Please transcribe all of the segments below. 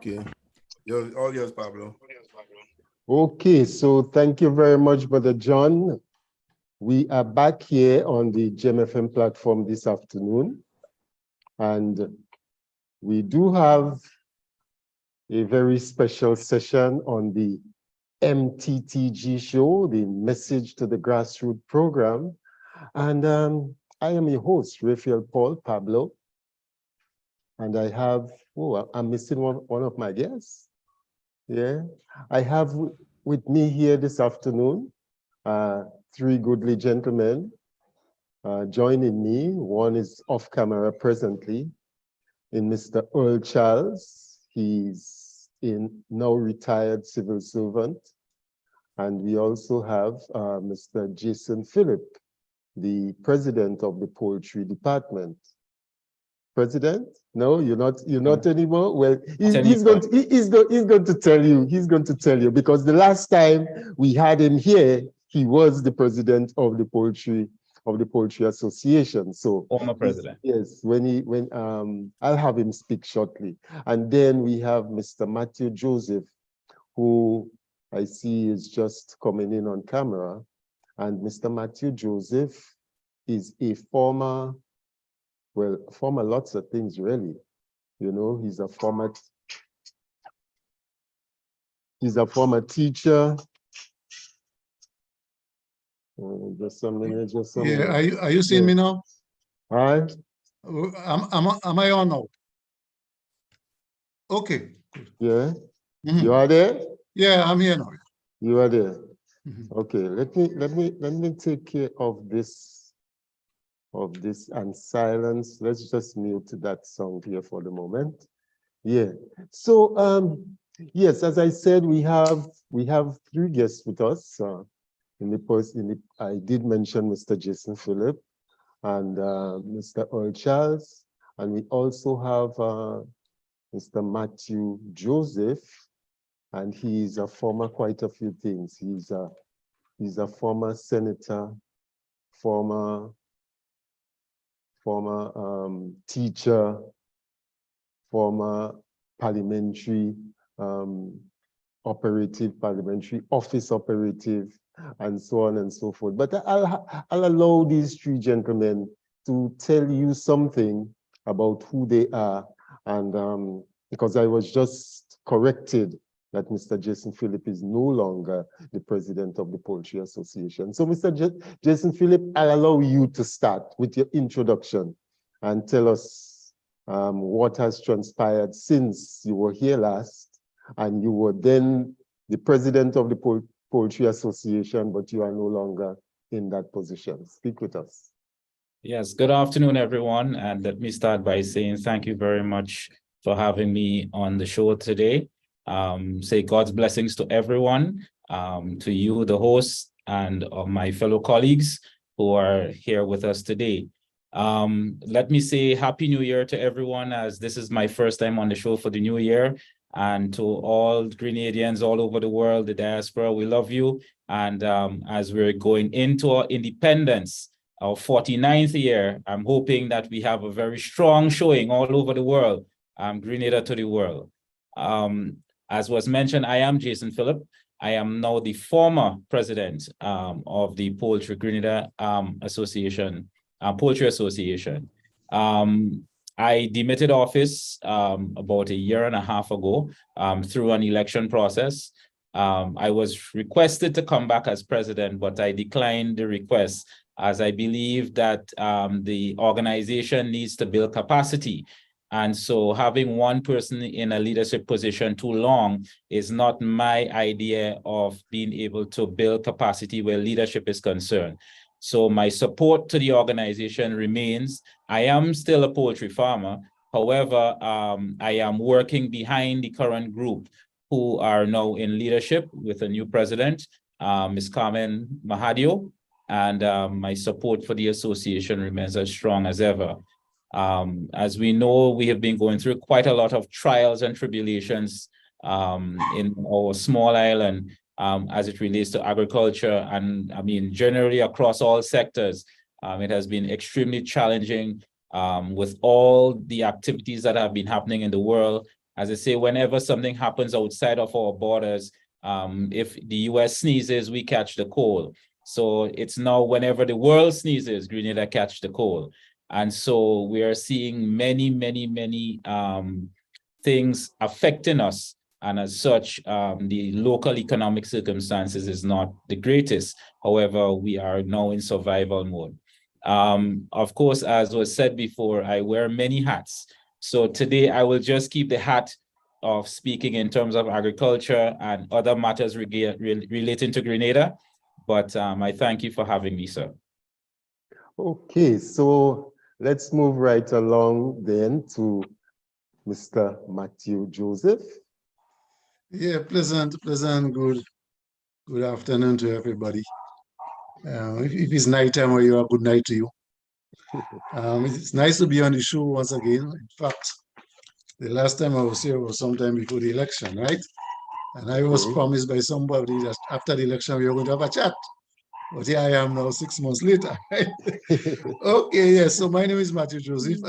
Okay. All yours, Pablo. Okay, so thank you very much, Brother John. We are back here on the GMFM platform this afternoon, and we do have a very special session on the MTTG show, the Message to the Grassroots program. And I am your host, Raphael Paul Pablo. And I have, I'm missing one of my guests. Yeah, I have with me here this afternoon, three goodly gentlemen joining me. One is off camera presently in Mr. Earl Charles. He's now retired civil servant. And we also have Mr. Jason Phillip, the president of the poultry department. President? No, you're not anymore. Well, he's going to tell you. He's going to tell you, because the last time we had him here, he was the president of the poultry association. So former president. Yes, I'll have him speak shortly. And then we have Mr. Matthew Joseph, who I see is just coming in on camera. And Mr. Matthew Joseph is a former lots of things, really. You know, he's a former teacher. Just a minute. Yeah, are you seeing me now? Hi. Am I on now? Okay. Yeah. You are there? Yeah, I'm here now. You are there. Okay. Let me take care of this and silence. Let's just mute that song here for the moment. Yeah. So yes, as I said, we have three guests with us. I did mention Mr. Jason Phillip and Mr. Earl Charles, and we also have Mr. Matthew Joseph, and he's a former quite a few things. He's a former senator, former teacher, former parliamentary parliamentary office operative, and so on and so forth. But I'll allow these three gentlemen to tell you something about who they are, and because I was just corrected that Mr. Jason Phillip is no longer the president of the Poultry Association. So Mr. Jason Phillip, I'll allow you to start with your introduction and tell us what has transpired since you were here last, and you were then the president of the Poultry Association, but you are no longer in that position. Speak with us. Yes, good afternoon, everyone. And let me start by saying thank you very much for having me on the show today. Say God's blessings to everyone, to you, the host, and my fellow colleagues who are here with us today. Let me say Happy New Year to everyone, as this is my first time on the show for the new year. And to all Grenadians all over the world, the diaspora, we love you. And as we're going into our independence, our 49th year, I'm hoping that we have a very strong showing all over the world, Grenada to the world. As was mentioned, I am Jason Phillip. I am now the former president of the Poultry Grenada Association, Poultry Association. I demitted office about a year and a half ago through an election process. I was requested to come back as president, but I declined the request, as I believe that the organization needs to build capacity. And so having one person in a leadership position too long is not my idea of being able to build capacity where leadership is concerned. So my support to the organization remains. I am still a poultry farmer. However, I am working behind the current group who are now in leadership with a new president, Ms. Carmen Mahadio, and my support for the association remains as strong as ever. As we know, we have been going through quite a lot of trials and tribulations in our small island as it relates to agriculture, and I mean, generally across all sectors. It has been extremely challenging with all the activities that have been happening in the world, As I say, whenever something happens outside of our borders, if the US sneezes, we catch the cold. So it's now whenever the world sneezes, Grenada catch the cold. And so we are seeing many things affecting us. And as such, the local economic circumstances is not the greatest. However, we are now in survival mode. Of course, as was said before, I wear many hats. So today I will just keep the hat of speaking in terms of agriculture and other matters relating to Grenada. But I thank you for having me, sir. Okay, so let's move right along then to Mr. Matthew Joseph. Yeah, pleasant, good afternoon to everybody. If it's nighttime or you are, good night to you. It's nice to be on the show once again. In fact, the last time I was here was sometime before the election, right? And I was promised by somebody that after the election we were going to have a chat. But here I am now 6 months later, right? Okay, yes. So my name is Matthew Joseph.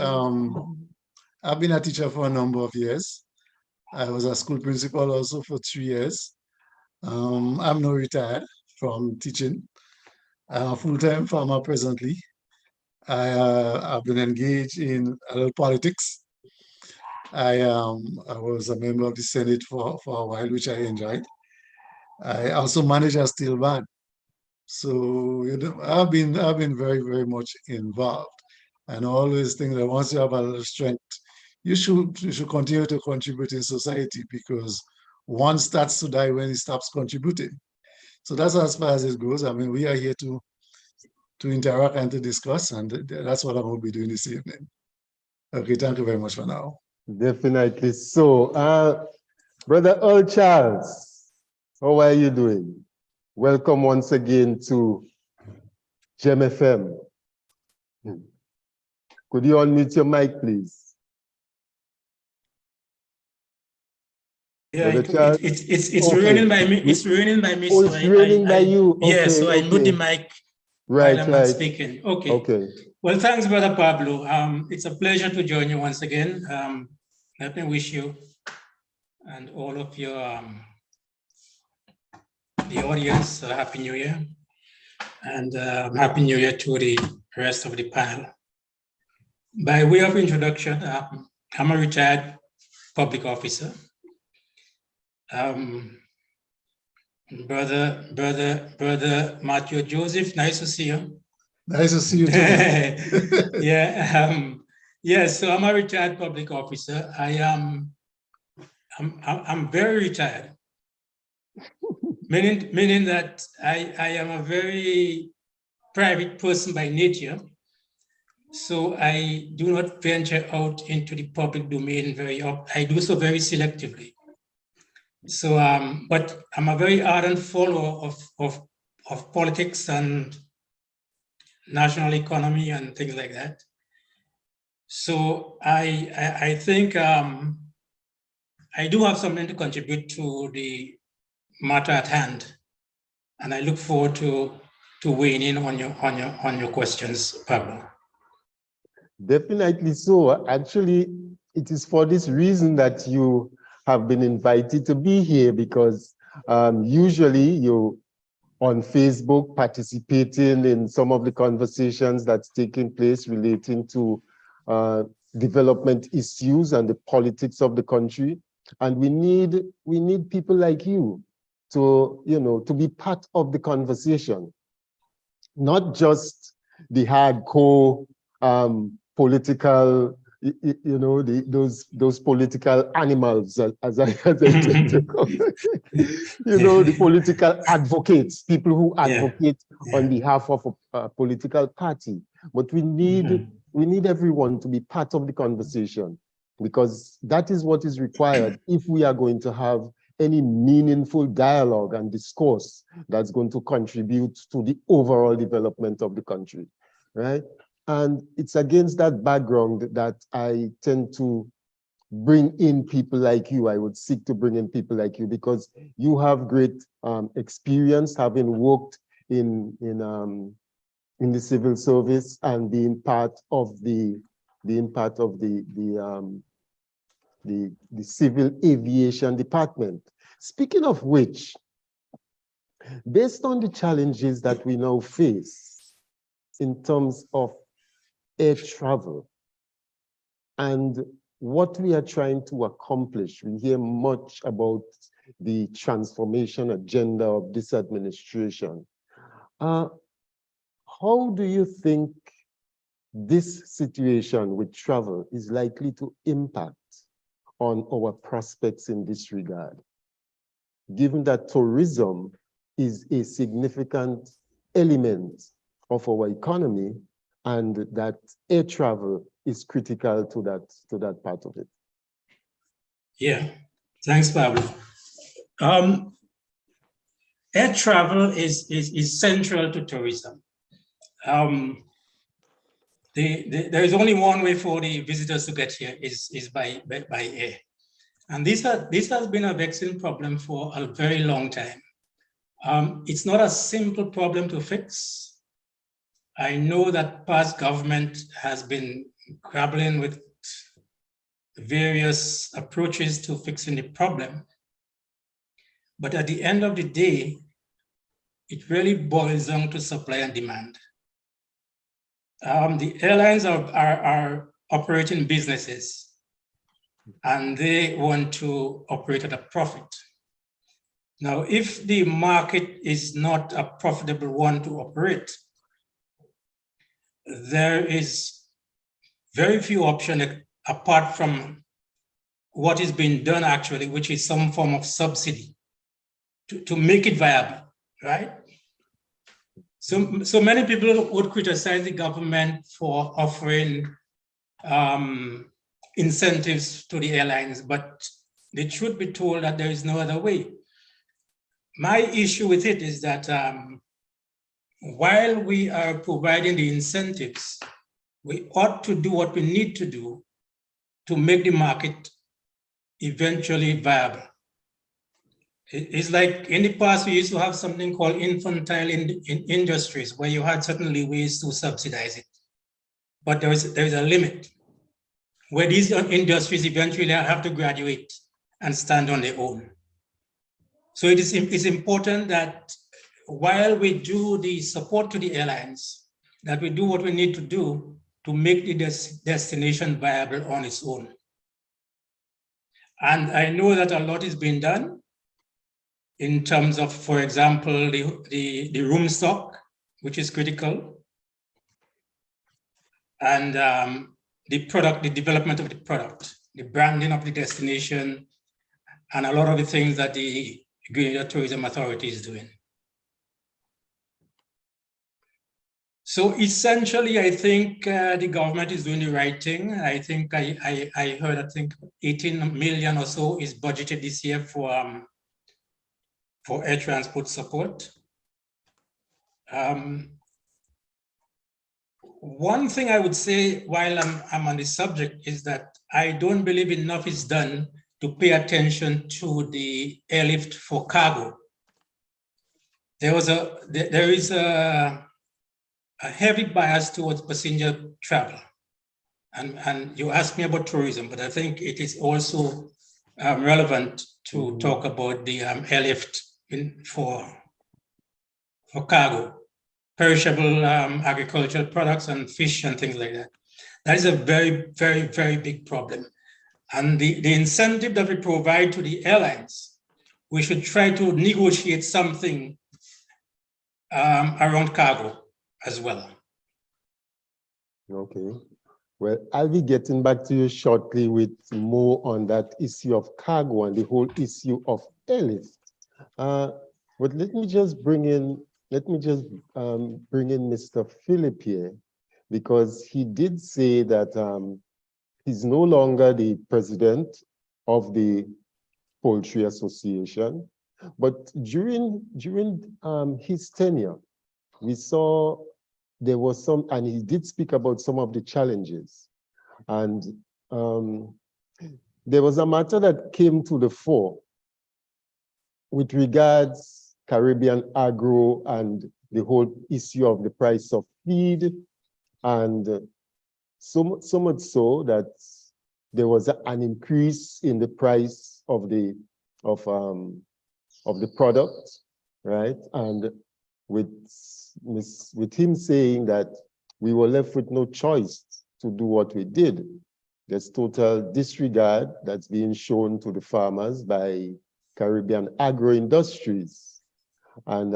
I've been a teacher for a number of years. I was a school principal also for 3 years. I'm now retired from teaching. I'm a full-time farmer presently. I've been engaged in a little politics. I was a member of the Senate for a while, which I enjoyed. I also manage a steel band. So I've been very much involved, and I always think that once you have a little strength, you should continue to contribute in society, because one starts to die when he stops contributing. So that's as far as it goes. I mean, we are here to interact and to discuss, and that's what I will be doing this evening. Okay, thank you very much for now. Definitely so. Brother Earl Charles, how are you doing? Welcome once again to GEM FM. Could you unmute your mic, please? Yeah, it's Okay. raining by me. It's raining by me. Oh, so it's raining by you. Yeah, Okay, so I mute the okay. mic Right, while I'm not right. speaking. Okay. Okay. Well, thanks, Brother Pablo. It's a pleasure to join you once again. Let me wish you and all of your the audience a Happy New Year, and Happy New Year to the rest of the panel. By way of introduction, I'm a retired public officer. Brother Matthew Joseph, nice to see you. Nice to see you too. Yeah, yes. So I'm a retired public officer. I'm very retired, meaning that I am a very private person by nature. So I do not venture out into the public domain very often. I do so very selectively. So, but I'm a very ardent follower of politics and national economy and things like that. So I think I do have something to contribute to the matter at hand, and I look forward to weighing in on your questions, Pablo. Definitely so. Actually, it is for this reason that you have been invited to be here, because usually you on Facebook participating in some of the conversations that's taking place relating to development issues and the politics of the country. And we need people like you to, to be part of the conversation, not just the hardcore political, those political animals, as I tend to call them. The political advocates, people who advocate on behalf of a political party. But we need everyone to be part of the conversation, because that is what is required if we are going to have any meaningful dialogue and discourse that's going to contribute to the overall development of the country, right? And it's against that background that I tend to bring in people like you. I would seek to bring in people like you, because you have great experience, having worked in the civil service and being part of the the Civil Aviation Department. Speaking of which, based on the challenges that we now face in terms of air travel and what we are trying to accomplish, we hear much about the transformation agenda of this administration. How do you think this situation with travel is likely to impact on our prospects in this regard, given that tourism is a significant element of our economy and that air travel is critical to that part of it? Yeah, thanks, Pablo. Air travel is central to tourism. There is only one way for the visitors to get here is by air. And this has been a vexing problem for a very long time. It's not a simple problem to fix. I know that past government has been grappling with various approaches to fixing the problem. But at the end of the day, it really boils down to supply and demand. The airlines are operating businesses and they want to operate at a profit. Now, if the market is not a profitable one to operate, there is very few options apart from what is being done actually, which is some form of subsidy to make it viable, right? So many people would criticize the government for offering incentives to the airlines, but they should be told that there is no other way. My issue with it is that while we are providing the incentives, we ought to do what we need to do to make the market eventually viable. It's like in the past, we used to have something called infantile industries, where you had certainly ways to subsidize it. But there is a limit where these industries eventually have to graduate and stand on their own. So it's important that while we do the support to the airlines, that we do what we need to do to make the destination viable on its own. And I know that a lot is being done in terms of, for example, the room stock, which is critical, and the development of the product, the branding of the destination, and a lot of the things that the Grenada Tourism Authority is doing. So essentially, I think the government is doing the right thing. I think I heard, 18 million or so is budgeted this year for air transport support. One thing I would say while I'm on this subject is that I don't believe enough is done to pay attention to the airlift for cargo. There is a heavy bias towards passenger travel. And you asked me about tourism, but I think it is also relevant to talk about the airlift for cargo, perishable agricultural products and fish and things like that. That is a very, very, very big problem. And the incentive that we provide to the airlines, we should try to negotiate something around cargo as well. Okay. Well, I'll be getting back to you shortly with more on that issue of cargo and the whole issue of airlift. But let me just bring in Mr. Philip here, because he did say that he's no longer the president of the Poultry Association, but during his tenure, we saw there was some, and he did speak about some of the challenges. And there was a matter that came to the fore with regards Caribbean agro and the whole issue of the price of feed. And so much so that there was an increase in the price of the product, right? And with him saying that we were left with no choice to do what we did, there's total disregard that's being shown to the farmers by Caribbean Agro Industries. And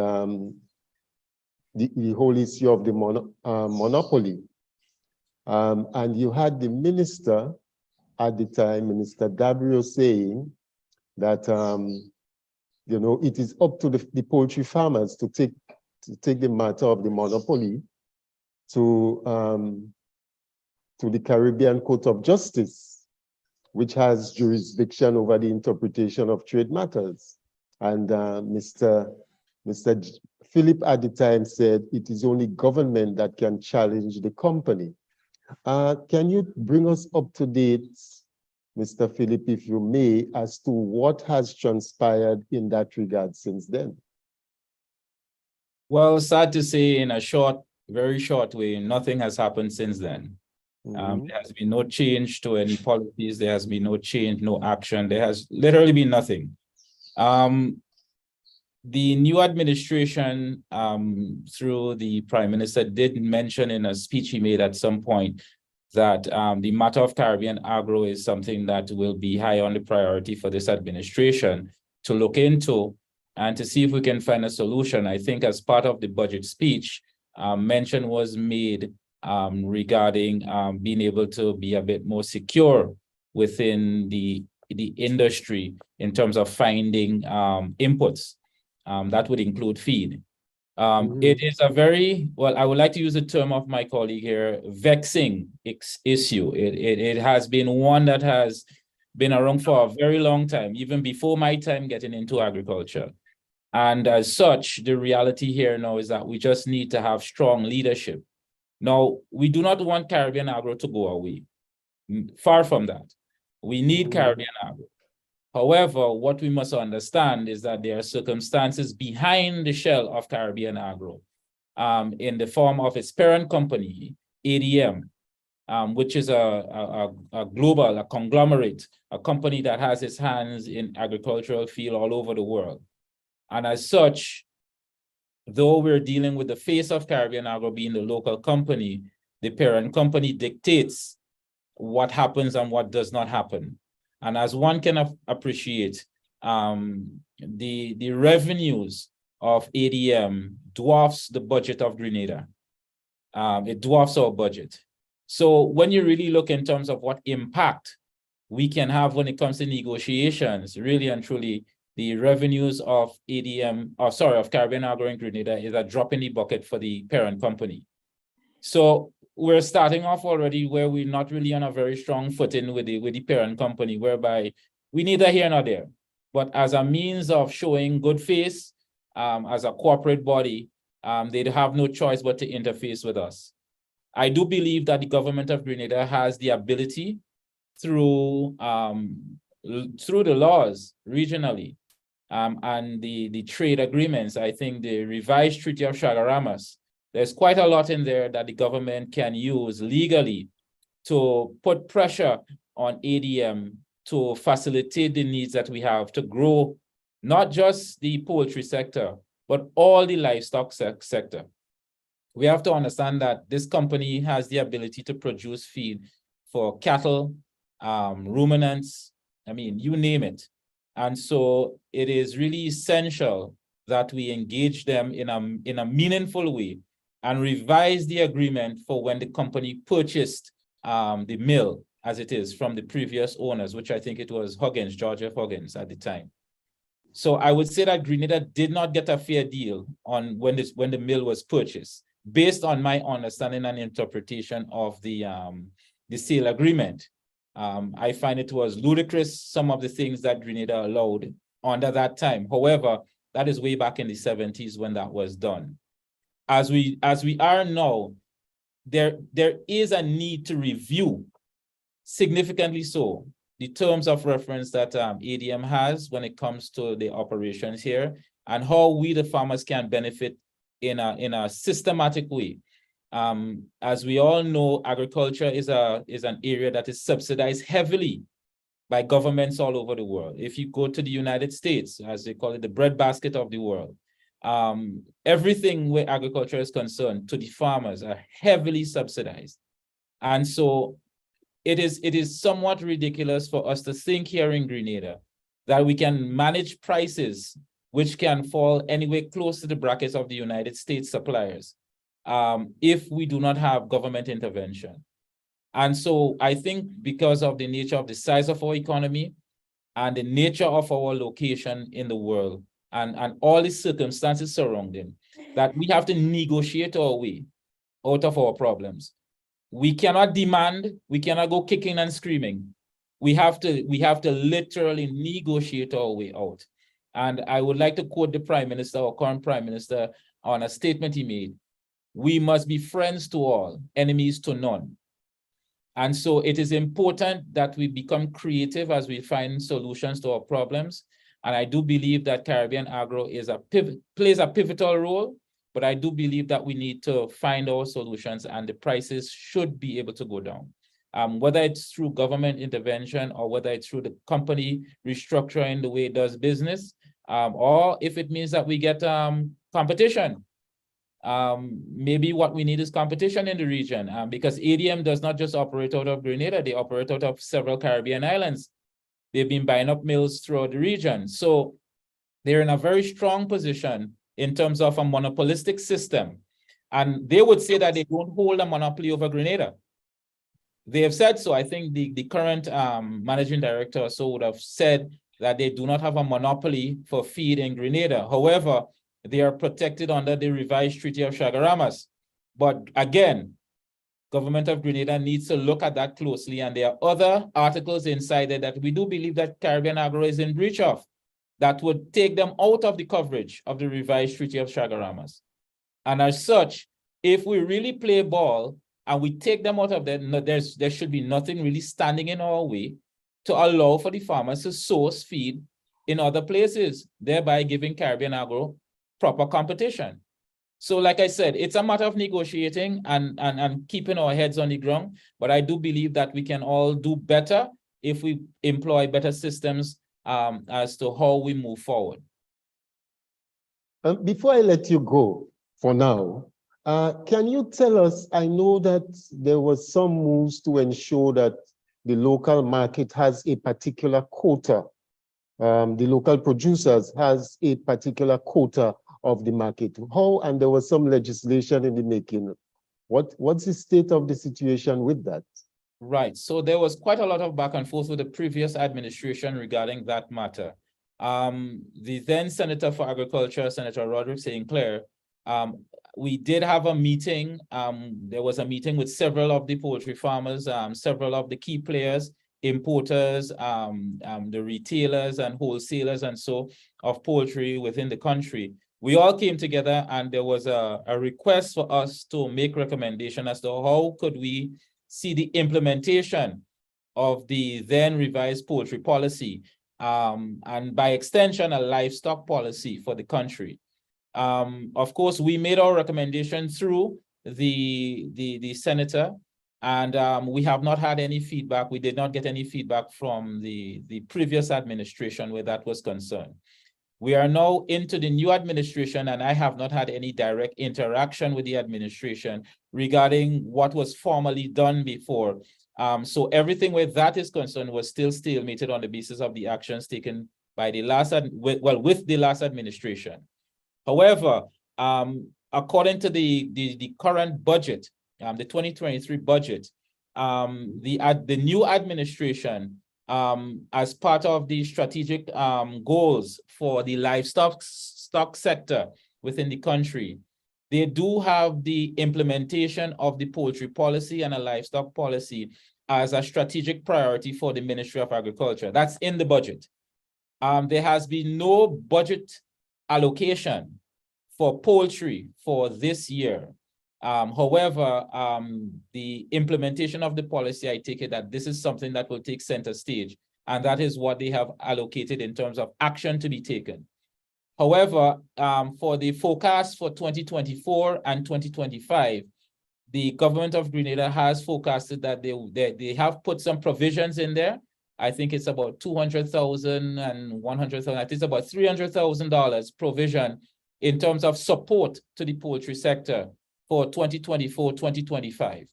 the whole issue of the monopoly. And you had the minister at the time, Minister Gabriel, saying that you know, it is up to the poultry farmers to take the matter of the monopoly to the Caribbean Court of Justice, which has jurisdiction over the interpretation of trade matters. And Mr. Philip at the time said it is only government that can challenge the company. Can you bring us up to date, Mr. Philip, if you may, as to what has transpired in that regard since then? Well, sad to say, in a very short way, nothing has happened since then. There has been no change to any policies. There has been no change, no action. There has literally been nothing. The new administration, through the Prime Minister, did mention in a speech he made at some point that the matter of Caribbean Agro is something that will be high on the priority for this administration to look into and to see if we can find a solution. I think as part of the budget speech, mention was made regarding being able to be a bit more secure within the industry in terms of finding inputs. That would include feed. It is a very, well, I would like to use the term of my colleague here, vexing issue. It has been one that has been around for a very long time, even before my time getting into agriculture. And as such, the reality here now is that we just need to have strong leadership. Now, we do not want Caribbean Agro to go away. Far from that. We need Caribbean Agro. However, what we must understand is that there are circumstances behind the shell of Caribbean Agro in the form of its parent company, ADM, which is a global, a conglomerate, a company that has its hands in agricultural field all over the world. And as such, though we're dealing with the face of Caribbean Agro being the local company, the parent company dictates what happens and what does not happen. And as one can appreciate, the revenues of ADM dwarfs the budget of Grenada. It dwarfs our budget. So when you really look in terms of what impact we can have when it comes to negotiations, really and truly, the revenues of of Caribbean Agro in Grenada is a drop in the bucket for the parent company. So we're starting off already where we're not really on a very strong footing with the parent company, whereby we neither here nor there. But as a means of showing good face, as a corporate body, they'd have no choice but to interface with us. I do believe that the government of Grenada has the ability through the laws regionally and the trade agreements. I think the revised Treaty of Chaguaramas, there's quite a lot in there that the government can use legally to put pressure on ADM to facilitate the needs that we have to grow not just the poultry sector, but all the livestock sector. We have to understand that this company has the ability to produce feed for cattle, ruminants, I mean, you name it. And so it is really essential that we engage them in a meaningful way and revise the agreement for when the company purchased the mill as it is from the previous owners, which I think it was Huggins, George F. Huggins at the time. So I would say that Grenada did not get a fair deal on when the mill was purchased, based on my understanding and interpretation of the sale agreement. I find it was ludicrous, some of the things that Grenada allowed under that time. However, that is way back in the 70s when that was done. As we are now, there is a need to review, significantly so, the terms of reference that ADM has when it comes to the operations here, and how we, the farmers, can benefit in a systematic way. As we all know, agriculture is an area that is subsidized heavily by governments all over the world. If you go to the United States, as they call it, the breadbasket of the world, everything where agriculture is concerned to the farmers are heavily subsidized. And so it is somewhat ridiculous for us to think here in Grenada that we can manage prices which can fall anywhere close to the brackets of the United States suppliers if we do not have government intervention. And so I think because of the nature of the size of our economy and the nature of our location in the world and all the circumstances surrounding, that we have to negotiate our way out of our problems. We cannot demand, we cannot go kicking and screaming. We have to literally negotiate our way out. And I would like to quote the Prime Minister, our current Prime Minister, on a statement he made. We must be friends to all, enemies to none. And so it is important that we become creative as we find solutions to our problems. And I do believe that Caribbean Agro plays a pivotal role, but I do believe that we need to find our solutions and the prices should be able to go down. Whether it's through government intervention or whether it's through the company restructuring the way it does business, or if it means that we get competition. Maybe what we need is competition in the region because ADM does not just operate out of Grenada, they operate out of several Caribbean islands. They've been buying up mills throughout the region. So they're in a very strong position in terms of a monopolistic system. And they would say that they don't hold a monopoly over Grenada. They have said so. I think the current managing director or so would have said that they do not have a monopoly for feed in Grenada. However, they are protected under the revised Treaty of Chaguaramas. But again, government of Grenada needs to look at that closely. And there are other articles inside there that we do believe that Caribbean Agro is in breach of that would take them out of the coverage of the revised Treaty of Chaguaramas. And as such, if we really play ball and we take them out of there, there should be nothing really standing in our way to allow for the farmers to source feed in other places, thereby giving Caribbean Agro proper competition. So like I said, it's a matter of negotiating and keeping our heads on the ground, but I do believe that we can all do better if we employ better systems as to how we move forward. Before I let you go for now, can you tell us, I know that there was some moves to ensure that the local market has a particular quota. The local producers has a particular quota of the market. How, and there was some legislation in the making. What's the state of the situation with that? Right, so there was quite a lot of back and forth with the previous administration regarding that matter. The then Senator for Agriculture, Senator Roderick St. Clair, we did have a meeting. There was a meeting with several of the poultry farmers, several of the key players, importers, the retailers and wholesalers and so of poultry within the country. We all came together and there was a request for us to make recommendation as to how could we see the implementation of the then revised poultry policy and by extension a livestock policy for the country. Of course, we made our recommendation through the senator and we have not had any feedback. We did not get any feedback from the previous administration where that was concerned. We are now into the new administration and I have not had any direct interaction with the administration regarding what was formally done before. So everything where that is concerned was still stalemated on the basis of the actions taken by the last, with the last administration. However, according to the current budget, the 2023 budget, the new administration, as part of the strategic goals for the livestock sector within the country, they do have the implementation of the poultry policy and a livestock policy as a strategic priority for the Ministry of Agriculture. That's in the budget. There has been no budget allocation for poultry for this year. However, the implementation of the policy, I take it that this is something that will take center stage, and that is what they have allocated in terms of action to be taken. However, for the forecast for 2024 and 2025, the government of Grenada has forecasted that they have put some provisions in there. I think it's about 200,000 and 100,000. I think it's about $300,000 provision in terms of support to the poultry sector for 2024, 2025.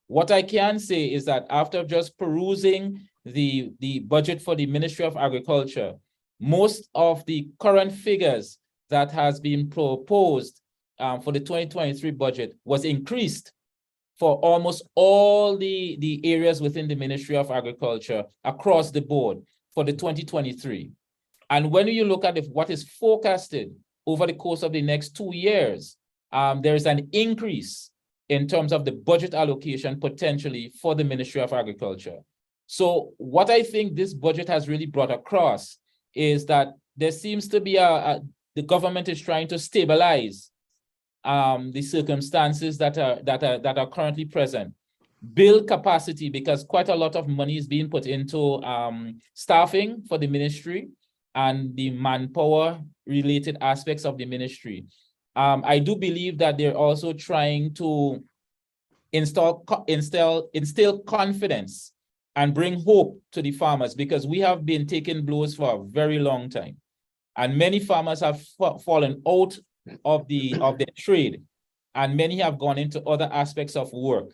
What I can say is that after just perusing the budget for the Ministry of Agriculture, most of the current figures that has been proposed for the 2023 budget was increased for almost all the areas within the Ministry of Agriculture across the board for the 2023. And when you look at what is forecasted over the course of the next 2 years, there is an increase in terms of the budget allocation potentially for the Ministry of Agriculture. So what I think this budget has really brought across is that there seems to be the government is trying to stabilize the circumstances that are currently present, build capacity, because quite a lot of money is being put into staffing for the ministry and the manpower related aspects of the ministry. I do believe that they're also trying to instill confidence and bring hope to the farmers, because we have been taking blows for a very long time. And many farmers have fallen out of their trade, and many have gone into other aspects of work.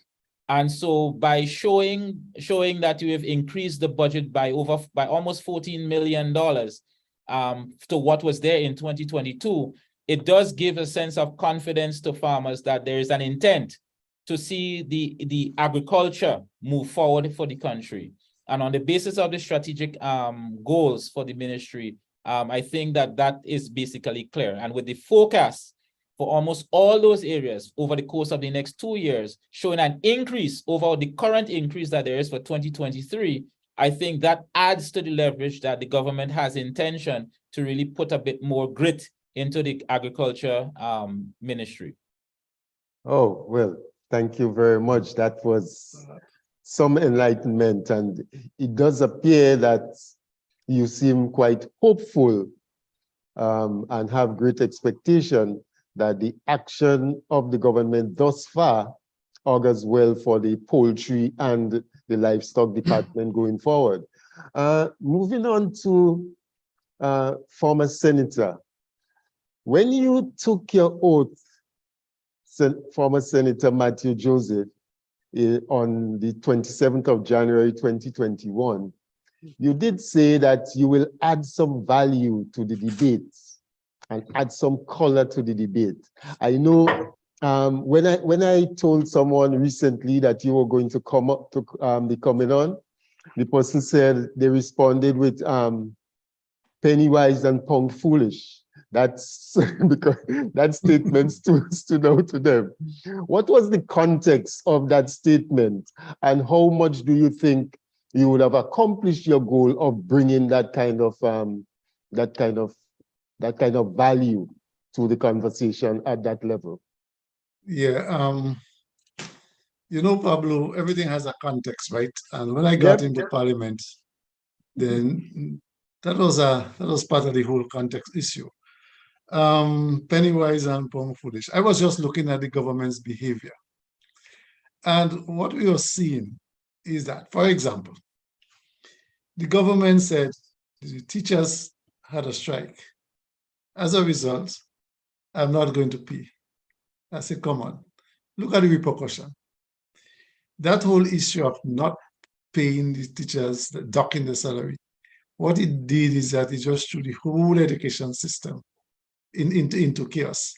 And so by showing that you have increased the budget by almost $14 million to what was there in 2022, it does give a sense of confidence to farmers that there is an intent to see the agriculture move forward for the country. And on the basis of the strategic goals for the ministry, I think that is basically clear. And with the forecast for almost all those areas over the course of the next 2 years, showing an increase over the current increase that there is for 2023, I think that adds to the leverage that the government has intention to really put a bit more grit into the agriculture ministry. Oh, well, thank you very much. That was some enlightenment, and it does appear that you seem quite hopeful and have great expectation that the action of the government thus far augurs well for the poultry and the livestock department going forward. Moving on to former Senator, when you took your oath, former Senator Matthew Joseph, on the 27th of January 2021, you did say that you will add some value to the debates and add some color to the debate. I know when I told someone recently that you were going to come up to be coming on, the person said they responded with penny wise and pound foolish. That's because that statement stood out to them. What was the context of that statement, and how much do you think you would have accomplished your goal of bringing that kind of value to the conversation at that level? Yeah, you know, Pablo, everything has a context, right? And when I got into Parliament, then that was part of the whole context issue. Penny wise and pound foolish. I was just looking at the government's behavior. And what we are seeing is that, for example, the government said the teachers had a strike. As a result, I'm not going to pay. I said, come on, look at the repercussion. That whole issue of not paying the teachers, docking the salary, what it did is that it just threw the whole education system into chaos.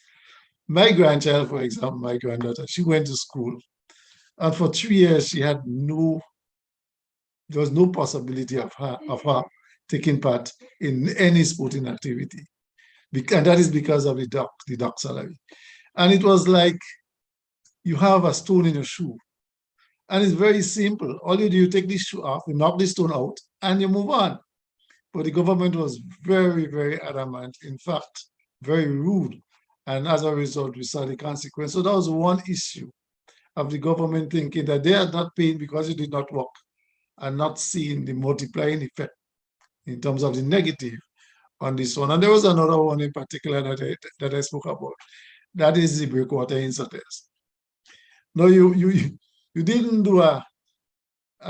My grandchild, for example, my granddaughter, she went to school, and for 3 years she had there was no possibility of her taking part in any sporting activity, and that is because of the dock salary. And it was like you have a stone in your shoe, and it's very simple. All you do, you take this shoe off, you knock the stone out, and you move on. But the government was very, very adamant. In fact, very rude, and as a result, we saw the consequence. So that was one issue of the government thinking that they are not paying because it did not work, and not seeing the multiplying effect in terms of the negative on this one. And there was another one in particular that I spoke about. That is the breakwater incidents. No, you didn't do a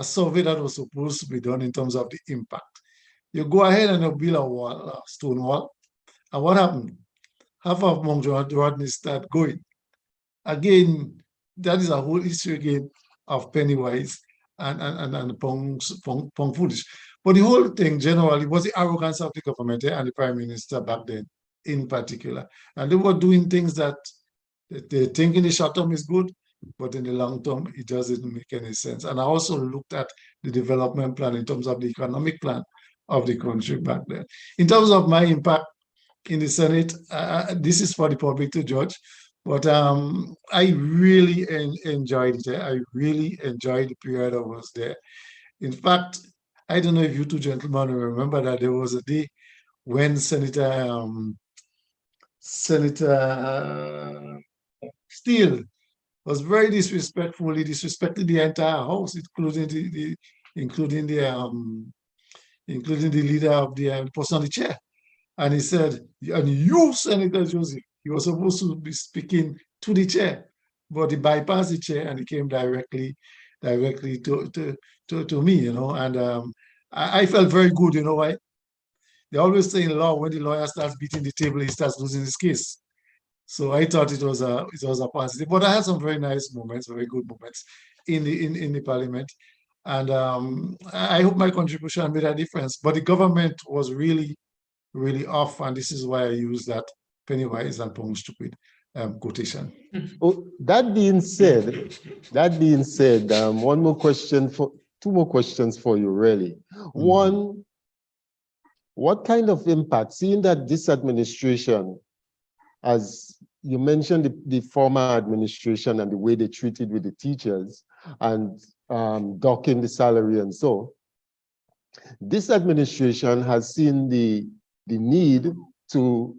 survey that was supposed to be done in terms of the impact. You go ahead and you build a wall, a stone wall, and what happened? Half of Mount Rodney start going. Again, that is a whole history again of Pennywise and Pong Foolish. But the whole thing generally was the arrogance of the government and the prime minister back then in particular. And they were doing things that they think in the short term is good, but in the long term, it doesn't make any sense. And I also looked at the development plan in terms of the economic plan of the country back then. In terms of my impact in the Senate, this is for the public to judge, but I really enjoyed it. I really enjoyed the period I was there. In fact, I don't know if you two gentlemen remember that there was a day when Senator Steele was very disrespectfully disrespected the entire House, including the leader of the person on the chair. And he said, and you, Senator Joseph, you were supposed to be speaking to the chair, but he bypassed the chair and he came directly to me, you know, and I felt very good, you know why? They always say in law, when the lawyer starts beating the table, he starts losing his case. So I thought it was a positive, but I had some very nice moments, very good moments in the parliament. And I hope my contribution made a difference, but the government was really off, and this is why I use that Pennywise and Pong Stupid quotation. Oh, that being said, one more question two more questions for you, really. One, what kind of impact, seeing that this administration, as you mentioned the former administration and the way they treated with the teachers and docking the salary and so, this administration has seen the need to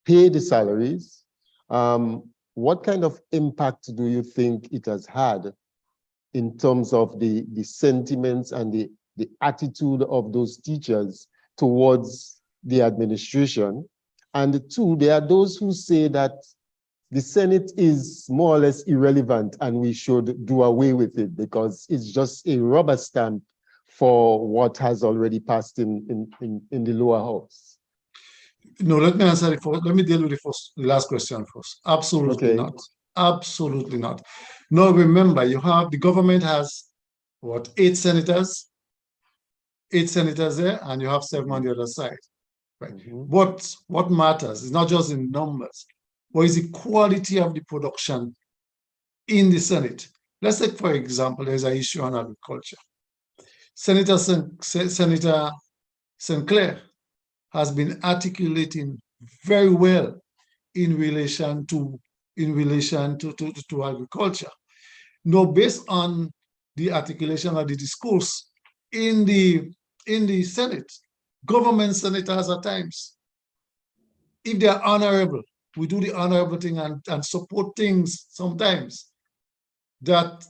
pay the salaries. What kind of impact do you think it has had in terms of the sentiments and the attitude of those teachers towards the administration? And two, there are those who say that the Senate is more or less irrelevant and we should do away with it because it's just a rubber stamp for what has already passed in the lower house. No, let me answer it first. Let me deal with the last question first. Absolutely Okay. not. Absolutely not. No, remember, the government has what, 8 senators? 8 senators there, and you have 7 on the other side. Right. What matters is not just in numbers, but is the quality of the production in the Senate. Let's take, for example, there's an issue on agriculture. Senator Sinclair has been articulating very well in relation to agriculture. Now, based on the articulation of the discourse in the Senate, government senators at times, if they are honorable, we do the honorable thing and support things sometimes that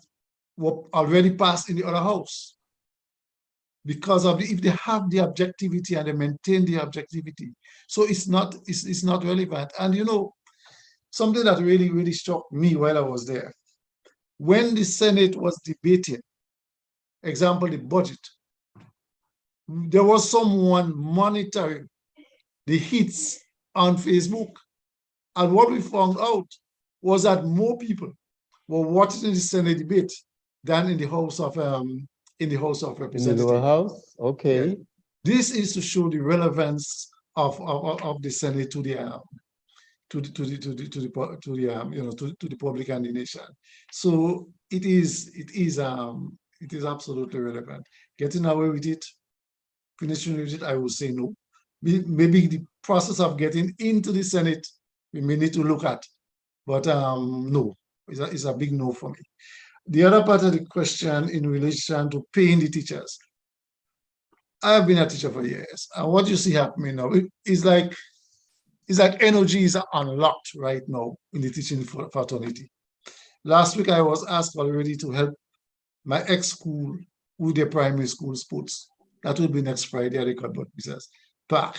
were already passed in the other house. Because of if they have the objectivity and they maintain the objectivity. So it's not relevant. And you know, something that really struck me while I was there, when the Senate was debating, example, the budget, there was someone monitoring the hits on Facebook. And what we found out was that more people were watching the Senate debate than in the House of Representatives. In the lower house? Okay. Yeah. This is to show the relevance of the Senate to the public and the nation. So it is absolutely relevant. Getting away with it, finishing with it, I would say no. Maybe the process of getting into the Senate we may need to look at, but no, it's a big no for me. The other part of the question in relation to paying the teachers. I have been a teacher for years, and what you see happening now is like energy is unlocked right now in the teaching fraternity. Last week, I was asked already to help my ex-school with their primary school sports. That will be next Friday. I got business back.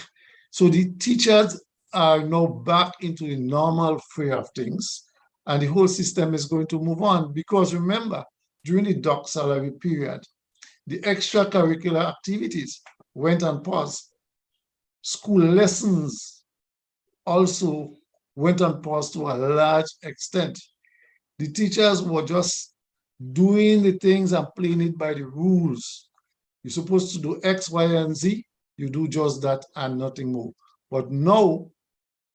So the teachers are now back into the normal fray of things. and the whole system is going to move on. Because remember, during the dock salary period, the extracurricular activities went on pause. School lessons also went on pause to a large extent. The teachers were just doing the things and playing it by the rules. You're supposed to do X, Y, and Z. You do just that and nothing more. But now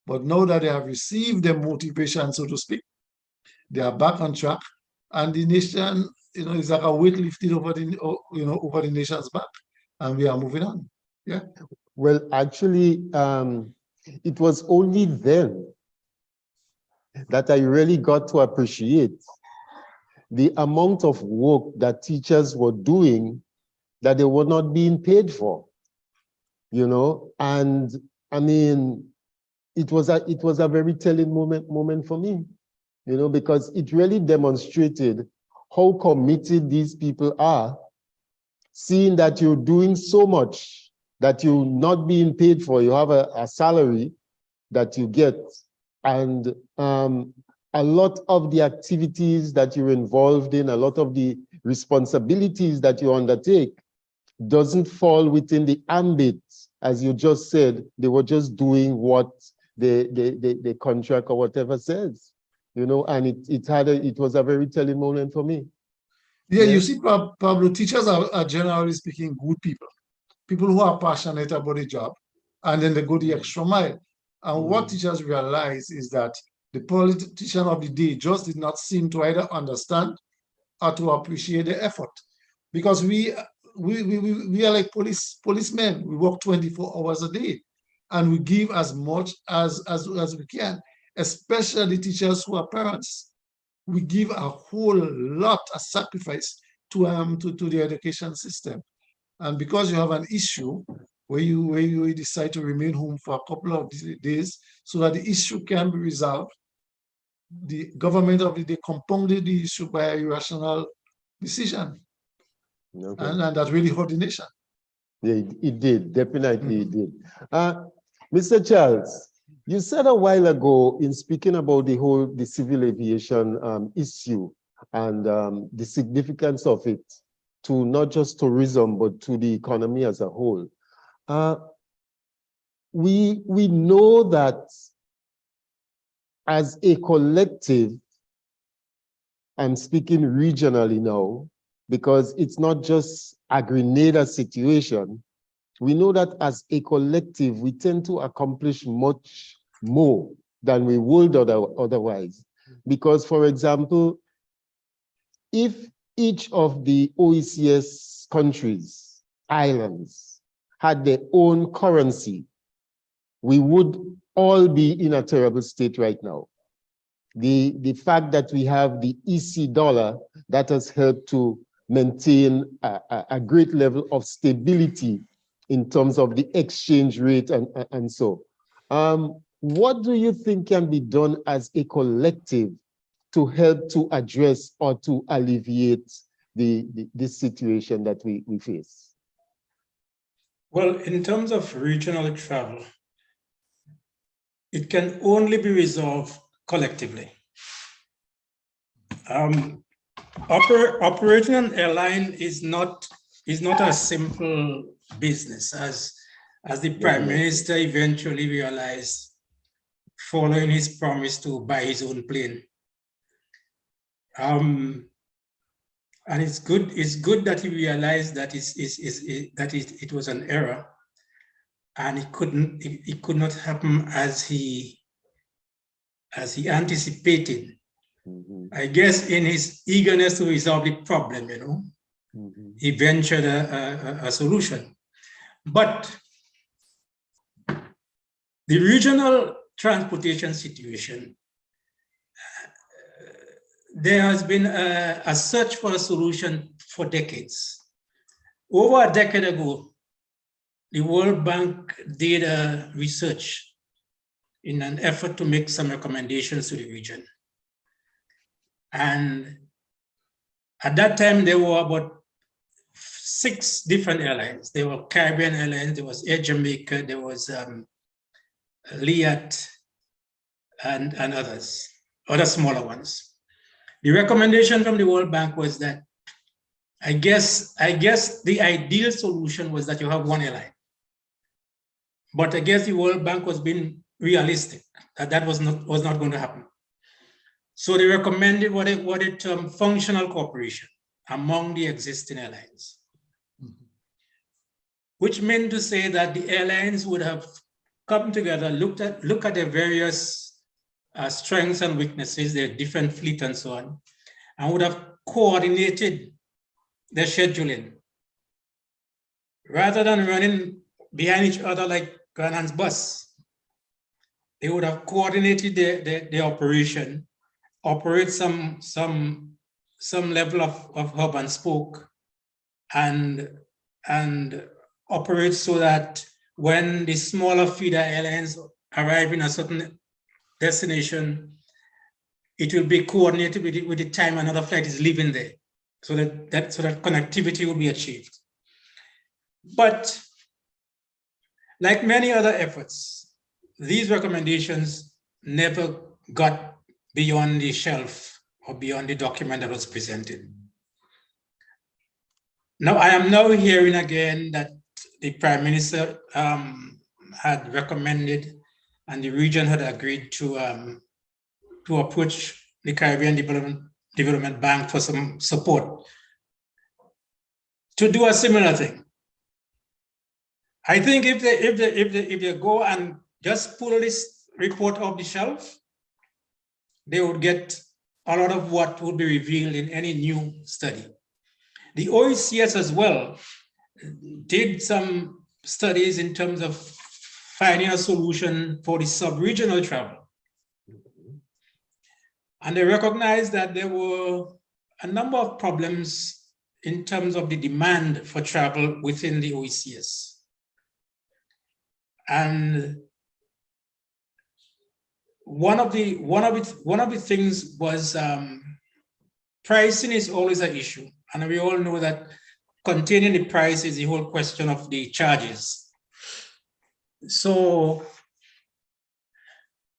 that they have received the motivation, so to speak, they are back on track, and the nation, is like a weight lifted over over the nation's back, and we are moving on. Yeah. Well, actually, it was only then that I really got to appreciate the amount of work that teachers were doing that they were not being paid for, and I mean, it was a very telling moment for me, because it really demonstrated how committed these people are, seeing that you're doing so much that you're not being paid for. You have a salary that you get, and a lot of the activities that you're involved in, a lot of the responsibilities that you undertake doesn't fall within the ambit, as you just said. They were just doing what the contract or whatever says, and it was a very telling moment for me. Yeah, you see, Pablo, teachers are generally speaking good people who are passionate about the job, and then they go the extra mile. And what teachers realize is that the politician of the day just did not seem to either understand or to appreciate the effort. Because we are like policemen. We work 24 hours a day, and we give as much as we can, especially teachers who are parents. We give a whole lot of sacrifice to the education system. And because you have an issue where you decide to remain home for a couple of days so that the issue can be resolved, the government of the day compounded the issue by a irrational decision. Okay. And that really hurt the nation. Yeah, it did. Definitely it did. Mr. Charles, you said a while ago in speaking about the civil aviation issue and the significance of it to not just tourism, but to the economy as a whole. We know that as a collective, I'm speaking regionally now, because it's not just a Grenada situation. We know that as a collective, we tend to accomplish much more than we would otherwise. Because, for example, if each of the OECS countries, islands, had their own currency, we would all be in a terrible state right now. The fact that we have the EC dollar, that has helped to maintain a great level of stability in terms of the exchange rate and so. What do you think can be done as a collective to help to address or to alleviate this situation that we face? Well, in terms of regional travel, it can only be resolved collectively. Operating an airline is not a simple business, as the Prime Minister eventually realized following his promise to buy his own plane. And it's good that he realized that it was an error, and it could not happen as he anticipated. I guess in his eagerness to resolve the problem, he ventured a solution. But the regional transportation situation, there has been a search for a solution for decades. Over a decade ago, the World Bank did a research in an effort to make some recommendations to the region. And at that time, there were about 6 different airlines. There were Caribbean Airlines, there was Air Jamaica, there was Liat, and others. other smaller ones. The recommendation from the World Bank was that I guess the ideal solution was that you have one airline. But I guess the World Bank was being realistic, that was not going to happen. So they recommended what it termed functional cooperation among the existing airlines, which meant to say that the airlines would have come together, look at their various strengths and weaknesses, their different fleet and so on, and would have coordinated their scheduling rather than running behind each other like Granan's bus. They would have coordinated their operation, operate some level of hub and spoke, and operate so that when the smaller feeder airlines arrive in a certain destination, it will be coordinated with the time another flight is leaving there, so that connectivity will be achieved. But like many other efforts, these recommendations never got beyond the shelf or beyond the document that was presented. Now, I am now hearing again that the Prime Minister had recommended and the region had agreed to approach the Caribbean Development Bank for some support to do a similar thing. I think if they go and just pull this report off the shelf, they would get a lot of what would be revealed in any new study. The OECS as well did some studies in terms of finding a solution for the sub-regional travel. And they recognized that there were a number of problems in terms of the demand for travel within the OECS. And one of the things was pricing is always an issue. And we all know that containing the price is the whole question of the charges. So,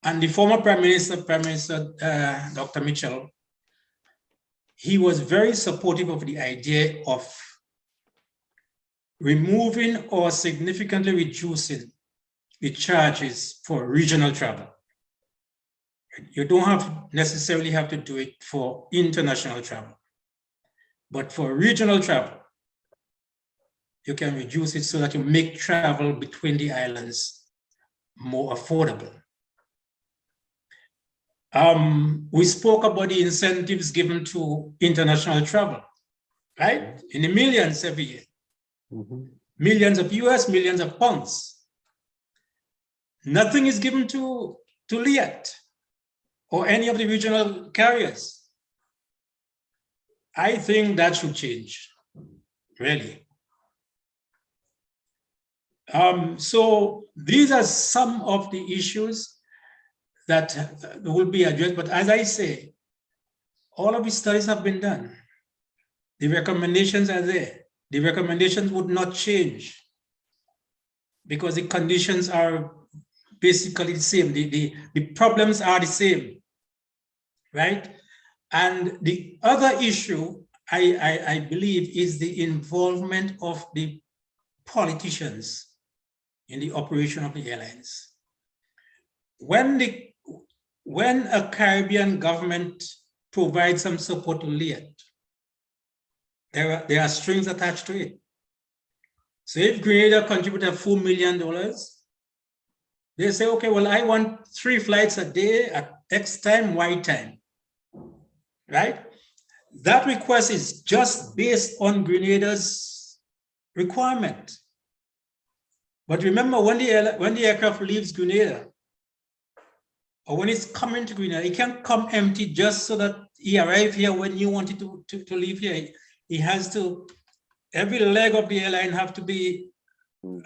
and the former Prime Minister, Dr. Mitchell, he was very supportive of the idea of removing or significantly reducing the charges for regional travel. You don't necessarily have to do it for international travel, but for regional travel, you can reduce it so that you make travel between the islands more affordable. We spoke about the incentives given to international travel, right? In the millions every year. Mm-hmm. Millions of US, millions of pounds. Nothing is given to Liat or any of the regional carriers. I think that should change, really. So these are some of the issues that will be addressed. But as I say, all of the studies have been done. The recommendations are there. The recommendations would not change because the conditions are basically the same. The problems are the same, right? And the other issue, I believe, is the involvement of the politicians in the operation of the airlines. When a Caribbean government provides some support to Liat, there are strings attached to it. So if Grenada contributed $4 million, they say, okay, well, I want 3 flights a day at X time, Y time, right? That request is just based on Grenada's requirement. But remember, when the aircraft leaves Grenada, or when it's coming to Grenada, it can't come empty just so that he arrives here when you want it to leave here. He has to, every leg of the airline have to be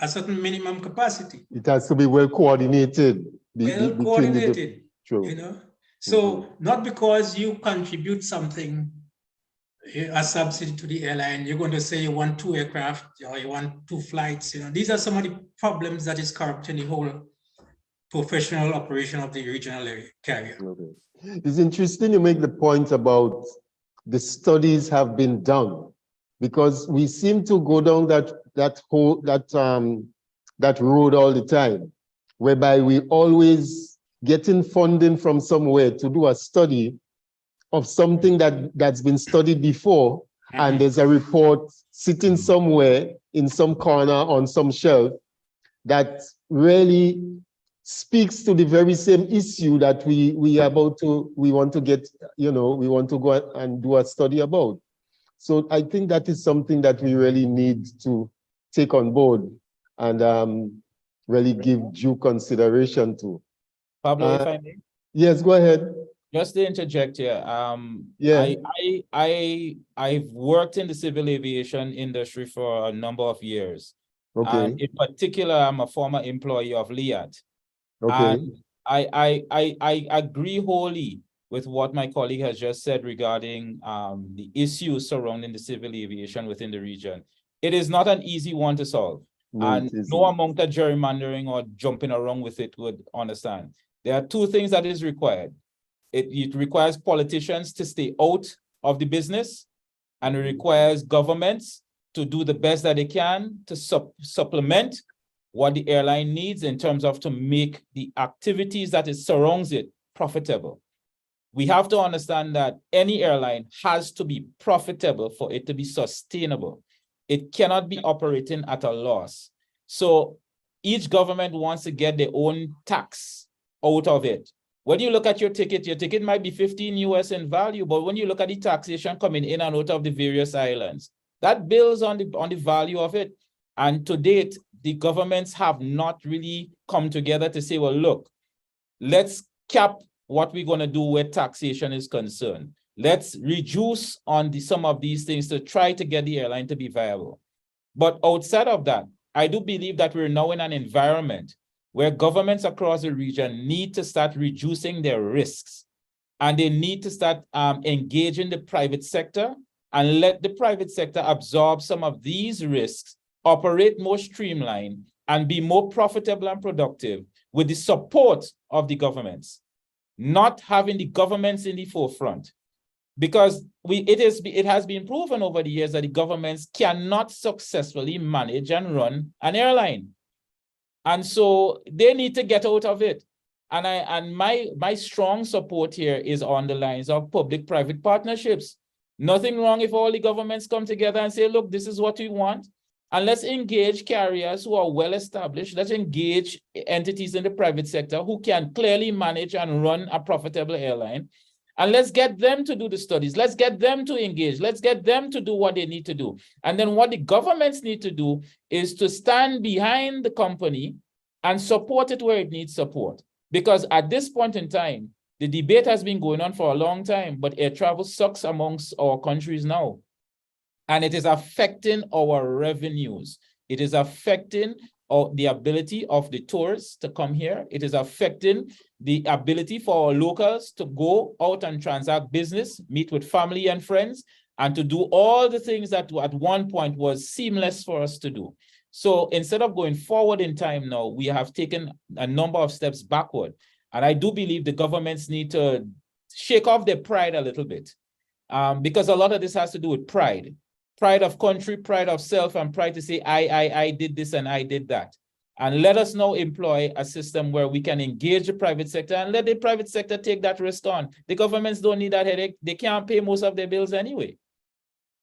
a certain minimum capacity. It has to be well coordinated. Well coordinated, True. you know. So not because you contribute something, a subsidy to the airline, you're going to say you want 2 aircraft or you want 2 flights. You know, these are some of the problems that is corrupting the whole professional operation of the regional area carrier. Okay. It's interesting you make the point about the studies have been done, because we seem to go down that road all the time, whereby we always getting funding from somewhere to do a study of something that's been studied before, and there's a report sitting somewhere in some corner on some shelf that really speaks to the very same issue that we want to get, we want to go and do a study about. So I think that is something that we really need to take on board and really give due consideration to. Pablo, if I may. Yes, go ahead. Just to interject here, Yeah. I've worked in the civil aviation industry for a number of years. Okay. And in particular, I'm a former employee of LIAT. Okay. And I agree wholly with what my colleague has just said regarding the issues surrounding the civil aviation within the region. It is not an easy one to solve. No, And it isn't. no amount of gerrymandering or jumping around with it would understand. There are two things that is required. It requires politicians to stay out of the business, and it requires governments to do the best that they can to supplement what the airline needs in terms of to make the activities that it surrounds it profitable. We have to understand that any airline has to be profitable for it to be sustainable. It cannot be operating at a loss. So each government wants to get their own tax out of it. When you look at your ticket might be 15 US in value, but when you look at the taxation coming in and out of the various islands, that builds on the value of it. And to date, the governments have not really come together to say, well, look, let's cap what we're going to do where taxation is concerned. Let's reduce on some of these things to try to get the airline to be viable. But outside of that, I do believe that we're now in an environment where governments across the region need to start reducing their risks, and they need to start engaging the private sector and let the private sector absorb some of these risks, operate more streamlined, and be more profitable and productive with the support of the governments, not having the governments in the forefront. Because it has been proven over the years that the governments cannot successfully manage and run an airline. And so they need to get out of it. And my strong support here is on the lines of public-private partnerships. Nothing wrong if all the governments come together and say, look, this is what we want. And let's engage carriers who are well established. Let's engage entities in the private sector who can clearly manage and run a profitable airline. And let's get them to do the studies. Let's get them to engage. Let's get them to do what they need to do. And then what the governments need to do is to stand behind the company and support it where it needs support. Because at this point in time, the debate has been going on for a long time, but air travel sucks amongst our countries now. And it is affecting our revenues. It is affecting the ability of the tourists to come here. It is affecting the ability for our locals to go out and transact business, meet with family and friends, and to do all the things that at one point was seamless for us to do. So instead of going forward in time now, we have taken a number of steps backward. And I do believe the governments need to shake off their pride a little bit, because a lot of this has to do with pride. Pride of country, pride of self, and pride to say, I did this and I did that. And let us now employ a system where we can engage the private sector and let the private sector take that risk on. The governments don't need that headache. They can't pay most of their bills anyway.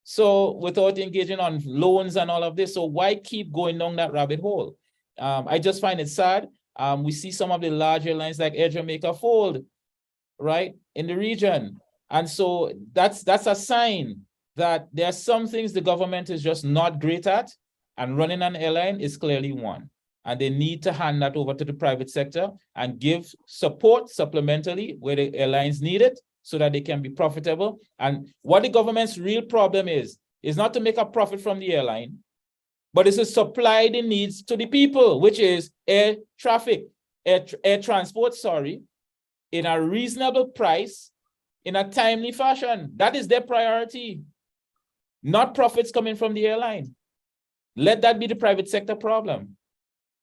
So without engaging on loans and all of this, so why keep going down that rabbit hole? I just find it sad. We see some of the large airlines like Air Jamaica fold, right, in the region. And so that's a sign that there are some things the government is just not great at, and running an airline is clearly one. And they need to hand that over to the private sector and give support supplementally where the airlines need it so that they can be profitable. And what the government's real problem is not to make a profit from the airline, but it's to supply the needs to the people, which is air transport, in a reasonable price, in a timely fashion. That is their priority. Not profits coming from the airline. Let that be the private sector problem.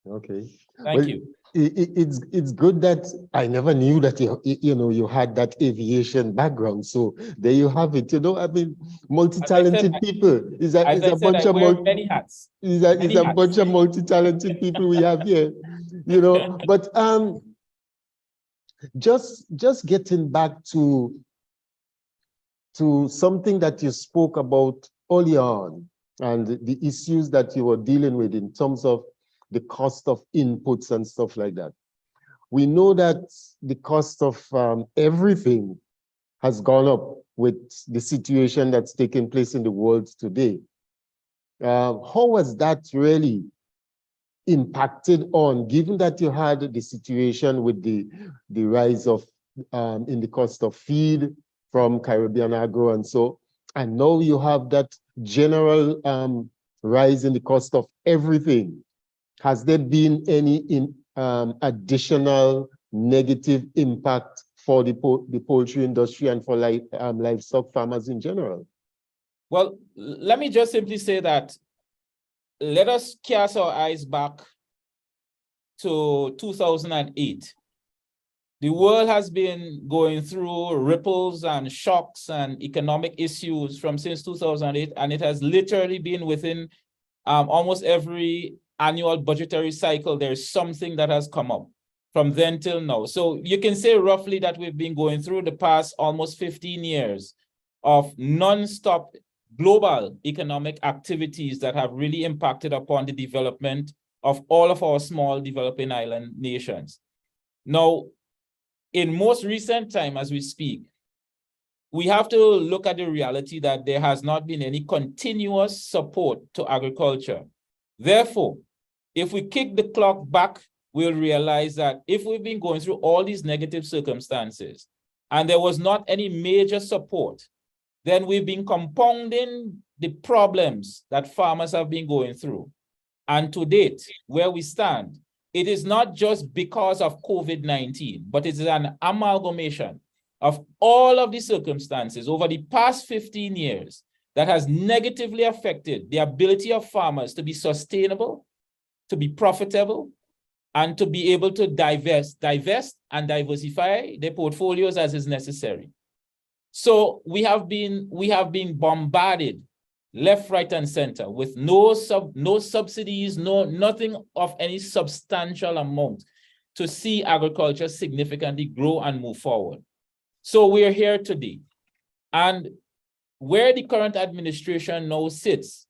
Okay. Thank Well, you. It's good that I never knew that you had that aviation background. So there you have it. I mean, multi-talented people. Is As I a said, bunch I of wear many hats. is Many a hats. bunch of multi-talented people we have here. But just getting back to something that you spoke about earlier on, and the issues that you were dealing with in terms of the cost of inputs and stuff like that. We know that the cost of everything has gone up with the situation that's taking place in the world today. How has that really impacted on, given that you had the situation with the rise of in the cost of feed from Caribbean Agro and now you have that general rise in the cost of everything. Has there been any additional negative impact for the poultry industry and for livestock farmers in general? Well, let me just simply say that let us cast our eyes back to 2008. The world has been going through ripples and shocks and economic issues since 2008, and it has literally been within almost every annual budgetary cycle. There's something that has come up from then till now. So you can say roughly that we've been going through the past almost 15 years of non-stop global economic activities that have really impacted upon the development of all of our small developing island nations. Now, in most recent time as we speak, we have to look at the reality that there has not been any continuous support to agriculture. Therefore, if we kick the clock back, we'll realize that if we've been going through all these negative circumstances and there was not any major support, then we've been compounding the problems that farmers have been going through. And to date, where we stand, it is not just because of COVID-19, but it is an amalgamation of all of the circumstances over the past 15 years that has negatively affected the ability of farmers to be sustainable, to be profitable, and to be able to divest and diversify their portfolios as is necessary. So we have been bombarded left, right, and center with no subsidies, nothing of any substantial amount to see agriculture significantly grow and move forward. So we're here today. And where the current administration now sits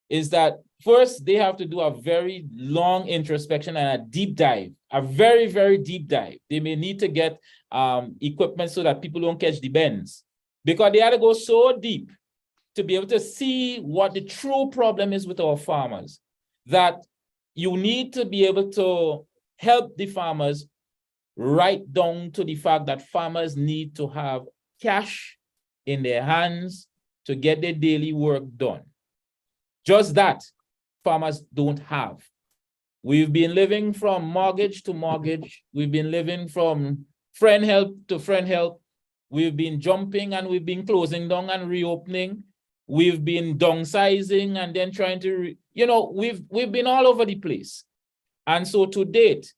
is that first they have to do a very long introspection and a deep dive, a very, very deep dive. They may need to get equipment so that people don't catch the bends, because they had to go so deep to be able to see what the true problem is with our farmers, that you need to be able to help the farmers right down to the fact that farmers need to have cash in their hands to get their daily work done. Just that farmers don't have. We've been living from mortgage to mortgage. We've been living from friend help to friend help. We've been jumping and we've been closing down and reopening. We've been downsizing and then trying to, we've been all over the place. And so to date,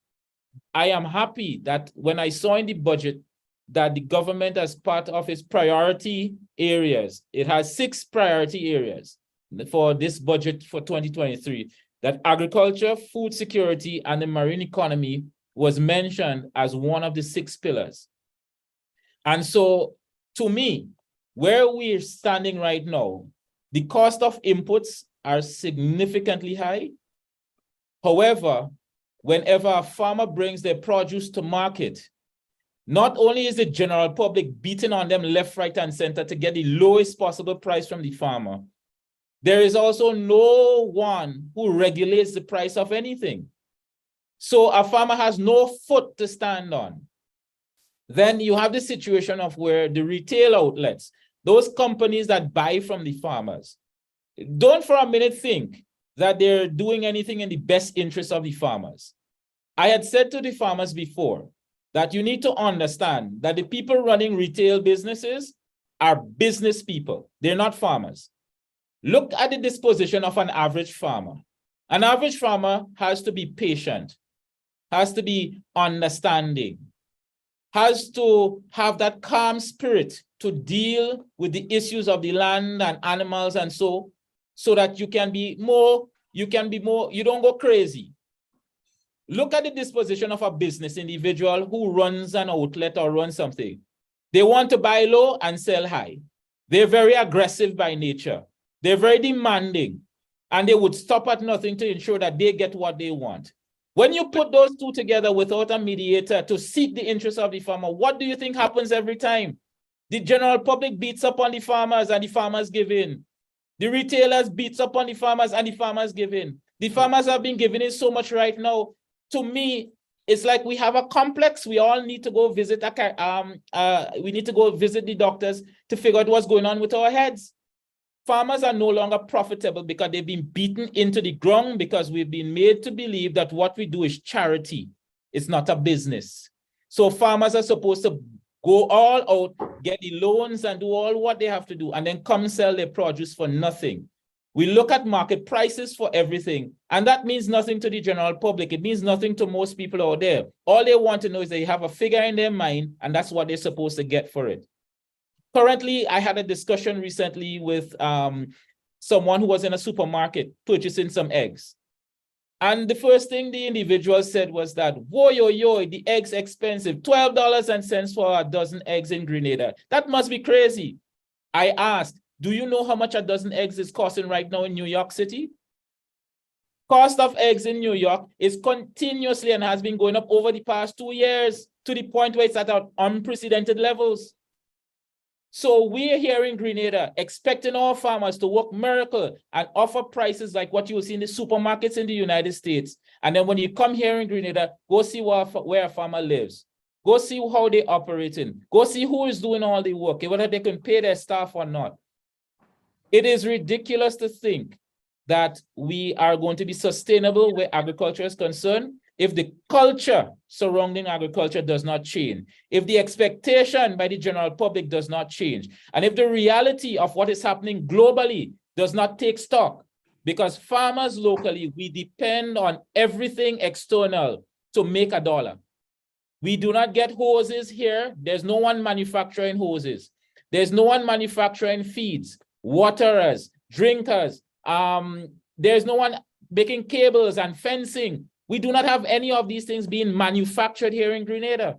I am happy that when I saw in the budget that the government, as part of its priority areas, it has 6 priority areas for this budget for 2023, that agriculture, food security, and the marine economy was mentioned as one of the 6 pillars. And so to me, where we're standing right now, the cost of inputs are significantly high. However, whenever a farmer brings their produce to market, not only is the general public beating on them left, right, and center to get the lowest possible price from the farmer, there is also no one who regulates the price of anything. So a farmer has no foot to stand on. Then you have the situation of where the retail outlets, those companies that buy from the farmers, don't for a minute think that they're doing anything in the best interest of the farmers. I had said to the farmers before that you need to understand that the people running retail businesses are business people. They're not farmers. Look at the disposition of an average farmer. An average farmer has to be patient. has to be understanding, has to have that calm spirit to deal with the issues of the land and animals and so that you don't go crazy. Look at the disposition of a business individual who runs an outlet or runs something. They want to buy low and sell high. They're very aggressive by nature. They're very demanding, and they would stop at nothing to ensure that they get what they want. When you put those two together without a mediator to seek the interests of the farmer, what do you think happens every time? The general public beats up on the farmers and the farmers give in. The retailers beats up on the farmers and the farmers give in. The farmers have been giving in so much right now. To me, it's like we have a complex. We all need to go visit we need to go visit the doctors to figure out what's going on with our heads. Farmers are no longer profitable because they've been beaten into the ground, because we've been made to believe that what we do is charity. It's not a business. So farmers are supposed to go all out, get the loans and do all what they have to do, and then come sell their produce for nothing. We look at market prices for everything, and that means nothing to the general public. It means nothing to most people out there. All they want to know is they have a figure in their mind, and that's what they're supposed to get for it. Currently, I had a discussion recently with someone who was in a supermarket purchasing some eggs. And the first thing the individual said was that, whoa, the eggs expensive, $12 for a dozen eggs in Grenada. That must be crazy. I asked, do you know how much a dozen eggs is costing right now in New York City? Cost of eggs in New York is continuously and has been going up over the past 2 years to the point where it's at unprecedented levels. So we're here in Grenada expecting our farmers to work miracle and offer prices like what you will see in the supermarkets in the United States. And then when you come here in Grenada, go see where a farmer lives. Go see how they're operating. Go see who is doing all the work, whether they can pay their staff or not. It is ridiculous to think that we are going to be sustainable where agriculture is concerned if the culture surrounding agriculture does not change, if the expectation by the general public does not change, and if the reality of what is happening globally does not take stock. Because farmers locally, we depend on everything external to make a dollar. We do not get hoses here. There's no one manufacturing hoses. There's no one manufacturing feeds, waterers, drinkers. There's no one making cables and fencing. We do not have any of these things being manufactured here in Grenada.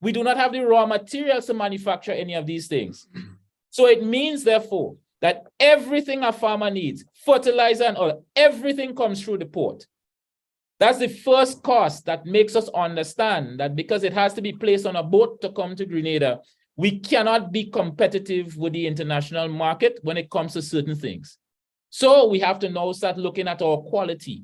We do not have the raw materials to manufacture any of these things. So it means, therefore, that everything a farmer needs, fertilizer and oil, everything comes through the port. That's the first cost that makes us understand that because it has to be placed on a boat to come to Grenada, we cannot be competitive with the international market when it comes to certain things. So we have to now start looking at our quality.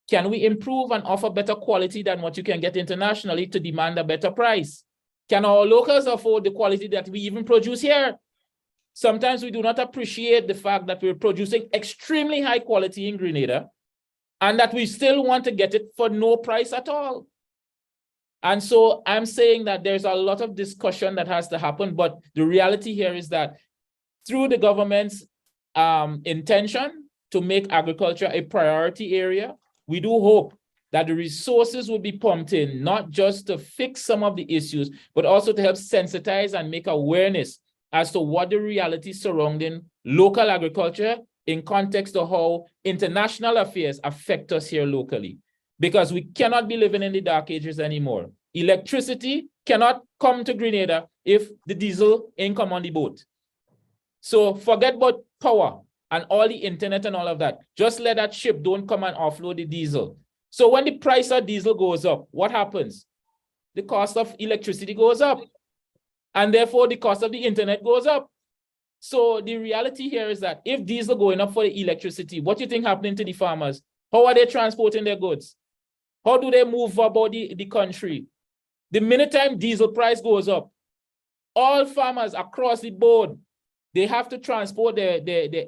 Can we improve and offer better quality than what you can get internationally to demand a better price? Can our locals afford the quality that we even produce here? Sometimes we do not appreciate the fact that we're producing extremely high quality in Grenada and that we still want to get it for no price at all. And so I'm saying that there's a lot of discussion that has to happen, but the reality here is that through the government's intention to make agriculture a priority area, we do hope that the resources will be pumped in, not just to fix some of the issues, but also to help sensitize and make awareness as to what the reality surrounding local agriculture in context of how international affairs affect us here locally. Because we cannot be living in the dark ages anymore. Electricity cannot come to Grenada if the diesel ain't come on the boat. So forget about power and all the internet and all of that. Just let that ship don't come and offload the diesel. So when the price of diesel goes up, what happens? The cost of electricity goes up. And therefore the cost of the internet goes up. So the reality here is that if diesel going up for the electricity, what do you think happening to the farmers? How are they transporting their goods? How do they move about the country? The minute time diesel price goes up, all farmers across the board, they have to transport their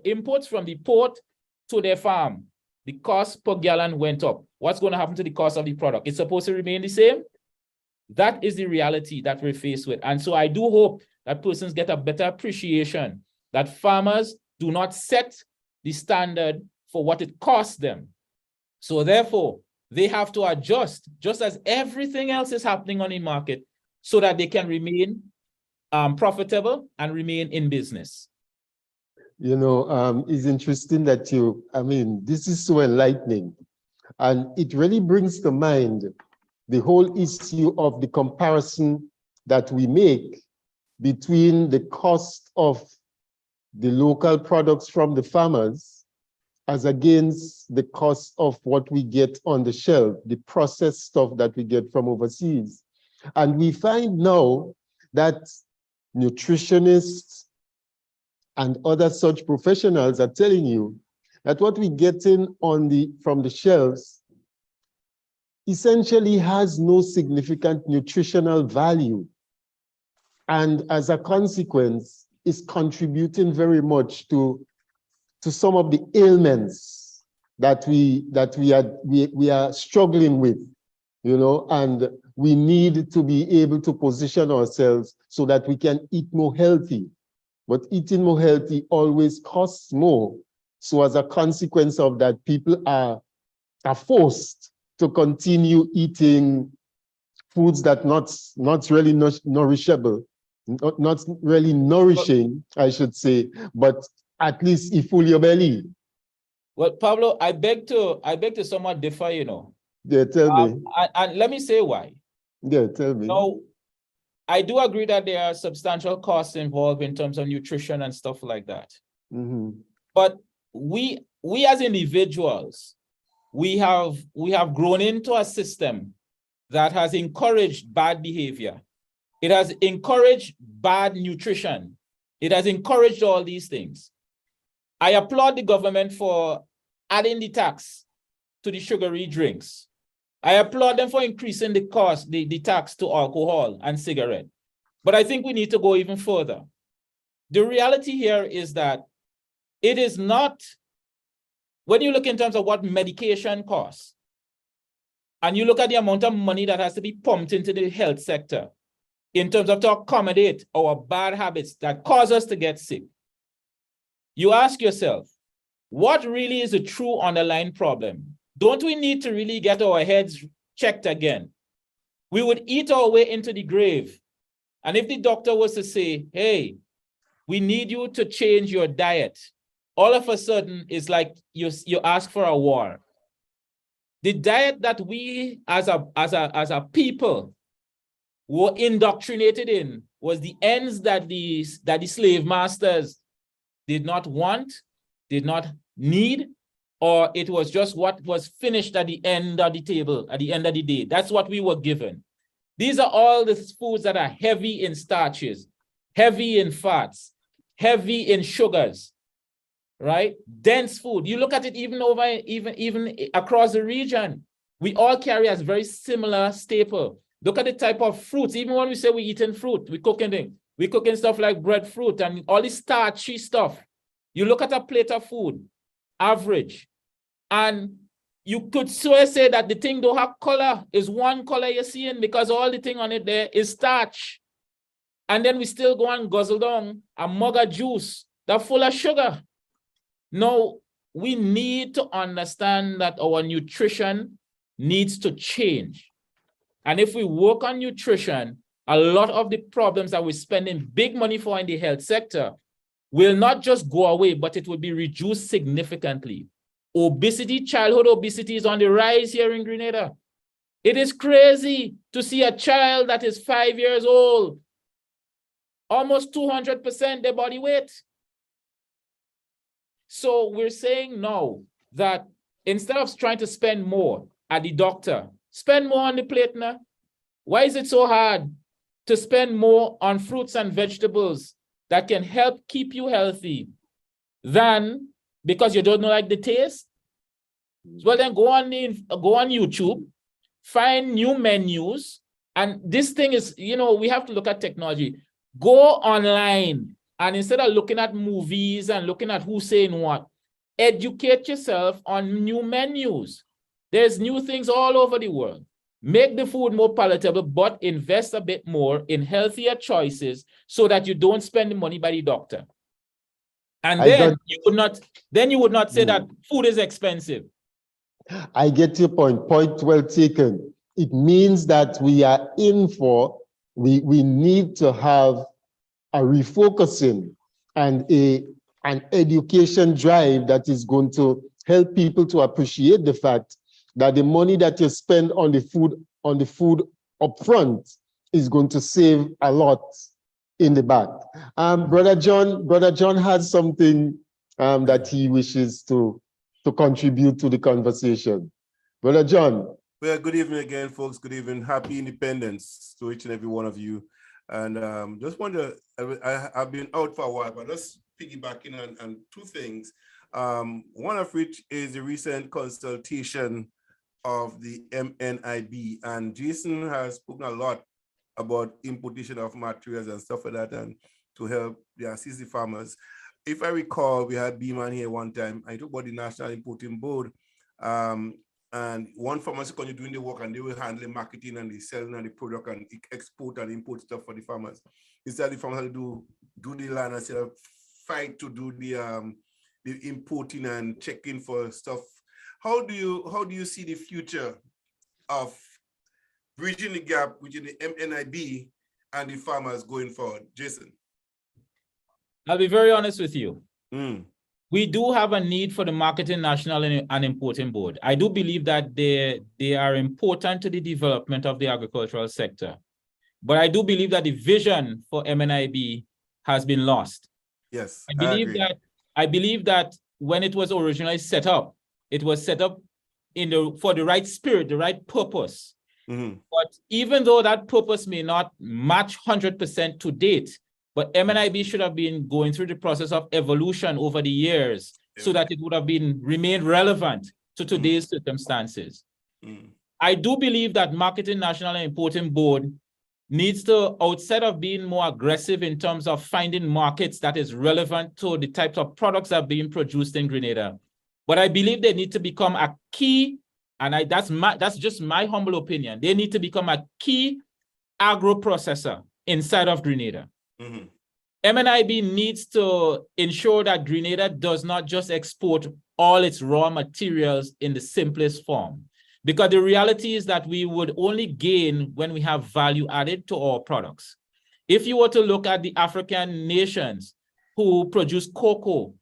imports from the port to their farm. The cost per gallon went up. What's going to happen to the cost of the product? It's supposed to remain the same. That is the reality that we're faced with. And so I do hope that persons get a better appreciation that farmers do not set the standard for what it costs them. So therefore, they have to adjust just as everything else is happening on the market so that they can remain profitable and remain in business. You know, it's interesting that this is so enlightening. And it really brings to mind the whole issue of the comparison that we make between the cost of the local products from the farmers as against the cost of what we get on the shelf, the processed stuff that we get from overseas. And we find now that nutritionists and other such professionals are telling you that what we're getting from the shelves essentially has no significant nutritional value. And as a consequence, is contributing very much to some of the ailments that we are struggling with, you know, and we need to be able to position ourselves so that we can eat more healthy. But eating more healthy always costs more. So as a consequence of that, people are forced to continue eating foods that not really nourishable, not really nourishing, I should say, but at least it full your belly. Well, Pablo, I beg to somewhat differ, you know. Yeah, tell me. And let me say why. Yeah, tell me. Now, I do agree that there are substantial costs involved in terms of nutrition and stuff like that. Mm-hmm. But we as individuals, we have grown into a system that has encouraged bad behavior. It has encouraged bad nutrition. It has encouraged all these things. I applaud the government for adding the tax to the sugary drinks. I applaud them for increasing the cost, the tax to alcohol and cigarette. But I think we need to go even further. The reality here is that it is not, when you look in terms of what medication costs, and you look at the amount of money that has to be pumped into the health sector in terms of to accommodate our bad habits that cause us to get sick, you ask yourself, what really is the true underlying problem? Don't we need to really get our heads checked again? We would eat our way into the grave. And if the doctor was to say, hey, we need you to change your diet, all of a sudden it's like you ask for a war. The diet that we as a people were indoctrinated in was the ends that the slave masters did not want, did not need, or it was just what was finished at the end of the table, at the end of the day. That's what we were given. These are all the foods that are heavy in starches, heavy in fats, heavy in sugars, right? Dense food. You look at it even across the region. We all carry a very similar staple. Look at the type of fruits. Even when we say we're eating fruit, we're cooking stuff like breadfruit and all this starchy stuff. You look at a plate of food, average, and you could swear say that the thing don't have color, is one color you're seeing because all the thing on it there is starch. And then we still go and guzzle down a mug of juice that's full of sugar. No, we need to understand that our nutrition needs to change. And if we work on nutrition, a lot of the problems that we're spending big money for in the health sector will not just go away, but it will be reduced significantly. Obesity, childhood obesity is on the rise here in Grenada. It is crazy to see a child that is 5 years old, almost 200% their body weight. So we're saying now that instead of trying to spend more at the doctor, spend more on the plate now. Why is it so hard to spend more on fruits and vegetables that can help keep you healthy than because you don't like the taste? Well, then go on YouTube, find new menus. And this thing is, you know, we have to look at technology. Go online, and instead of looking at movies and looking at who's saying what, educate yourself on new menus. There's new things all over the world. Make the food more palatable, but invest a bit more in healthier choices so that you don't spend the money by the doctor. And then you would not say that food is expensive. I get your point. Point well taken. It means that we are in for, we need to have a refocusing and an education drive that is going to help people to appreciate the fact that the money that you spend on the food upfront is going to save a lot in the back. Brother John has something that he wishes to contribute to the conversation. Brother John. Well, good evening again, folks. Good evening. Happy Independence to each and every one of you. And just wonder, I've been out for a while, but let's piggyback in on two things. One of which is the recent consultation of the MNIB. And Jason has spoken a lot about importation of materials and stuff like that, and to help assist the farmers. If I recall, we had B-Man here one time. I talked about the National Importing Board. And one pharmacy company doing the work, and they were handling marketing and the selling and the product and export and import stuff for the farmers. Instead, the farmers do the land and sort of fight to do the importing and checking for stuff. How do you see the future of bridging the gap between the MNIB and the farmers going forward? Jason? I'll be very honest with you. We do have a need for the Marketing National and Importing Board. I do believe that they are important to the development of the agricultural sector. But I do believe that the vision for MNIB has been lost. Yes, I believe that when it was originally set up, it was set up for the right spirit, the right purpose. But even though that purpose may not match 100% to date, but MNIB should have been going through the process of evolution over the years so that it would have remained relevant to today's circumstances. I do believe that Marketing National and Importing Board needs to, outside of being more aggressive in terms of finding markets that is relevant to the types of products that are being produced in Grenada, but I believe they need to become a key, and that's just my humble opinion, they need to become a key agro-processor inside of Grenada. MNIB needs to ensure that Grenada does not just export all its raw materials in the simplest form, because the reality is that we would only gain when we have value added to our products. If you were to look at the African nations who produce cocoa,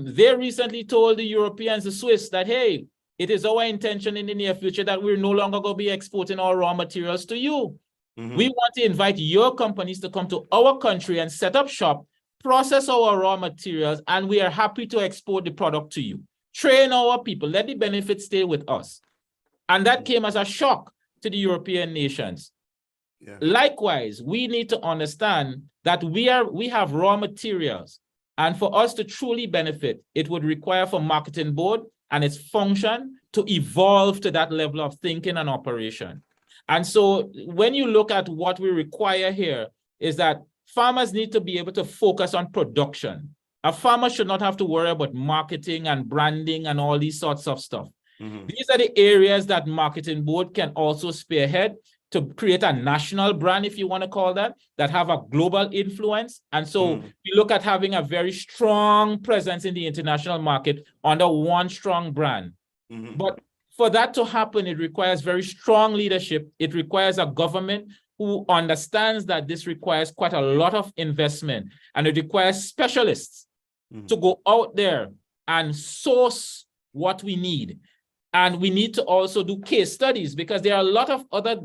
they recently told the Europeans, the Swiss, that, hey, it is our intention in the near future that we're no longer going to be exporting our raw materials to you. We want to invite your companies to come to our country and set up shop, process our raw materials, and we are happy to export the product to you. Train our people, let the benefits stay with us. And that came as a shock to the European nations. Likewise, we need to understand that we have raw materials, and for us to truly benefit, it would require for Marketing Board and its function to evolve to that level of thinking and operation. And so when you look at what we require here is that farmers need to be able to focus on production. A farmer should not have to worry about marketing and branding and all these sorts of stuff. These are the areas that Marketing Board can also spearhead to create a national brand, if you want to call that have a global influence. And so we look at having a very strong presence in the international market under one strong brand. But for that to happen, it requires very strong leadership. It requires a government who understands that this requires quite a lot of investment, and it requires specialists to go out there and source what we need. And we need to also do case studies, because there are a lot of other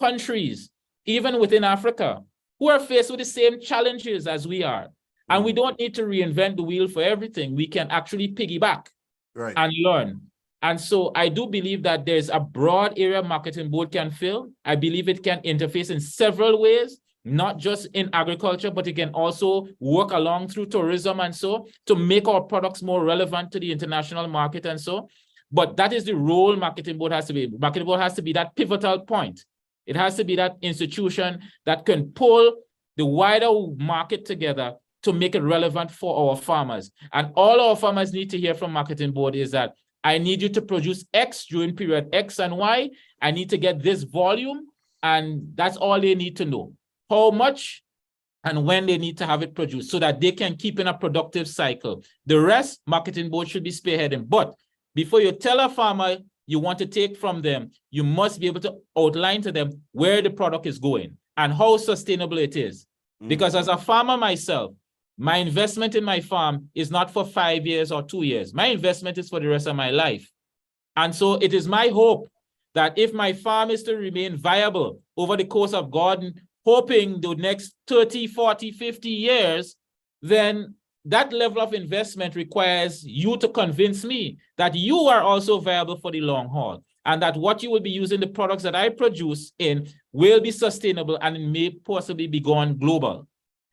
countries, even within Africa, who are faced with the same challenges as we are. And we don't need to reinvent the wheel for everything. We can actually piggyback and learn. And so I do believe that there's a broad area Marketing Board can fill. I believe it can interface in several ways, not just in agriculture, but it can also work along through tourism and so to make our products more relevant to the international market and so. But that is the role Marketing Board has to be. Marketing Board has to be that pivotal point. It has to be that institution that can pull the wider market together to make it relevant for our farmers. And all our farmers need to hear from Marketing Board is that I need you to produce X during period X and Y. I need to get this volume, and that's all they need to know. How much and when they need to have it produced so that they can keep in a productive cycle. The rest, Marketing Board should be spearheading. But before you tell a farmer you want to take from them, you must be able to outline to them where the product is going and how sustainable it is. Because as a farmer myself, my investment in my farm is not for 5 years or 2 years. My investment is for the rest of my life. And so it is my hope that if my farm is to remain viable over the course of God, hoping the next 30, 40, 50 years, then that level of investment requires you to convince me that you are also viable for the long haul, and that what you will be using the products that I produce in will be sustainable and may possibly be gone global.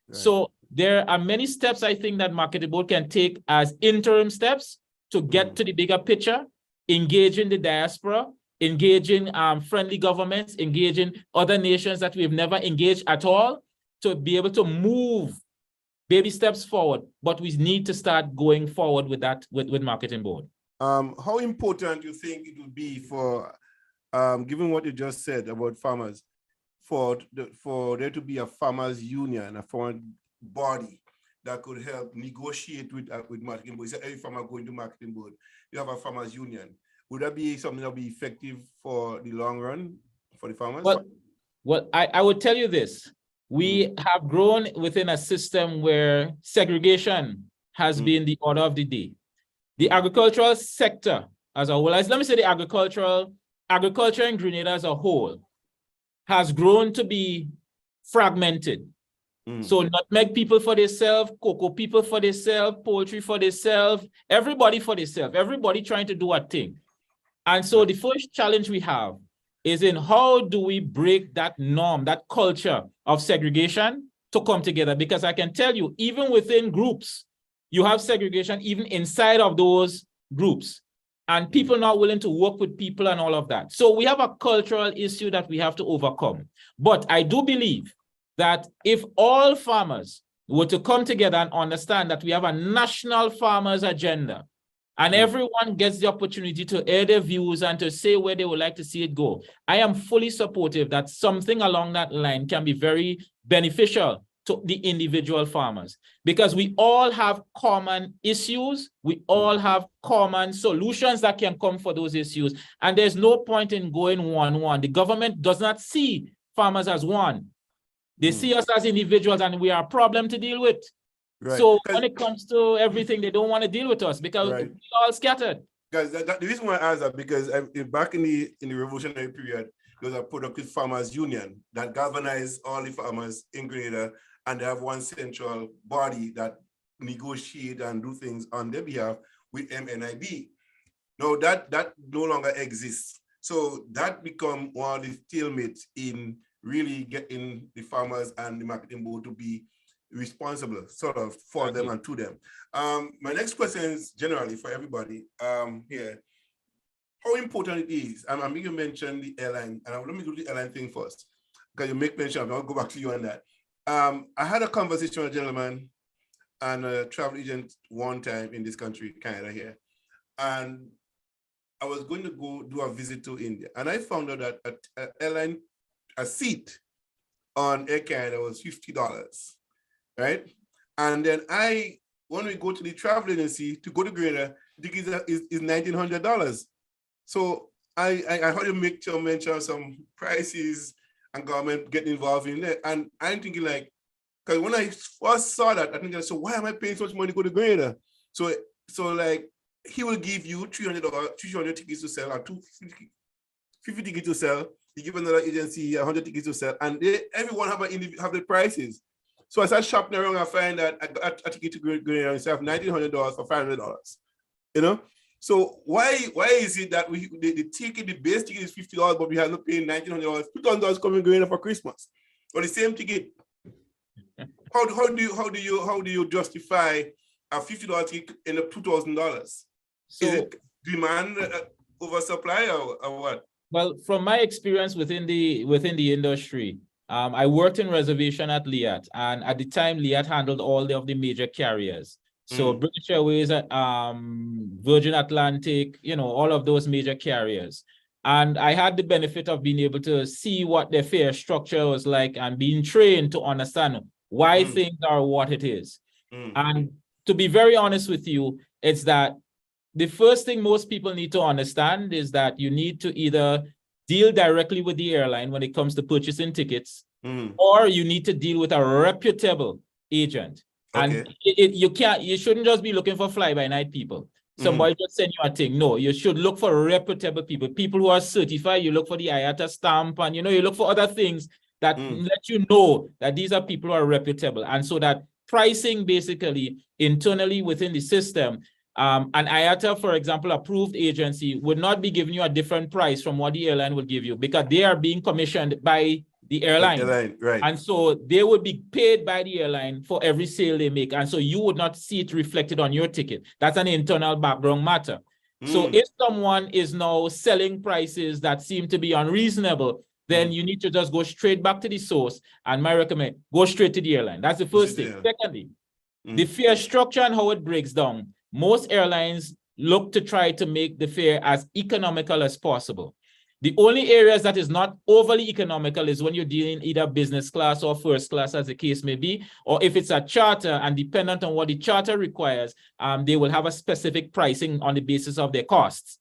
Right. So there are many steps I think that Marketing Board can take as interim steps to get to the bigger picture, engaging the diaspora, engaging friendly governments, engaging other nations that we've never engaged at all, to be able to move baby steps forward. But we need to start going forward with that, with Marketing Board. How important do you think it would be for, given what you just said about farmers, for there to be a farmers union, a farmer body that could help negotiate with Marketing Board? You say every farmer going to Marketing Board, you have a farmers union. Would that be something that would be effective for the long run for the farmers? Well, I would tell you this. We have grown within a system where segregation has been the order of the day. The agricultural sector as a whole, let me say the agriculture in Grenada as a whole has grown to be fragmented. So nutmeg people for themselves, cocoa people for themselves, poultry for themselves, everybody for themselves, everybody trying to do a thing. And so the first challenge we have is in how do we break that norm, that culture of segregation to come together? Because I can tell you, even within groups, you have segregation even inside of those groups, and people not willing to work with people and all of that. So we have a cultural issue that we have to overcome. But I do believe that if all farmers were to come together and understand that we have a national farmers agenda, and everyone gets the opportunity to air their views and to say where they would like to see it go, I am fully supportive that something along that line can be very beneficial to the individual farmers, because we all have common issues. We all have common solutions that can come for those issues. And there's no point in going one-one. The government does not see farmers as one. They see us as individuals, and we are a problem to deal with. Right. So when it comes to everything, they don't want to deal with us because we're all scattered. Guys, the reason why I ask that, because back in the revolutionary period, there was a productive farmers union that galvanized all the farmers in Grenada, and they have one central body that negotiate and do things on their behalf with MNIB. Now that no longer exists. So that become one of the stalemates in really getting the farmers and the Marketing Board to be responsible sort of for them and to them. My next question is generally for everybody here. How important it is, I'm going to mention the airline, and let me do the airline thing first, because you make mention of it. I'll go back to you on that. I had a conversation with a gentleman and a travel agent one time in this country, Canada here, and I was going to go do a visit to India, and I found out that a seat on Air Canada was $50. Right? And then when we go to the travel agency to go to Grenada, the ticket is $1,900. So I heard you make some mention of some prices and government getting involved in it. And I'm thinking like, because when I first saw that, I think, so why am I paying so much money to go to Grenada? So like, he will give you $300 tickets to sell, or 250 tickets to sell. He give another agency 100 tickets to sell, and everyone have the prices. So I started shopping around and find that I got a ticket to Grenada and have $1,900 for $500. You know, so why is it that the base ticket is $50, but we have not paying $1,900, $2,000 coming Grenada for Christmas, or the same ticket? How do you justify a $50 ticket in a $2,000? So, is it demand oversupply or what? Well, from my experience within the industry, I worked in reservation at Liat, and at the time, Liat handled all of the major carriers. So British Airways, Virgin Atlantic, all of those major carriers. And I had the benefit of being able to see what their fare structure was like and being trained to understand why things are what it is. And to be very honest with you, it's that the first thing most people need to understand is that you need to either deal directly with the airline when it comes to purchasing tickets, or you need to deal with a reputable agent. Okay. And you shouldn't just be looking for fly-by-night people. Somebody just send you a thing. No, you should look for reputable people who are certified. You look for the IATA stamp, and you look for other things that let you know that these are people who are reputable. And so that pricing basically internally within the system, an IATA, for example, approved agency would not be giving you a different price from what the airline will give you, because they are being commissioned by the airline. Right. And so they would be paid by the airline for every sale they make. And so you would not see it reflected on your ticket. That's an internal background matter. So if someone is now selling prices that seem to be unreasonable, then you need to just go straight back to the source. And my recommend, go straight to the airline. That's the first thing. Secondly, the fare structure and how it breaks down. Most airlines look to try to make the fare as economical as possible. The only areas that is not overly economical is when you're dealing either business class or first class, as the case may be, or if it's a charter and dependent on what the charter requires, they will have a specific pricing on the basis of their costs.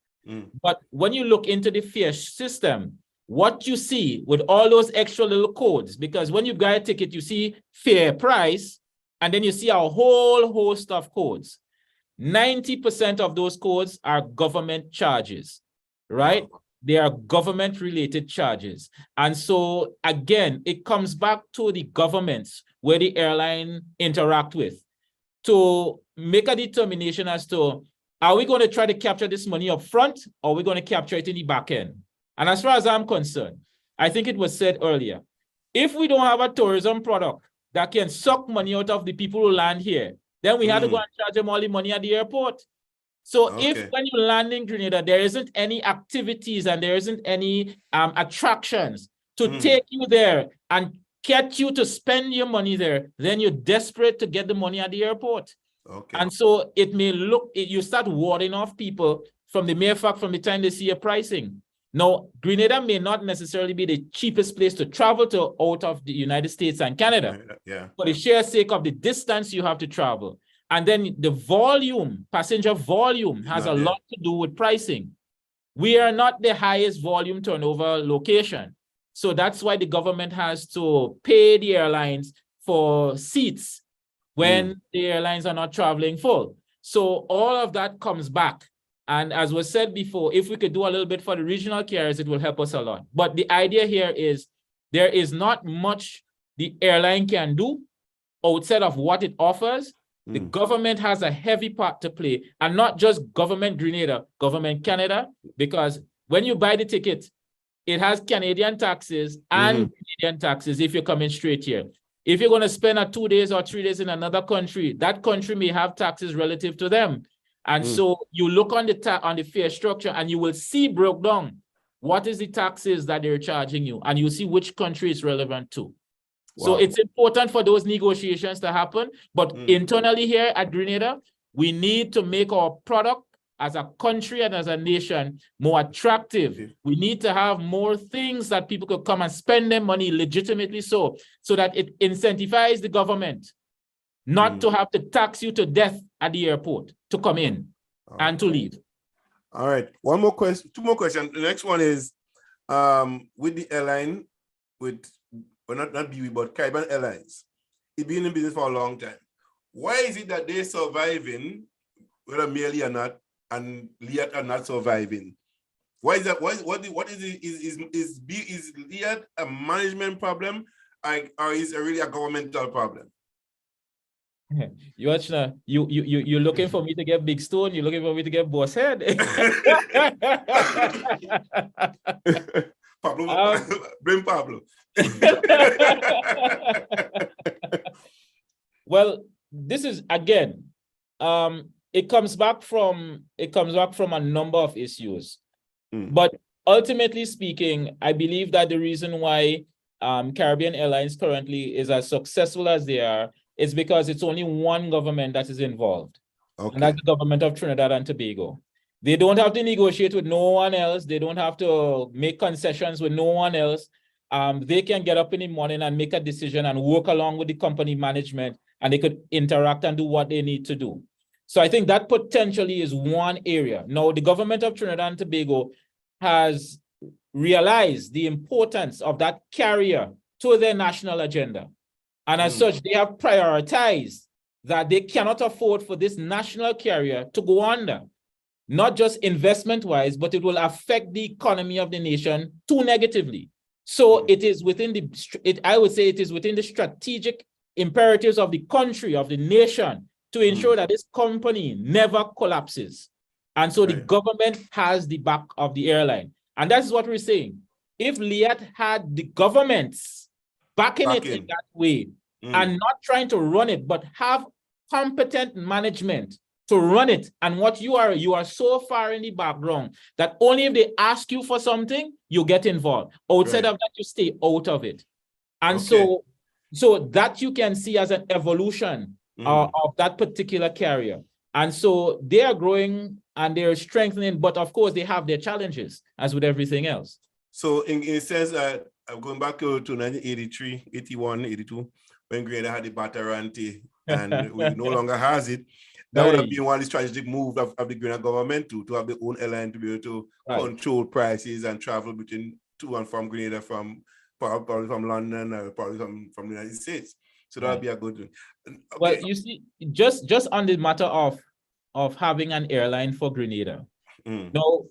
But when you look into the fare system, what you see with all those extra little codes, because when you buy a ticket, you see fare price, and then you see a whole host of codes. 90% of those codes are government charges, right? They are government-related charges. And so, again, it comes back to the governments where the airline interact with to make a determination as to, are we going to try to capture this money up front, or are we going to capture it in the back end? And as far as I'm concerned, I think it was said earlier, if we don't have a tourism product that can suck money out of the people who land here, then we have to go and charge them all the money at the airport. So if when you land in Grenada, there isn't any activities and there isn't any attractions to take you there and get you to spend your money there, then you're desperate to get the money at the airport. And so it may look, you start warding off people from the mere fact from the time they see your pricing. Now, Grenada may not necessarily be the cheapest place to travel to out of the United States and Canada, for the sheer sake of the distance you have to travel. And then the volume, passenger volume, has a lot to do with pricing. We are not the highest volume turnover location. So that's why the government has to pay the airlines for seats when the airlines are not traveling full. So all of that comes back. And as was said before, if we could do a little bit for the regional carriers, it will help us a lot. But the idea here is there is not much the airline can do outside of what it offers. The government has a heavy part to play, and not just government Grenada, government Canada, because when you buy the ticket, it has Canadian taxes and Canadian taxes if you're coming straight here. If you're going to spend 2 days or 3 days in another country, that country may have taxes relative to them. And so you look on the fare structure and you will see broke down what is the taxes that they're charging you, and you see which country is relevant to. So it's important for those negotiations to happen. But internally here at Grenada, we need to make our product as a country and as a nation more attractive. We need to have more things that people could come and spend their money legitimately so that it incentivizes the government not to have to tax you to death at the airport to come in and to leave. All right. One more question, two more questions. The next one is with the airline, not BW, but Caribbean Airlines. It's been in business for a long time. Why is it that they're surviving, whether merely or not, and Liat are not surviving? Why is that? What is it? Is Liat a management problem, or is it really a governmental problem? You're looking for me to get big stone. You're looking for me to get boss head. Pablo, blame Pablo. Well, this is again, it comes back from a number of issues. But ultimately speaking, I believe that the reason why Caribbean Airlines currently is as successful as they are is because it's only one government that is involved. And that's the government of Trinidad and Tobago. They don't have to negotiate with no one else. They don't have to make concessions with no one else. They can get up in the morning and make a decision and work along with the company management, and they could interact and do what they need to do. So I think that potentially is one area. Now, the government of Trinidad and Tobago has realized the importance of that carrier to their national agenda. And as such, they have prioritized that they cannot afford for this national carrier to go under, not just investment-wise, but it will affect the economy of the nation too negatively. So it is within I would say it is within the strategic imperatives of the country, of the nation, to ensure that this company never collapses. And so the government has the back of the airline. And that's what we're saying. If Liat had the governments backing it in that way and not trying to run it, but have competent management to run it. And what you are so far in the background that only if they ask you for something, you get involved. Outside of that, you stay out of it. And so that you can see as an evolution of that particular carrier. And so they are growing and they're strengthening, but of course they have their challenges as with everything else. So in a sense, going back to 1983, 81, 82, when Grenada had the Batarante and we no longer has it, that would have been one of the strategic moves of the Grenada government to have their own airline to be able to control prices and travel between to and from Grenada, probably from London or probably from the United States. So that would be a good one. Okay. Well, you see, just on the matter of having an airline for Grenada. Now,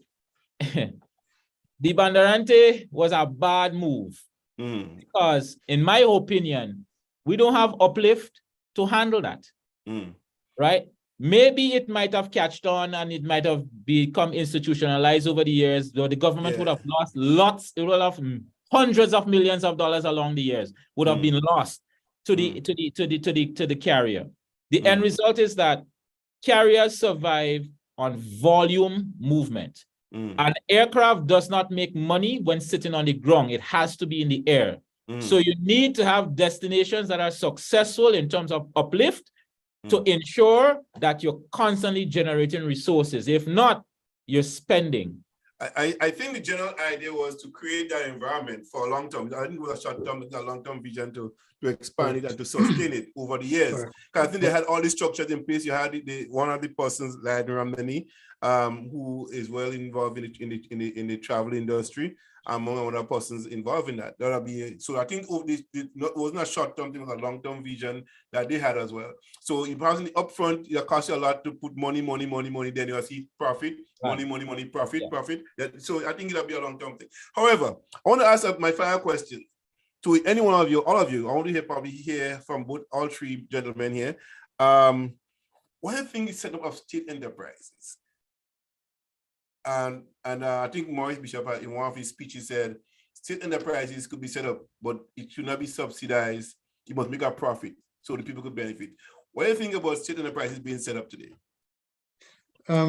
the Bandarante was a bad move because, in my opinion, we don't have uplift to handle that, right? Maybe it might have catched on and it might have become institutionalized over the years, though the government would have lost lots, it would have hundreds of millions of dollars along the years would have been lost to the carrier. The end result is that carriers survive on volume movement. An aircraft does not make money when sitting on the ground. It has to be in the air. So you need to have destinations that are successful in terms of uplift to ensure that you're constantly generating resources. If not, you're spending. I think the general idea was to create that environment for a long term. I think it was a short term, a long term vision to expand it and to sustain it over the years. Because I think they had all the structures in place. You had one of the persons, like Ramani, who is well involved in the travel industry, among other persons involved in that. That'll be so. I think it wasn't a short term thing; it was a long term vision that they had as well. So it wasn't upfront. It costs you a lot to put money. Then you see profit, money, profit. So I think it'll be a long term thing. However, I want to ask my final question to any one of you, all of you. I want to probably hear from all three gentlemen here. What do you think is set up of state enterprises? And I think Maurice Bishop in one of his speeches said state enterprises could be set up, but it should not be subsidized. It must make a profit so the people could benefit. What do you think about state enterprises being set up today?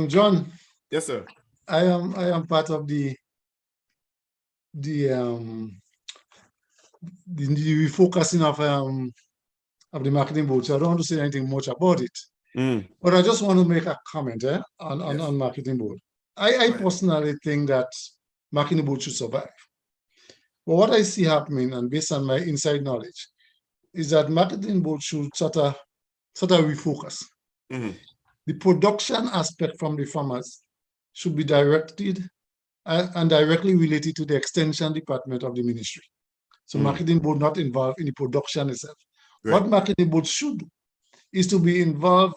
John. Yes, sir. I am part of the refocusing of the marketing board, so I don't want to say anything much about it. But I just want to make a comment on marketing board. I personally think that marketing board should survive. But what I see happening, and based on my inside knowledge, is that marketing board should sort of refocus. The production aspect from the farmers should be directed and directly related to the extension department of the ministry. So marketing board not involved in the production itself. What marketing board should do is to be involved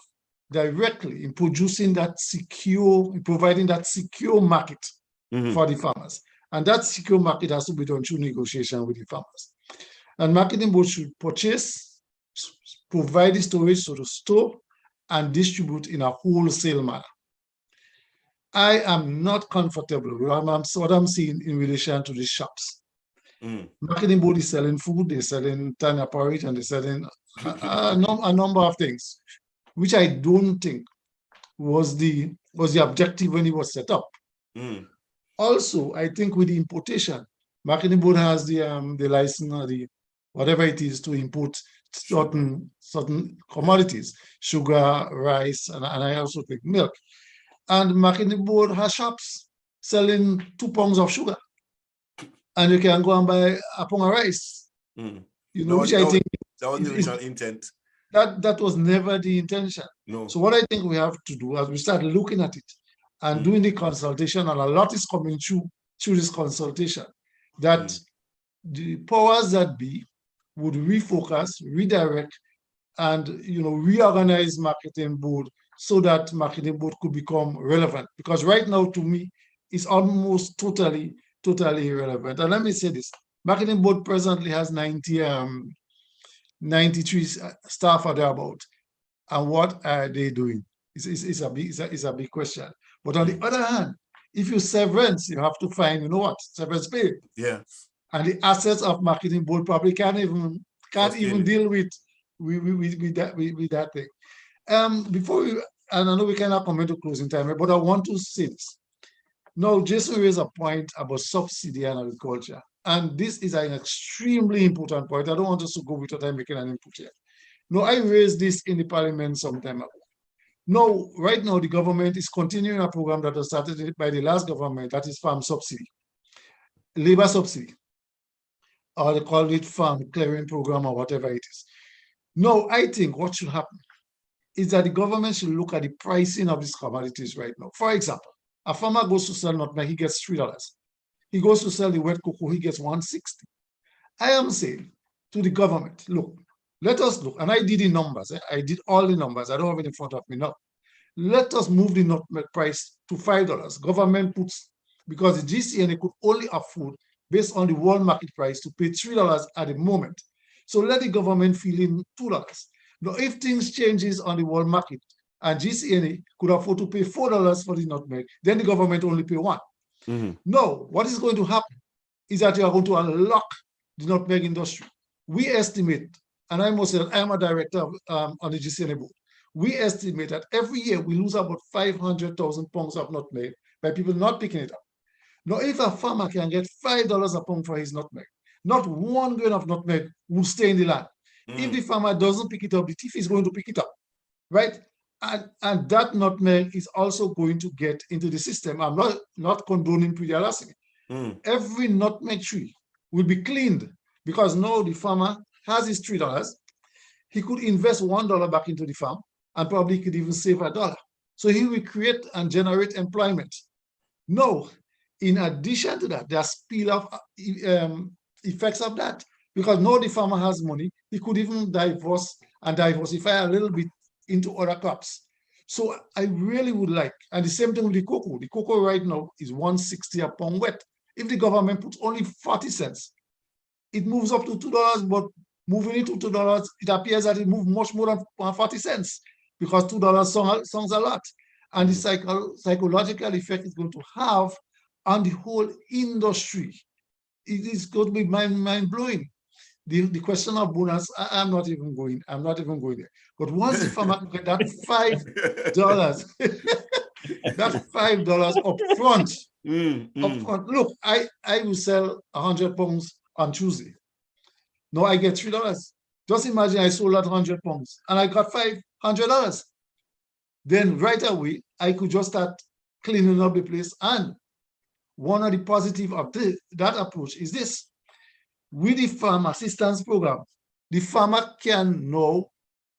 directly in producing that secure, providing that secure market for the farmers. And that secure market has to be done through negotiation with the farmers. And marketing board should purchase, provide the storage to the store, and distribute in a wholesale manner. I am not comfortable with what I'm seeing in relation to the shops. Marketing board is selling food, they're selling Tanya porridge, and they're selling a number of things, which I don't think was the objective when it was set up. Also, I think with the importation, marketing board has the license or the whatever it is to import certain commodities, sugar, rice, and I also think milk. And marketing board has shops selling 2 pounds of sugar, and you can go and buy a pound of rice. Which I think that was the original intent. That was never the intention. No. So what I think we have to do as we start looking at it and doing the consultation, and a lot is coming through this consultation, that the powers that be would refocus, redirect, and reorganize marketing board so that marketing board could become relevant. Because right now, to me, it's almost totally irrelevant. And let me say this: marketing board presently has 93 staff or thereabout. And what are they doing? It's a big question. But on the other hand, if you severance, you have to find, severance pay. Yeah. And the assets of marketing board probably can't even deal with that thing. Before we, and I know we cannot come into closing time, but I want to say this. Now, Jason raised a point about subsidy and agriculture. And this is an extremely important point. I don't want us to go without making an input here. No, I raised this in the parliament some time ago. No, right now the government is continuing a program that was started by the last government, that is farm subsidy, labor subsidy, or they call it farm clearing program or whatever it is. No, I think what should happen is that the government should look at the pricing of these commodities right now. For example, a farmer goes to sell nutmeg, he gets $3. He goes to sell the wet cocoa, he gets $1.60. I am saying to the government, look, let us look, and I did the numbers. I did all the numbers. I don't have it in front of me now. Let us move the nutmeg price to $5. Government puts, because the GCNA could only afford, based on the world market price, to pay $3 at the moment. So let the government fill in $2. Now, if things changes on the world market and GCNA could afford to pay $4 for the nutmeg, then the government only pay $1. No, what is going to happen is that you are going to unlock the nutmeg industry. We estimate, and I must say, I am a director on the GCNA board. We estimate that every year we lose about 500,000 pounds of nutmeg by people not picking it up. Now, if a farmer can get $5 a pound for his nutmeg, not 1 grain of nutmeg will stay in the land. If the farmer doesn't pick it up, the thief is going to pick it up, right? And that nutmeg is also going to get into the system. I'm not condoning pre-larceny. Every nutmeg tree will be cleaned because now the farmer has his $3. He could invest $1 back into the farm and probably could even save $1. So he will create and generate employment. No, in addition to that, there are spill-off effects of that, because now the farmer has money. He could even diversify a little bit into other crops. So I really would like, and the same thing with the cocoa. The cocoa right now is $1.60 a pound wet. If the government puts only 40 cents, it moves up to $2, but moving it to $2, it appears that it moves much more than 40 cents because $2 sounds a lot. And the psychological effect it's going to have on the whole industry, it is going to be mind-blowing. The question of bonus, I'm not even going there. But once the farmer get that $5, that $5 up front, look, I will sell 100 pounds on Tuesday. Now I get $3. Just imagine I sold that 100 pounds and I got $500. Then right away, I could just start cleaning up the place. And one of the positive of that approach is this. With the farm assistance program, the farmer can now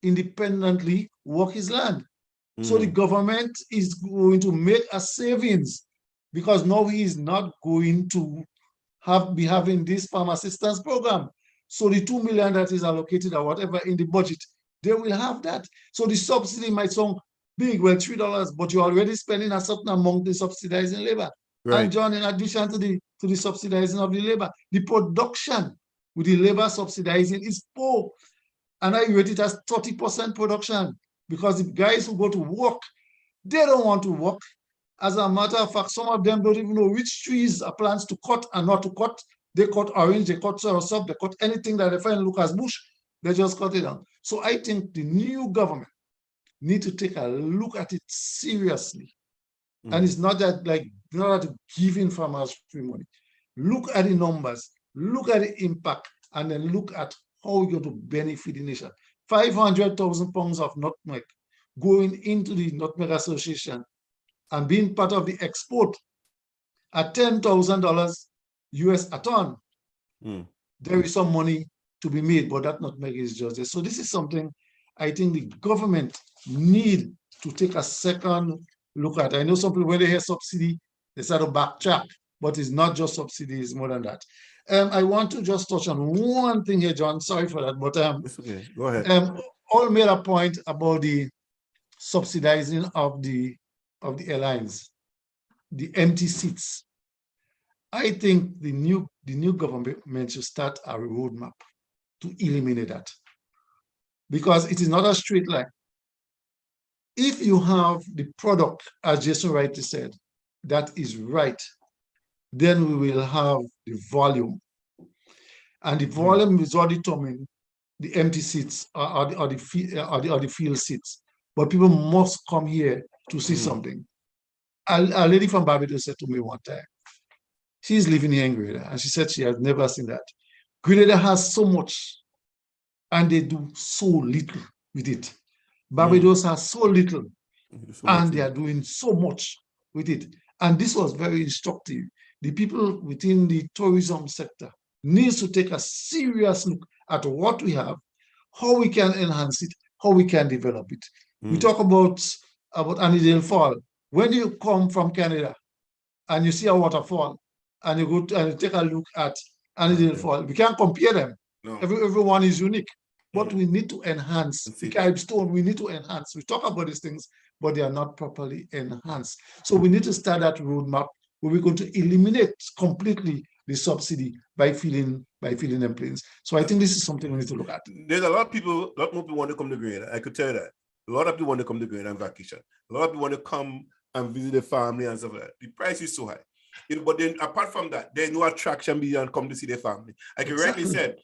independently work his land. So the government is going to make a savings because now he is not going to be having this farm assistance program. So the 2 million that is allocated or whatever in the budget, they will have that. So the subsidy might sound big, well, $3, but you're already spending a certain amount in subsidizing labor. Right. And John, in addition to the subsidizing of the labor, the production with the labor subsidizing is poor. And I rate it as 30% production because the guys who go to work, they don't want to work. As a matter of fact, some of them don't even know which trees are plants to cut and not to cut. They cut orange, they cut soursop, they cut anything that they find look as bush, they just cut it down. So I think the new government need to take a look at it seriously. And it's not that not giving farmers free money. Look at the numbers, look at the impact, and then look at how we're going to benefit the nation. 500,000 pounds of nutmeg going into the Nutmeg Association and being part of the export at $10,000 US a ton. There is some money to be made, but that nutmeg is just there. So this is something I think the government need to take a second look at. I know some people, when they hear subsidy, they start to backtrack, but it's not just subsidy, it's more than that. I want to just touch on one thing here, John. Sorry for that, but It's okay. Go ahead. all made a point about the subsidizing of the airlines, the empty seats. I think the new government should start a roadmap to eliminate that, because it is not a straight line. If you have the product, as Jason rightly said, that is right, then we will have the volume. And the volume is all determined the empty seats or the field seats. But people must come here to see something. A lady from Barbados said to me one time, she's living here in Grenada, and she said she has never seen that. Grenada has so much, and they do so little with it. Barbados has so little, and they are doing so much with it. And this was very instructive. The people within the tourism sector needs to take a serious look at what we have, how we can enhance it, how we can develop it. We talk about Annandale Fall. When you come from Canada and you see a waterfall and you go and you take a look at Annandale Fall, we can't compare them. No. Everyone is unique. But we need to enhance the Carib Stone. We need to enhance. We talk about these things, but they are not properly enhanced. So we need to start that roadmap where we're going to eliminate completely the subsidy by filling them planes. So I think this is something we need to look at. There's a lot of more people want to come to Grenada. I could tell you that. A lot of people want to come to Grenada on vacation. A lot of people want to come and visit their family and stuff like that. The price is so high. But then apart from that, there's no attraction beyond come to see their family. Like you rightly said,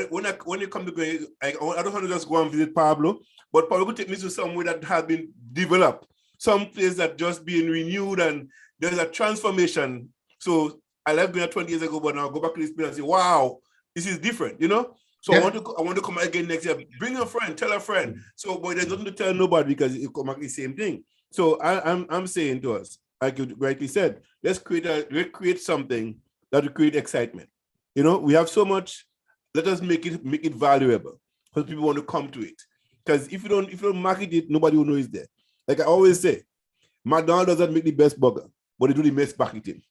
when you come to Grenada, I don't want to just go and visit Pablo, but Pablo could take me to somewhere that has been developed, some place that just being renewed, and there's a transformation. So I left Grenada 20 years ago, but now I go back to this place and say, wow, this is different, you know? So yeah. I want to come again next year. Bring a friend, tell a friend. So, but there's nothing to tell nobody because it come back the same thing. So I'm saying to us, like you rightly said, let's create something that will create excitement. You know, we have so much. Let us make it valuable because people want to come to it. Because if you don't market it, nobody will know it's there. Like I always say, McDonald's doesn't make the best burger, but they do the best marketing.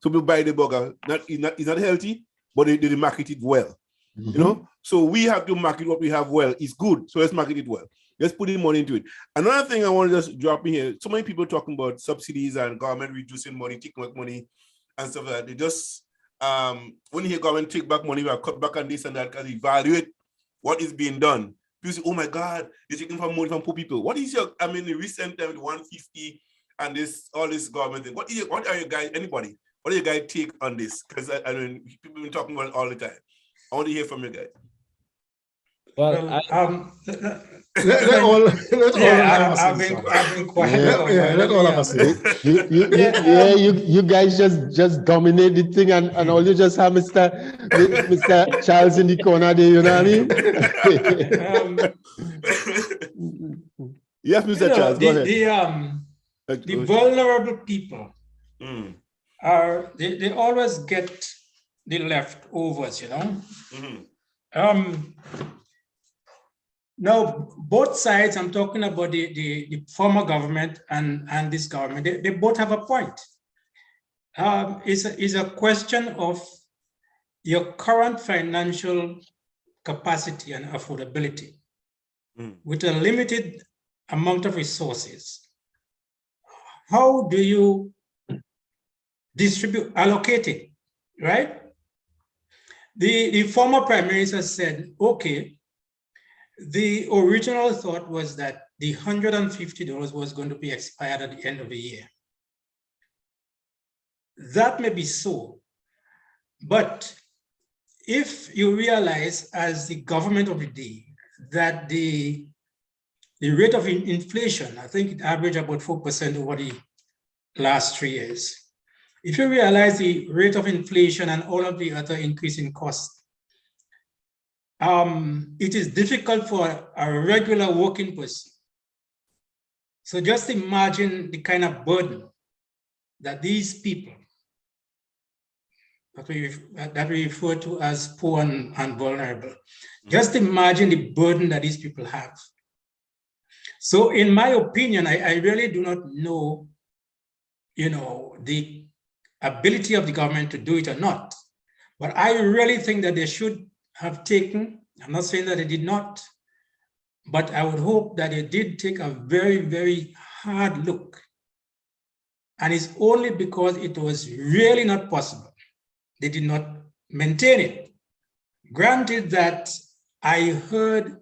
So people buy the burger. It's not healthy, but they market it well. Mm-hmm. You know, so we have to market what we have well. It's good, so let's market it well. Let's put the money into it. Another thing I want to just drop in here, so many people talking about subsidies and government reducing money, taking back money and stuff like that. They just, when you hear government take back money, we have cut back on this and that, because evaluate what is being done. People say, oh my God, they're taking money from poor people. What is your, I mean, the recent time with 150 and all this government thing, what are you guys, anybody, what do you guys take on this? Because I mean, people have been talking about it all the time. I want to hear from you guys. Well, I've been quiet. Let all of us. You guys just dominate the thing, and all you just have Mr. Charles in the corner there. You know what I mean? Yes, Mr. Charles. Go ahead. The vulnerable people they always get the leftovers, you know. Now, both sides, I'm talking about the former government and this government, they both have a point. It's a question of your current financial capacity and affordability with a limited amount of resources. How do you allocate it, right? The former prime minister said, okay, the original thought was that the $150 was going to be expired at the end of the year. That may be so, but if you realize as the government of the day that the rate of inflation, I think it averaged about 4% over the last 3 years. If you realize the rate of inflation and all of the other increasing costs, it is difficult for a regular working person. So just imagine the kind of burden that these people that we refer to as poor and vulnerable. Just imagine the burden that these people have. So in my opinion, I really do not know, the ability of the government to do it or not. But I really think that they should have taken, I'm not saying that they did not, but I would hope that they did take a very, very hard look. And it's only because it was really not possible. They did not maintain it. Granted that I heard,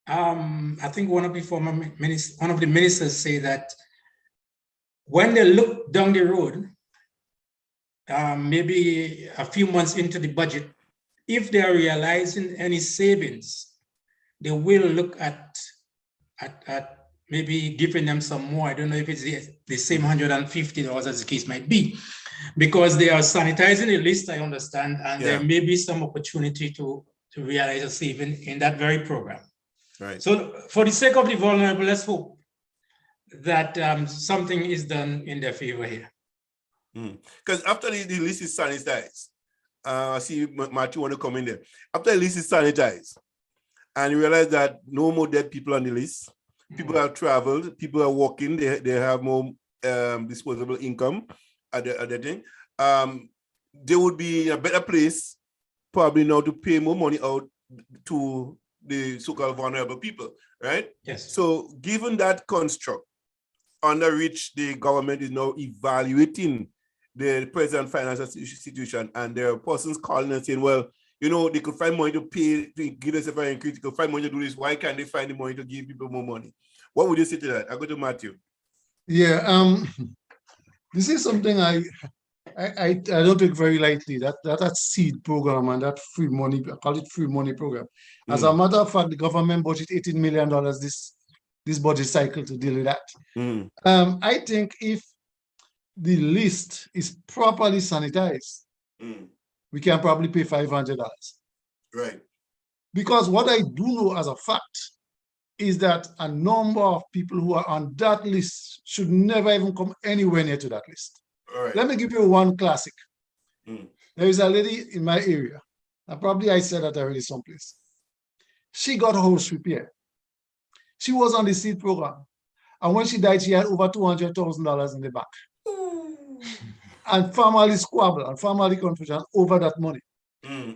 I think one of the ministers say that when they look down the road, maybe a few months into the budget, if they are realizing any savings, they will look at maybe giving them some more. I don't know if it's the same $150 as the case might be, because they are sanitizing the list, I understand, and there may be some opportunity to realize a saving in that very program. Right. So for the sake of the vulnerable, let's hope that something is done in their favor here. Because after the list is sanitized, I see Matthew want to come in there. After the list is sanitized, and you realize that no more dead people on the list, people have traveled, people are working, they have more disposable income at the thing. They would be in a better place probably now to pay more money out to the so-called vulnerable people, right? Yes. So given that construct under which the government is now evaluating the present financial situation, and there are persons calling and saying, well, they could find money to pay, to give us a fire increase, they could find money to do this, why can't they find the money to give people more money? What would you say to that? I'll go to Matthew. Yeah, this is something I don't take very lightly, that seed program and that free money, I call it free money program. As a matter of fact, the government budget $18 million this budget cycle to deal with that. I think if the list is properly sanitized, we can probably pay $500. Right. Because what I do know as a fact is that a number of people who are on that list should never even come anywhere near to that list. All right. Let me give you one classic. There is a lady in my area, and probably I said that already someplace. She got a house repair. She was on the seed program. And when she died, she had over $200,000 in the bank. And family squabble and family confusion over that money.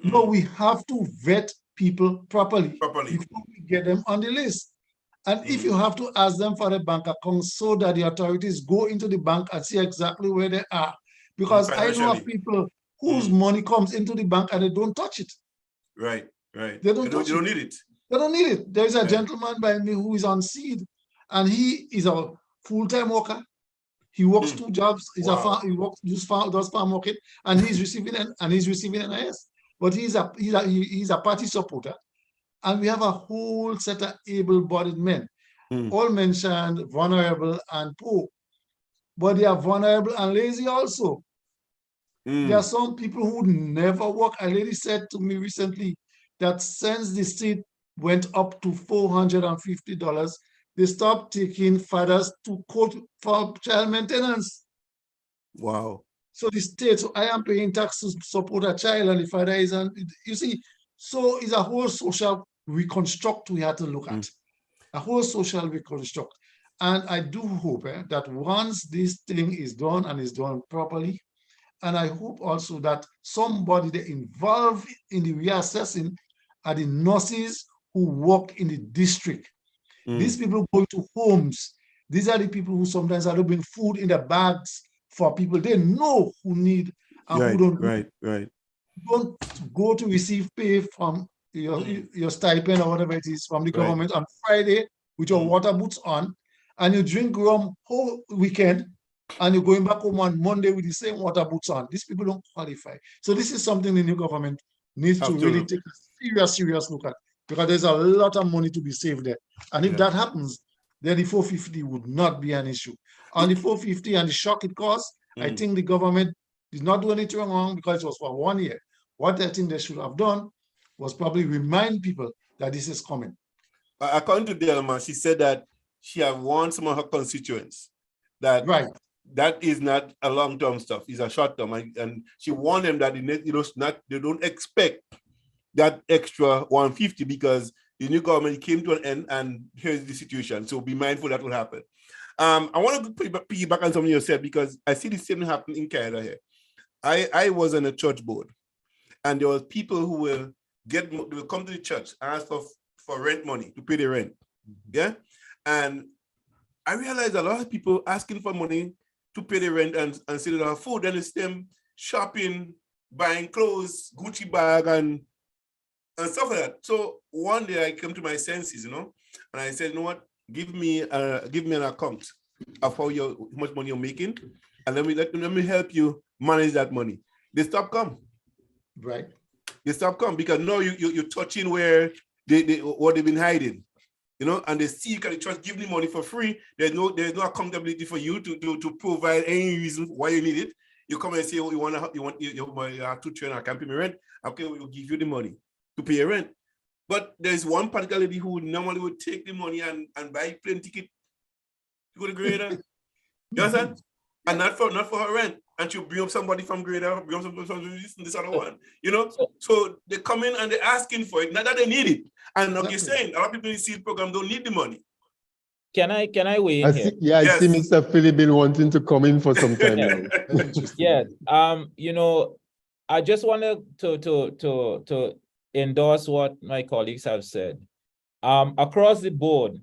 No, we have to vet people properly before we get them on the list. And if you have to ask them for a bank account so that the authorities go into the bank and see exactly where they are. Because I know of people whose money comes into the bank and they don't touch it. Right, right. They don't need it. They don't need it. There is a gentleman by me who is on seed, and he is a full-time worker. He works 2 jobs. He's does farm working, and he's receiving NIS. But he's a party supporter, and we have a whole set of able-bodied men, all mentioned vulnerable and poor, but they are vulnerable and lazy also. There are some people who never work. A lady said to me recently that since the seed went up to $450, they stopped taking fathers to court for child maintenance. Wow. So the state, so I am paying tax to support a child, and the father is on, you see, so it's a whole social reconstruct we have to look at. A whole social reconstruct. And I do hope that once this thing is done and is done properly, and I hope also that somebody that involved in the reassessing are the nurses who work in the district. These people go to homes. These are the people who sometimes have to bring food in the bags for people. They know who need and who don't. Right. Don't go to receive pay from your stipend or whatever it is from the government on Friday with your water boots on, and you drink rum whole weekend, and you're going back home on Monday with the same water boots on. These people don't qualify. So this is something the new government needs to really take a serious look at, because there's a lot of money to be saved there. And if that happens, then the 450 would not be an issue. On the 450 and the shock it caused, I think the government did not do anything wrong because it was for 1 year. What I think they should have done was probably remind people that this is coming. According to Delma, she said that she had warned some of her constituents that that is not a long-term stuff, it's a short-term. And she warned them that they don't expect that extra 150 because the new government came to an end, and here's the situation. So be mindful that will happen. I want to piggyback on something you said, because I see the same thing happen in Canada here. I was on a church board, and there was people who will come to the church and ask for rent money to pay the rent. Yeah. And I realized a lot of people asking for money to pay the rent and say they don't have food, and it's them shopping, buying clothes, Gucci bag, and stuff like that. So one day I came to my senses, and I said, you know what? Give me an account of how much money you're making, and let me help you manage that money. They stop come. Right. They stop come because now you're touching where what they've been hiding, and they see you can trust, give them money for free. There's no accountability for you to provide any reason why you need it. You come and say, oh, you have to train, I can't pay my rent. Okay, we'll give you the money to pay your rent. But there's one particular lady who normally would take the money and buy plane ticket to go to Grenada. You understand? And not for her rent. And she'll bring up somebody from Grenada, bring up somebody from this other one. So they come in and they're asking for it, not that they need it. And like you're saying, a lot of people in the seed program don't need the money. Can I weigh in here? I see Mr. Philip been wanting to come in for some time now. Yes. I just wanted to endorse what my colleagues have said. Across the board,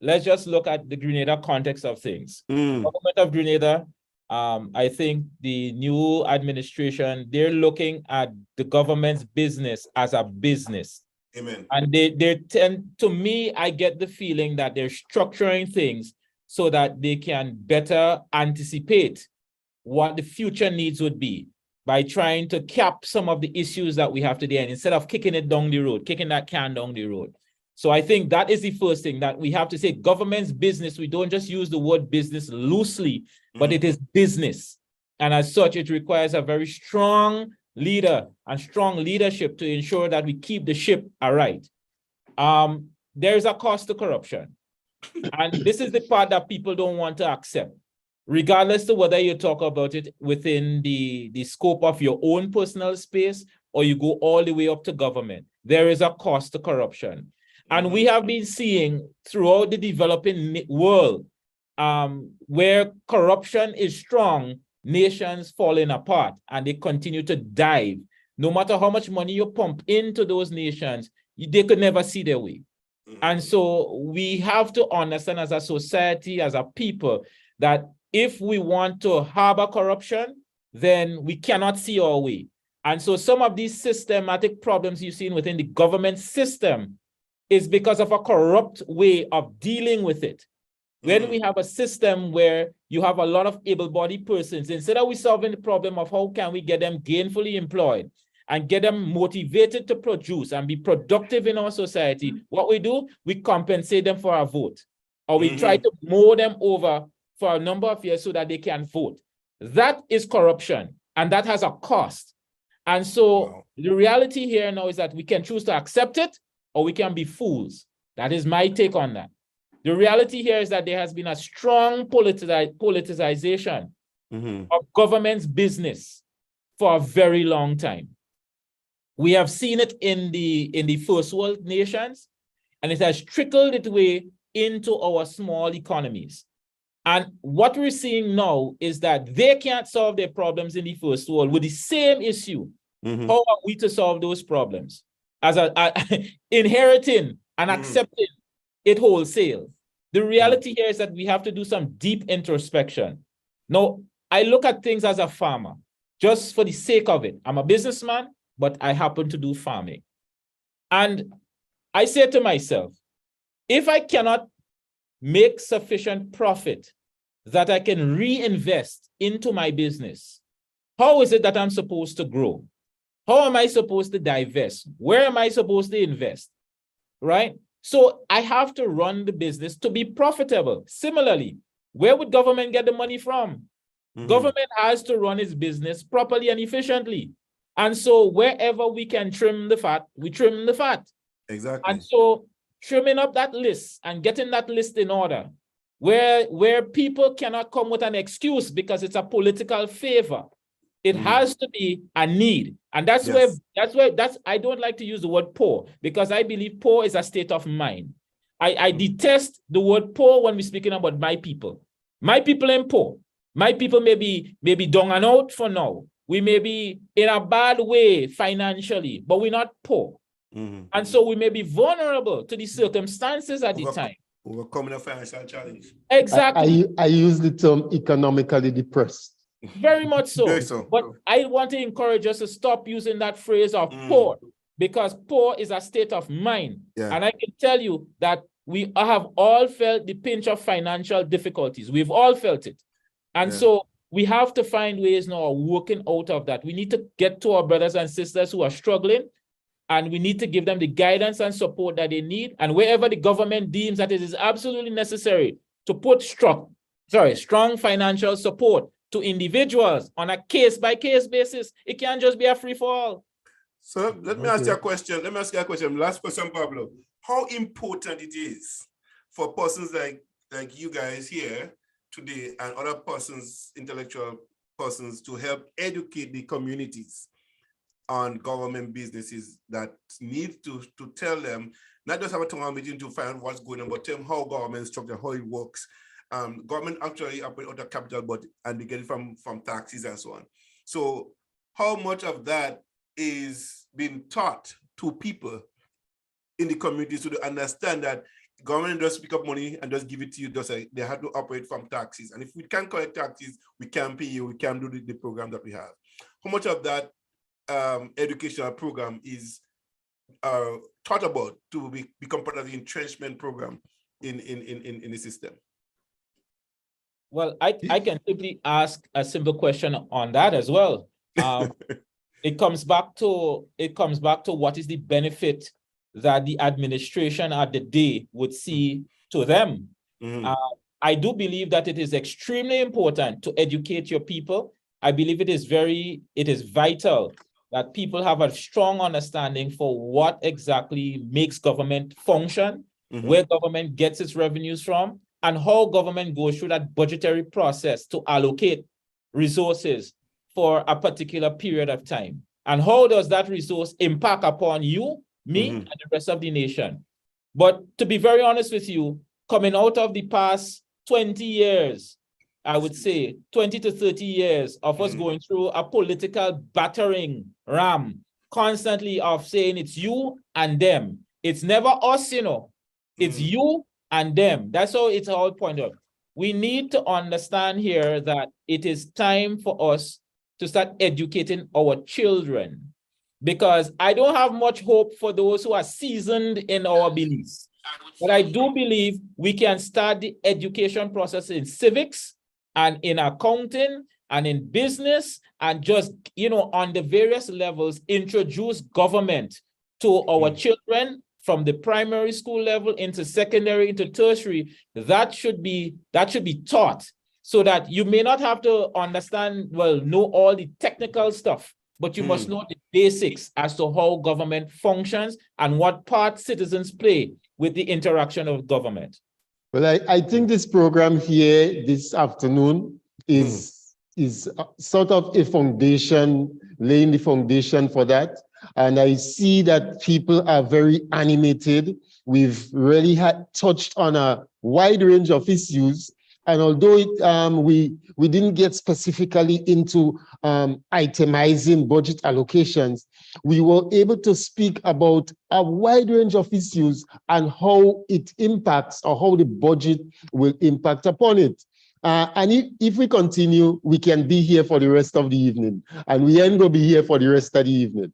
let's just look at the Grenada context of things. Government of Grenada, I think the new administration, they're looking at the government's business as a business. Amen. And they tend, to me, I get the feeling that they're structuring things so that they can better anticipate what the future needs would be by trying to cap some of the issues that we have today, and instead of kicking it down the road, kicking that can down the road. So I think that is the first thing that we have to say. Government's business, we don't just use the word business loosely, but it is business. And as such, it requires a very strong leader and strong leadership to ensure that we keep the ship aright. There is a cost to corruption. And this is the part that people don't want to accept. Regardless of whether you talk about it within the scope of your own personal space or you go all the way up to government, there is a cost to corruption. And we have been seeing throughout the developing world where corruption is strong, nations falling apart and they continue to dive. No matter how much money you pump into those nations, they could never see their way. And so we have to understand as a society, as a people, that if we want to harbor corruption, then we cannot see our way. And so some of these systematic problems you've seen within the government system is because of a corrupt way of dealing with it. When we have a system where you have a lot of able-bodied persons, instead of we solving the problem of how can we get them gainfully employed and get them motivated to produce and be productive in our society, what we do, we compensate them for a vote, or we try to mold them over for a number of years so that they can vote. That is corruption, and that has a cost. And so the reality here now is that we can choose to accept it, or we can be fools. That is my take on that. The reality here is that there has been a strong politicization of government's business for a very long time. We have seen it in the first world nations, and it has trickled its way into our small economies. And what we're seeing now is that they can't solve their problems in the first world with the same issue. How are we to solve those problems? As inheriting and accepting it wholesale. The reality here is that we have to do some deep introspection. Now, I look at things as a farmer, just for the sake of it. I'm a businessman, but I happen to do farming. And I say to myself, if I cannot make sufficient profit that I can reinvest into my business, how is it that I'm supposed to grow? How am I supposed to divest? Where am I supposed to invest? Right? So I have to run the business to be profitable. Similarly, where would government get the money from? Government has to run its business properly and efficiently. And so wherever we can trim the fat, we trim the fat. Exactly. And so trimming up that list and getting that list in order, where people cannot come with an excuse because it's a political favor. It has to be a need. And that's Yes. I don't like to use the word poor, because I believe poor is a state of mind. I detest the word poor when we're speaking about my people. My people ain't poor. My people may be down and out for now. We may be in a bad way financially, but we're not poor. And so we may be vulnerable to the circumstances at the time. Overcoming a financial challenge. Exactly. I use the term economically depressed. Very much so. Very so. But I want to encourage us to stop using that phrase of poor, because poor is a state of mind. Yeah. And I can tell you that we have all felt the pinch of financial difficulties. We've all felt it. And so we have to find ways now of working out of that. We need to get to our brothers and sisters who are struggling, and we need to give them the guidance and support that they need. And wherever the government deems that it is absolutely necessary to put strong financial support to individuals on a case-by-case basis, it can't just be a free-for-all. So let me ask you a question. Last question, Pablo. How important it is for persons like you guys here today and other persons, intellectual persons, to help educate the communities on government businesses that need to tell them, not just have a town meeting to find out what's going on, but tell them how government structure, how it works. Government actually operate out of capital budget, and they get it from taxes and so on. So how much of that is being taught to people in the community so to understand that government does pick up money and just give it to you, just like they have to operate from taxes. And if we can't collect taxes, we can't pay you, we can't do the program that we have. How much of that educational program is thought about to become part of the entrenchment program in the system? Well, I can simply ask a simple question on that as well. It comes back to what is the benefit that the administration at the day would see to them. I do believe that it is extremely important to educate your people. I believe it is vital that people have a strong understanding for what exactly makes government function, where government gets its revenues from, and how government goes through that budgetary process to allocate resources for a particular period of time. And how does that resource impact upon you, me, and the rest of the nation? But to be very honest with you, coming out of the past 20 years, I would say 20 to 30 years of us going through a political battering ram, constantly of saying it's you and them. It's never us, it's you and them. That's how it's all pointed out. We need to understand here that it is time for us to start educating our children, because I don't have much hope for those who are seasoned in our beliefs. But I do believe we can start the education process in civics and in accounting and in business, and just, on the various levels, introduce government to our children from the primary school level into secondary, into tertiary. That should be taught, so that you may not have to know all the technical stuff, but you must know the basics as to how government functions and what part citizens play with the interaction of government. Well, I think this program here this afternoon is sort of a foundation, laying the foundation for that. And I see that people are very animated. We've really touched on a wide range of issues. And although we didn't get specifically into itemizing budget allocations, we were able to speak about a wide range of issues and how it impacts, or how the budget will impact upon it. And if we continue, we can be here for the rest of the evening, and we ain't gonna be here for the rest of the evening.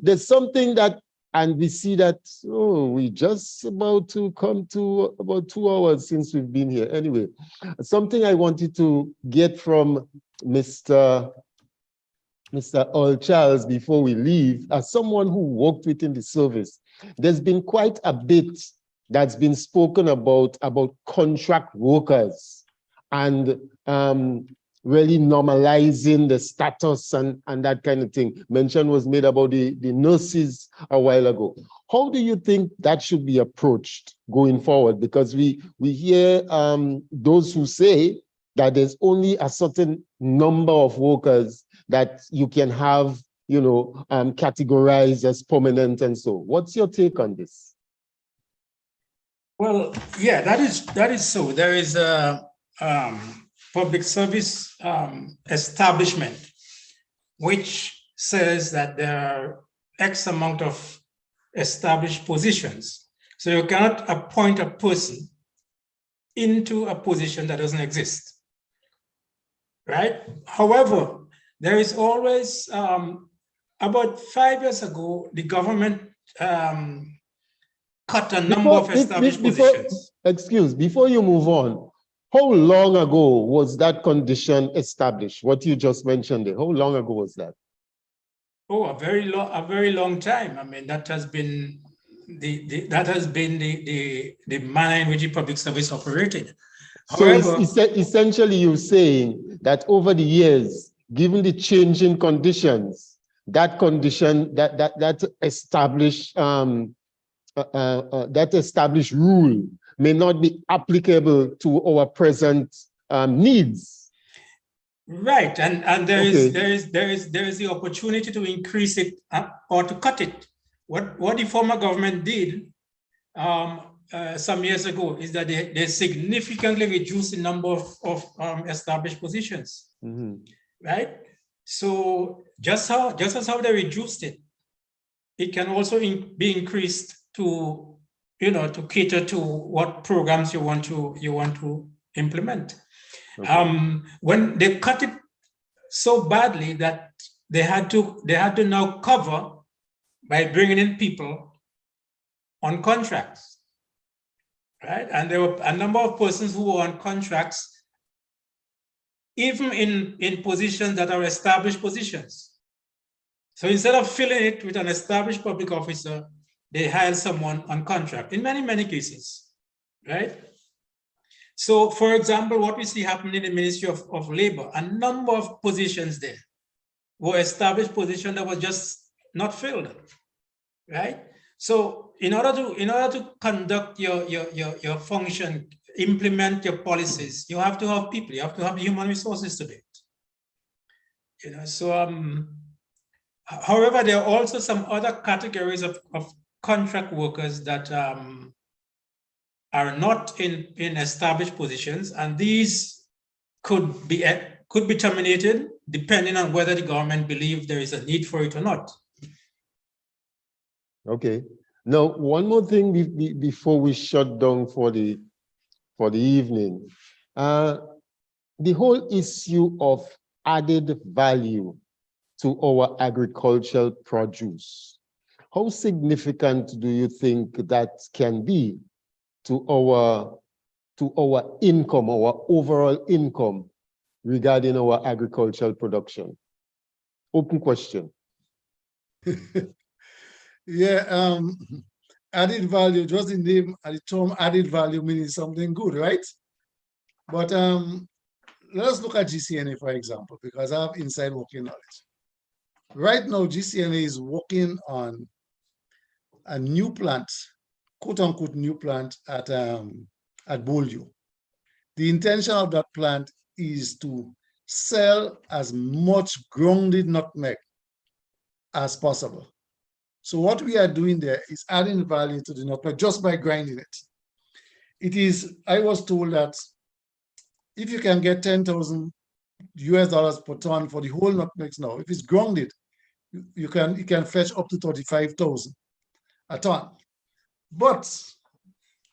There's something that, and we see that, we just about to come to about 2 hours since we've been here. Anyway, something I wanted to get from Mr. Earl Charles before we leave, as someone who worked within the service, there's been quite a bit that's been spoken about contract workers and really normalizing the status and that kind of thing. Mention was made about the nurses a while ago. How do you think that should be approached going forward? Because we hear those who say that there's only a certain number of workers that you can have, categorized as permanent and so. What's your take on this? Well, yeah, that is so. There is a public service establishment which says that there are X amount of established positions. So you cannot appoint a person into a position that doesn't exist, right? However, there is always, about 5 years ago, the government cut a number of established positions. Before you move on, how long ago was that condition established? What you just mentioned there, how long ago was that? Oh, a very long time. I mean, that has been the manner in which the public service operated. However, so essentially you're saying that over the years, given the changing conditions, that condition, that established rule may not be applicable to our present needs. Right, and there is the opportunity to increase it or to cut it. What the former government did some years ago is that they significantly reduced the number of established positions. Mm-hmm. Right. So just as how they reduced it, it can also be increased to to cater to what programs you want to implement. Okay. When they cut it so badly that they had to now cover by bringing in people on contracts, right? And there were a number of persons who were on contracts, even in positions that are established positions. So instead of filling it with an established public officer, they hired someone on contract in many cases, right? So, for example, what we see happening in the Ministry of Labor, a number of positions there were established positions that were just not filled, right? So, in order to conduct your function, implement your policies, you have to have people, you have to have human resources to do it. So, however, there are also some other categories of contract workers that are not in established positions, and these could be terminated depending on whether the government believes there is a need for it or not. Okay. Now, one more thing before we shut down for the evening. The whole issue of added value to our agricultural produce. How significant do you think that can be to our income, our overall income regarding our agricultural production? Open question. Yeah, added value, just the name and the term added value meaning something good, right? But let us look at GCNA, for example, because I have inside working knowledge. Right now, GCNA is working on a new plant, quote unquote new plant at Beaulieu. The intention of that plant is to sell as much grounded nutmeg as possible. So what we are doing there is adding value to the nutmeg just by grinding it. It is, I was told that if you can get $10,000 per ton for the whole nutmegs now, if it's grounded, you can fetch up to 35,000 a ton. But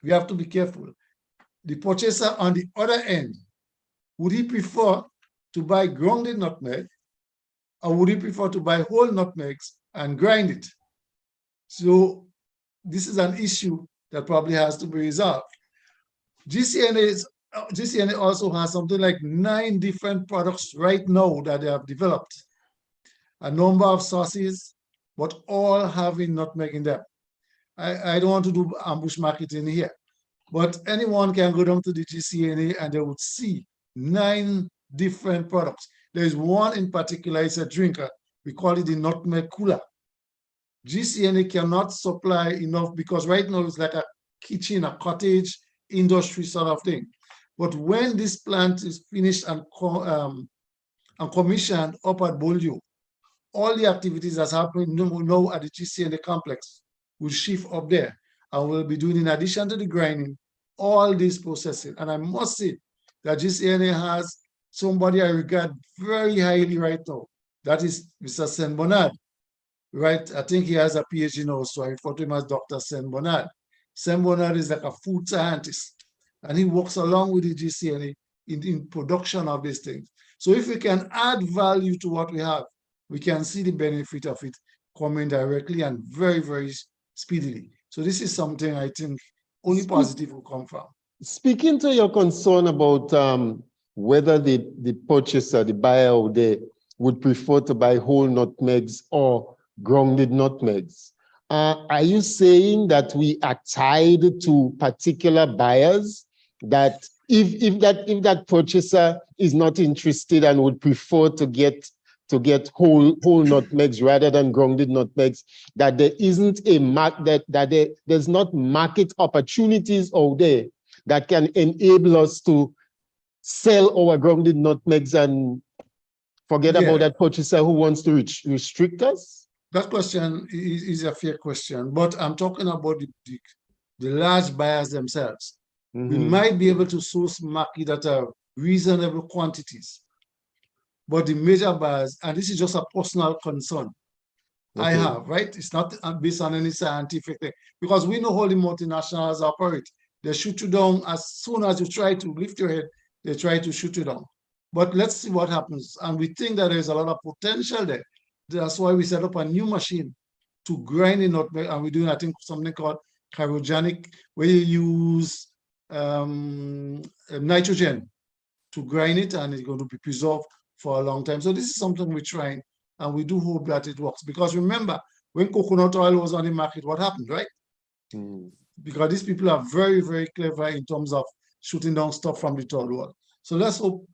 we have to be careful. The purchaser on the other end, would he prefer to buy grounded nutmeg, or would he prefer to buy whole nutmegs and grind it? So this is an issue that probably has to be resolved. GCNA also has something like 9 different products right now that they have developed. A number of sauces, but all having nutmeg in them. I don't want to do ambush marketing here, but anyone can go down to the GCNA and they would see 9 different products. There's one in particular, it's a drinker. We call it the nutmeg cooler. GCNA cannot supply enough because right now it's like a kitchen, a cottage, industry sort of thing. But when this plant is finished and and commissioned up at Bolio. All the activities that's happening now at the GCNA complex will shift up there, and we'll be doing, in addition to the grinding, all this processing. And I must say that GCNA has somebody I regard very highly right now. That is Mr. Saint Bernard, right? I think he has a PhD now, so I refer to him as Dr. Saint Bernard. Saint Bernard is like a food scientist, and he works along with the GCNA in production of these things. So if we can add value to what we have, we can see the benefit of it coming directly and very, very speedily. So this is something I think only positive will come from. Speaking to your concern about whether the purchaser, the buyer out there, would prefer to buy whole nutmegs or grounded nutmegs, are you saying that we are tied to particular buyers, that if that purchaser is not interested and would prefer to get whole nutmegs rather than grounded nutmegs, that there isn't a there's not market opportunities out there that can enable us to sell our grounded nutmegs and forget about that purchaser who wants to restrict us? That question is a fair question, but I'm talking about the large buyers themselves. We might be able to source market at a reasonable quantities, but the major buyers, and this is just a personal concern I have, right? It's not based on any scientific thing, because we know how the multinationals operate. They shoot you down as soon as you try to lift your head, they try to shoot you down. But let's see what happens. And we think that there's a lot of potential there. That's why we set up a new machine to grind in nutmeg, and we're doing, I think, something called cryogenic, where you use nitrogen to grind it, and it's going to be preserved for a long time. So this is something we're trying, and we do hope that it works. Because remember, when coconut oil was on the market, what happened, right? Because these people are very, very clever in terms of shooting down stuff from the third world. So let's hope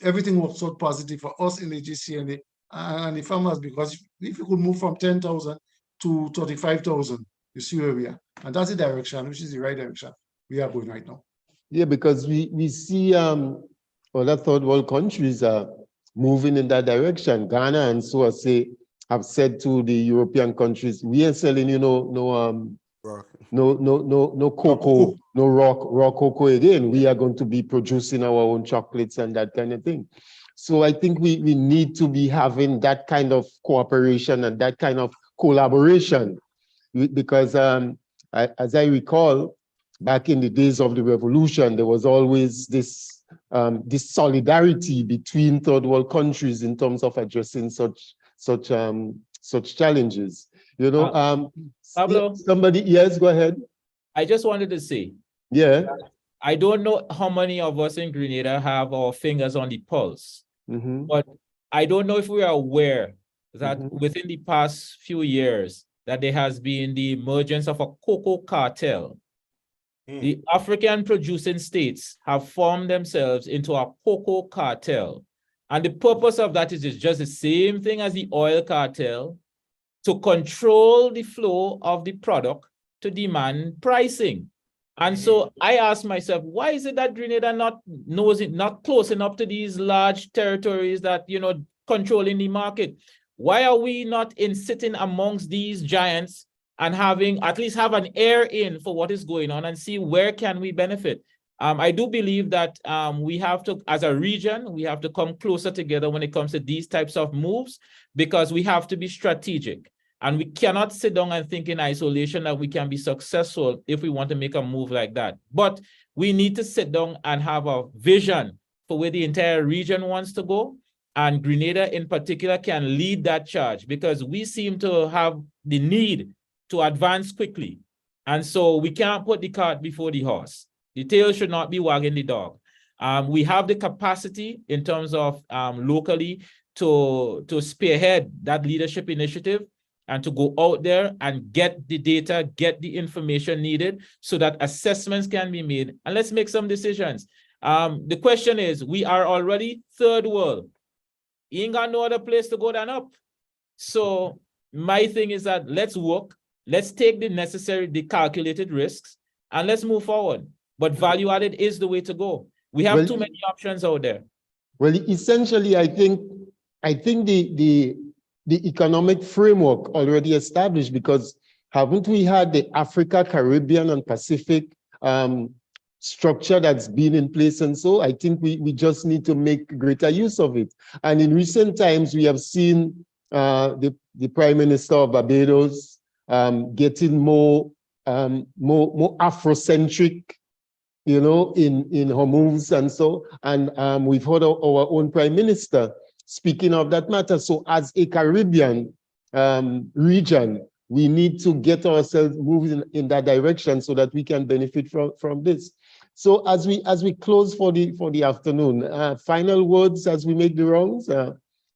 everything works out positive for us in the GCNA and the farmers, because if you could move from 10,000 to 35,000, you see where we are. And that's the direction, which is the right direction we are going right now. Yeah, because we see other third world countries are moving in that direction. Ghana and so have said to the European countries, we are selling you no cocoa, no raw cocoa again. We are going to be producing our own chocolates and that kind of thing. So I think we need to be having that kind of cooperation and that kind of collaboration, because as I recall, back in the days of the revolution, there was always this solidarity between third world countries in terms of addressing such challenges. Pablo, somebody, yes, go ahead. I just wanted to say, I don't know how many of us in Grenada have our fingers on the pulse, but I don't know if we are aware that within the past few years that there has been the emergence of a cocoa cartel. The African producing states have formed themselves into a cocoa cartel. And the purpose of that is just the same thing as the oil cartel, to control the flow of the product to demand pricing. And so I asked myself, why is it that Grenada not close enough to these large territories that, controlling the market? Why are we not sitting amongst these giants and at least have an ear in for what is going on and see where can we benefit? I do believe that we have to, as a region, we have to come closer together when it comes to these types of moves, because we have to be strategic. And we cannot sit down and think in isolation that we can be successful if we want to make a move like that. But we need to sit down and have a vision for where the entire region wants to go. And Grenada in particular can lead that charge, because we seem to have the need to advance quickly. And so we can't put the cart before the horse. The tail should not be wagging the dog. We have the capacity in terms of locally to spearhead that leadership initiative and to go out there and get the data, get the information needed so that assessments can be made. And let's make some decisions. The question is, we are already third world. You ain't got no other place to go than up. So my thing is that let's work, let's take the calculated risks, and let's move forward. But value added is the way to go. We have too many options out there. Well, essentially, I think the economic framework already established, because haven't we had the Africa, Caribbean, and Pacific structure that's been in place? And so I think we just need to make greater use of it. And in recent times, we have seen the Prime Minister of Barbados getting more Afrocentric, you know, in her moves and so, and we've heard our own Prime Minister speaking of that matter. So as a Caribbean region, we need to get ourselves moving in that direction so that we can benefit from this. So as we close for the afternoon, final words as we make the rounds,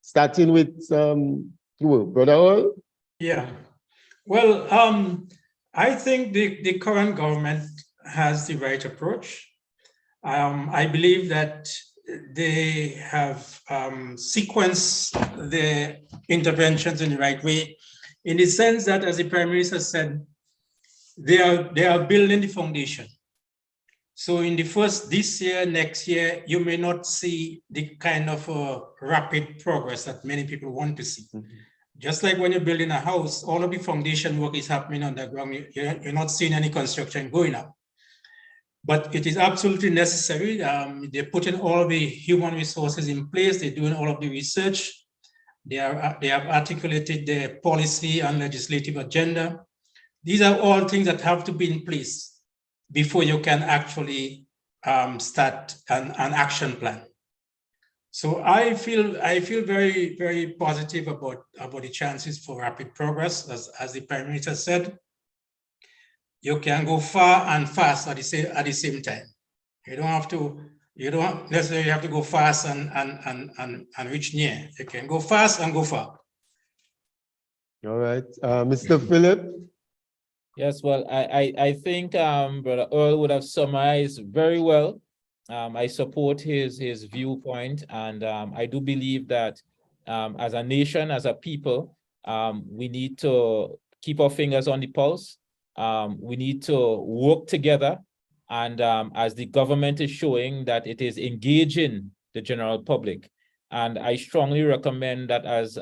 starting with Brother Earl. Yeah. Well, I think the current government has the right approach. I believe that they have sequenced the interventions in the right way, in the sense that, as the Prime Minister said, they are building the foundation. So in this year, next year, you may not see the kind of rapid progress that many people want to see. Mm-hmm. Just like when you're building a house, all of the foundation work is happening underground. You're not seeing any construction going up. But it is absolutely necessary. They're putting all the human resources in place. They're doing all of the research. They have articulated their policy and legislative agenda. These are all things that have to be in place before you can actually start an action plan. So I feel very, very positive about the chances for rapid progress. As the Prime Minister said, you can go far and fast at the same time. You don't necessarily have to go fast and reach near. You can go fast and go far. All right, Mr. Philip. Yes, well, I think Brother Earl would have summarized very well. I support his viewpoint, and I do believe that as a nation, as a people, we need to keep our fingers on the pulse. We need to work together, and as the government is showing that it is engaging the general public. And I strongly recommend that as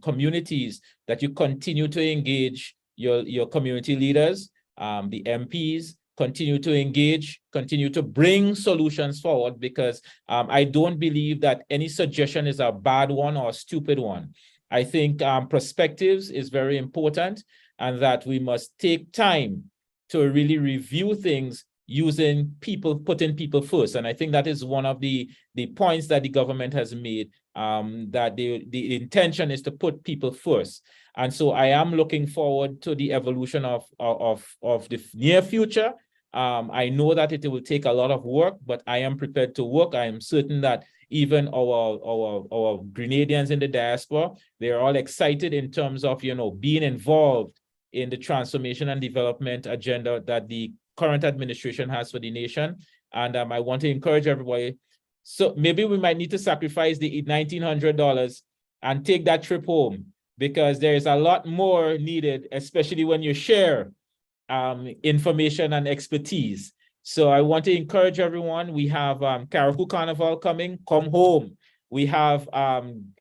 communities, that you continue to engage your community leaders, the MPs, continue to engage, continue to bring solutions forward, because I don't believe that any suggestion is a bad one or a stupid one. I think perspectives is very important, and that we must take time to really review things using people, putting people first. And I think that is one of the points that the government has made, that the intention is to put people first. And so I am looking forward to the evolution of the near future. I know that it will take a lot of work, but I am prepared to work. I am certain that even our Grenadians in the diaspora, they're all excited in terms of, being involved in the transformation and development agenda that the current administration has for the nation. And I want to encourage everybody. So maybe we might need to sacrifice the $1,900 and take that trip home, because there is a lot more needed, especially when you share information and expertise. So I want to encourage everyone. We have Carriacou Carnival coming, come home. We have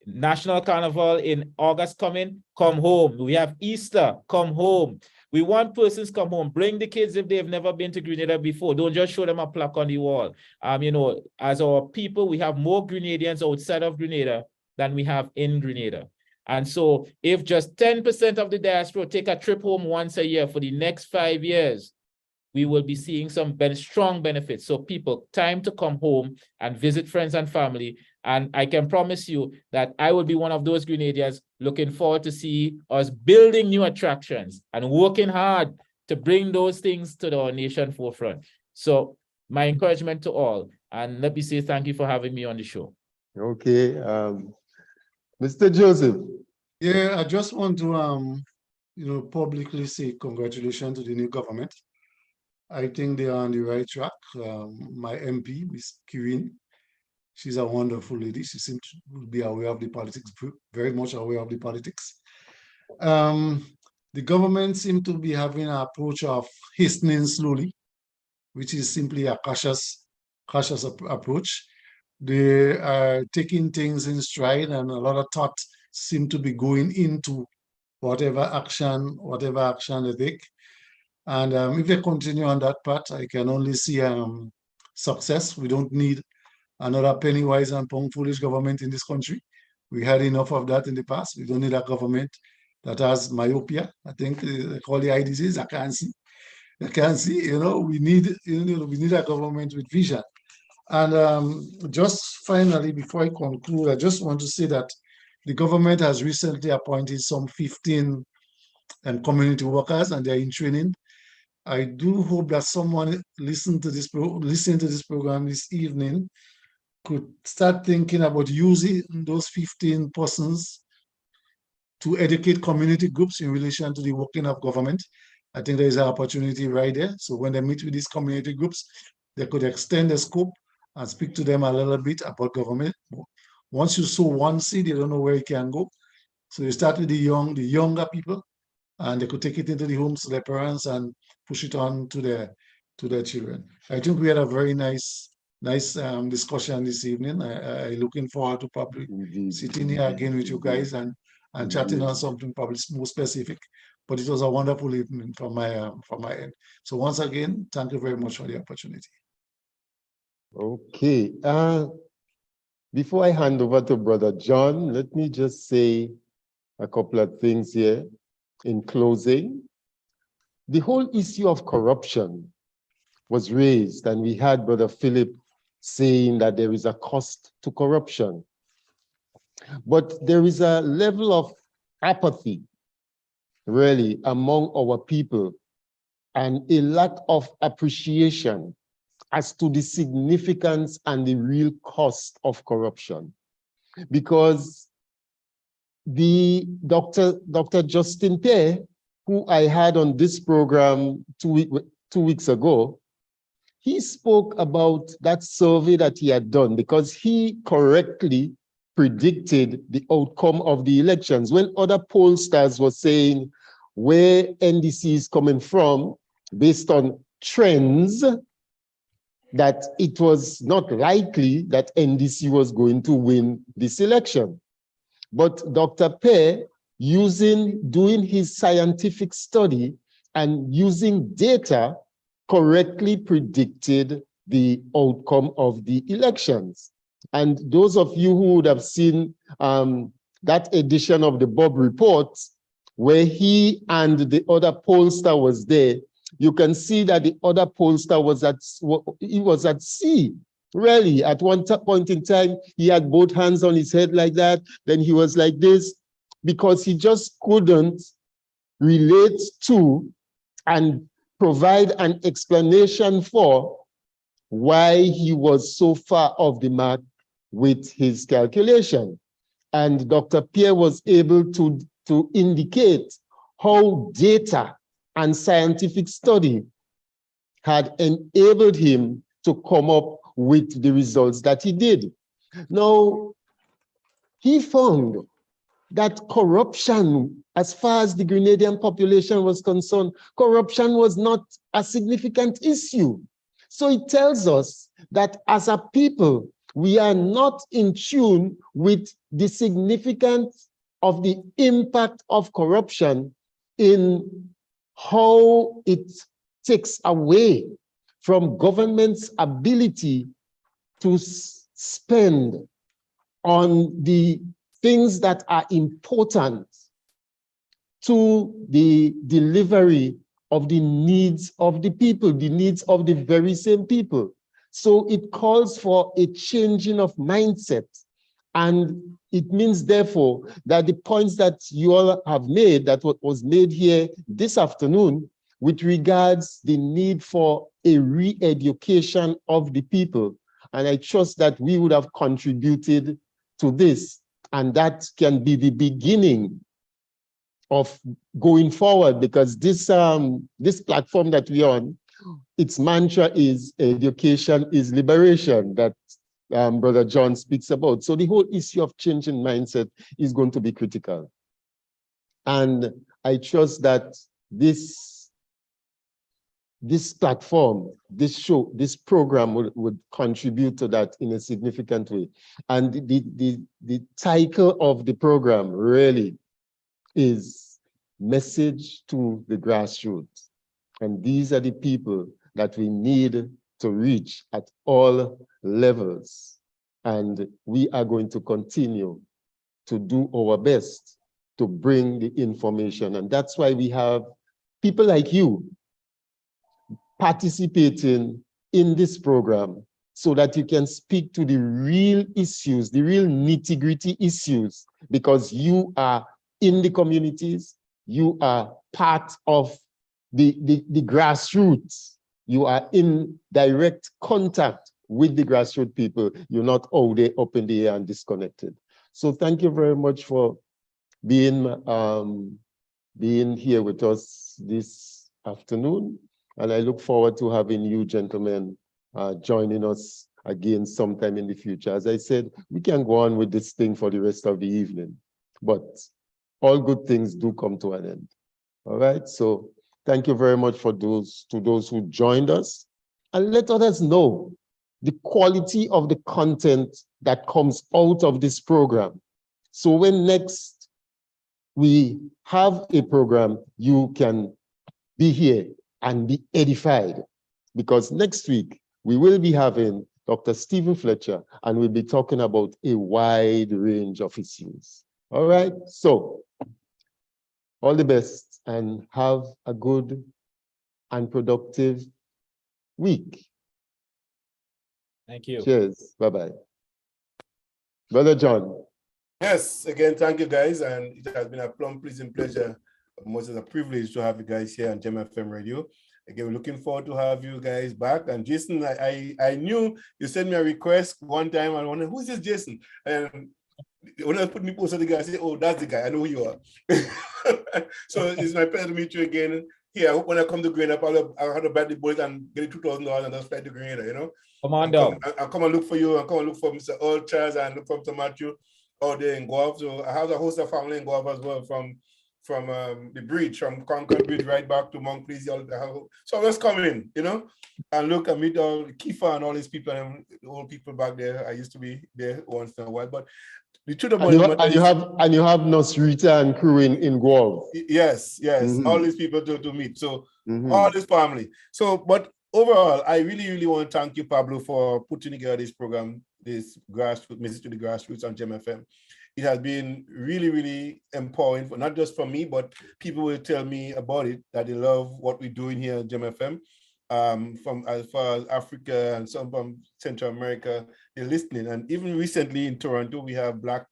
National Carnival in August coming, come home. We have Easter, come home. We want persons come home. Bring the kids if they've never been to Grenada before. Don't just show them a plaque on the wall. As our people, we have more Grenadians outside of Grenada than we have in Grenada. And so if just 10% of the diaspora take a trip home once a year for the next 5 years, we will be seeing some strong benefits. So people, time to come home and visit friends and family. And I can promise you that I will be one of those Grenadians looking forward to see us building new attractions and working hard to bring those things to our nation forefront. So my encouragement to all, and let me say thank you for having me on the show. Okay. Mr. Joseph. Yeah, I just want to, publicly say congratulations to the new government. I think they are on the right track. My MP, Ms. Kirin, she's a wonderful lady. She seems to be aware of the politics, very much aware of the politics. The government seems to be having an approach of hastening slowly, which is simply a cautious approach. They are taking things in stride, and a lot of thought seem to be going into whatever action they take. And if they continue on that path, I can only see success. We don't need another penny wise and pound foolish government in this country. We had enough of that in the past. We don't need a government that has myopia. I think they call the eye disease. I can't see. We need a government with vision. And just finally, before I conclude, I just want to say that the government has recently appointed some 15 community workers, and they're in training. I do hope that someone listening to this program this evening could start thinking about using those 15 persons to educate community groups in relation to the working of government. I think there is an opportunity right there. So when they meet with these community groups, they could extend the scope and speak to them a little bit about government. Once you sow one seed, you don't know where it can go. So you start with the younger people, and they could take it into the homes to their parents and push it on to their children. I think we had a very nice discussion this evening. I looking forward to probably sitting here again with you guys and chatting on something probably more specific. But it was a wonderful evening from my end. So once again, thank you very much for the opportunity. Okay. Before I hand over to Brother John, let me just say a couple of things here in closing. The whole issue of corruption was raised, and we had Brother Philip saying that there is a cost to corruption. But there is a level of apathy, really, among our people, and a lack of appreciation as to the significance and the real cost of corruption. Because the Dr. Justin Pear, who I had on this program 2 weeks ago, he spoke about that survey that he had done, because he correctly predicted the outcome of the elections. When other pollsters were saying where NDC is coming from based on trends, that it was not likely that NDC was going to win this election. But Dr. Pear, doing his scientific study and using data, correctly predicted the outcome of the elections. And those of you who would have seen that edition of the Bob Report, where he and the other pollster was there, you can see that the other pollster was at sea. Really, at one point in time, he had both hands on his head like that. Then he was like this, because he just couldn't relate to and provide an explanation for why he was so far off the mark with his calculation. And Dr. Pear was able to indicate how data and scientific study had enabled him to come up with the results that he did. Now, he found that corruption, as far as the Grenadian population was concerned, corruption was not a significant issue. So it tells us that as a people, we are not in tune with the significance of the impact of corruption in how it takes away from government's ability to spend on the things that are important to the delivery of the needs of the people, the needs of the very same people. So it calls for a changing of mindset. And it means, therefore, that the points that you all have made, that what was made here this afternoon, with regards the need for a re-education of the people. And I trust that we would have contributed to this, and that can be the beginning of going forward, because this platform that we're on, its mantra is education is liberation, that Brother John speaks about. So the whole issue of changing mindset is going to be critical. And I trust that this this platform, this show, this program would contribute to that in a significant way. And the title of the program really is Message to the Grassroots. And these are the people that we need to reach at all levels. And we are going to continue to do our best to bring the information. And that's why we have people like you participating in this program so that you can speak to the real issues, the real nitty-gritty issues, because you are in the communities, you are part of the grassroots, you are in direct contact with the grassroots people. You're not all day up in the air and disconnected. So thank you very much for being here with us this afternoon. And I look forward to having you gentlemen joining us again sometime in the future. As I said, we can go on with this thing for the rest of the evening, but all good things do come to an end. All right, so thank you very much for those who joined us, and let others know the quality of the content that comes out of this program. So when next we have a program, you can be here and be edified, because next week we will be having Dr. Stephen Fletcher, and we'll be talking about a wide range of issues. All right, so all the best and have a good and productive week. Thank you. Cheers. Bye-bye. Brother John. Yes, again, thank you guys. And it has been a plumb pleasing pleasure, almost as a privilege to have you guys here on Gem FM Radio. Again, we're looking forward to have you guys back. And Jason, I knew you sent me a request one time. I wondered, who's this Jason? And when I put me post on the guy, I say, oh, that's the guy. I know who you are. So it's my pleasure to meet you again. Here, I hope when I come to Grenada, I'll have to bite the bullet and get $2,000 and just fly to Grenada, you know? Come on down. I'll come and look for you. I'll come and look for Mr. Earl Charles and look for Mr. Matthew out there in Guelph. So I have a host of family in Guelph as well from the bridge, from Concord Bridge right back to Mount Pleasy. So let's come in, you know, and look and meet all Kifa and all these people and the old people back there. I used to be there once in a while, but the truth about you have Nosrita and crew in Guelph. Yes, all these people to meet. So all this family. So, but overall, I really want to thank you, Pablo, for putting together this program, this grassroots message to the grassroots on Gem FM. It has been really empowering, not just for me, but people will tell me about it, that they love what we're doing here at Gem FM. From as far as Africa and some from Central America, they're listening. And even recently in Toronto, we have Black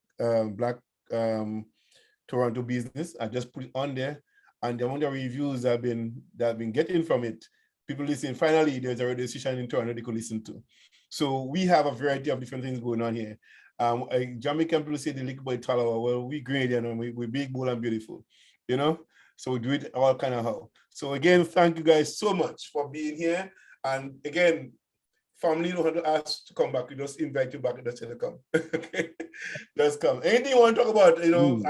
Toronto Business. I just put it on there, and the amount of reviews that I've been getting from it, people listen. Finally, there's a radio station in Toronto they could listen to. So we have a variety of different things going on here. Jamaican people say the liquor boy Talawa. Well, we Grenadian and we big, bold, and beautiful, you know. So we do it all kind of how. So again, thank you guys so much for being here. And again, family don't have to ask to come back. We just invite you back and just say to come. Okay, just come. Anything you want to talk about? You know,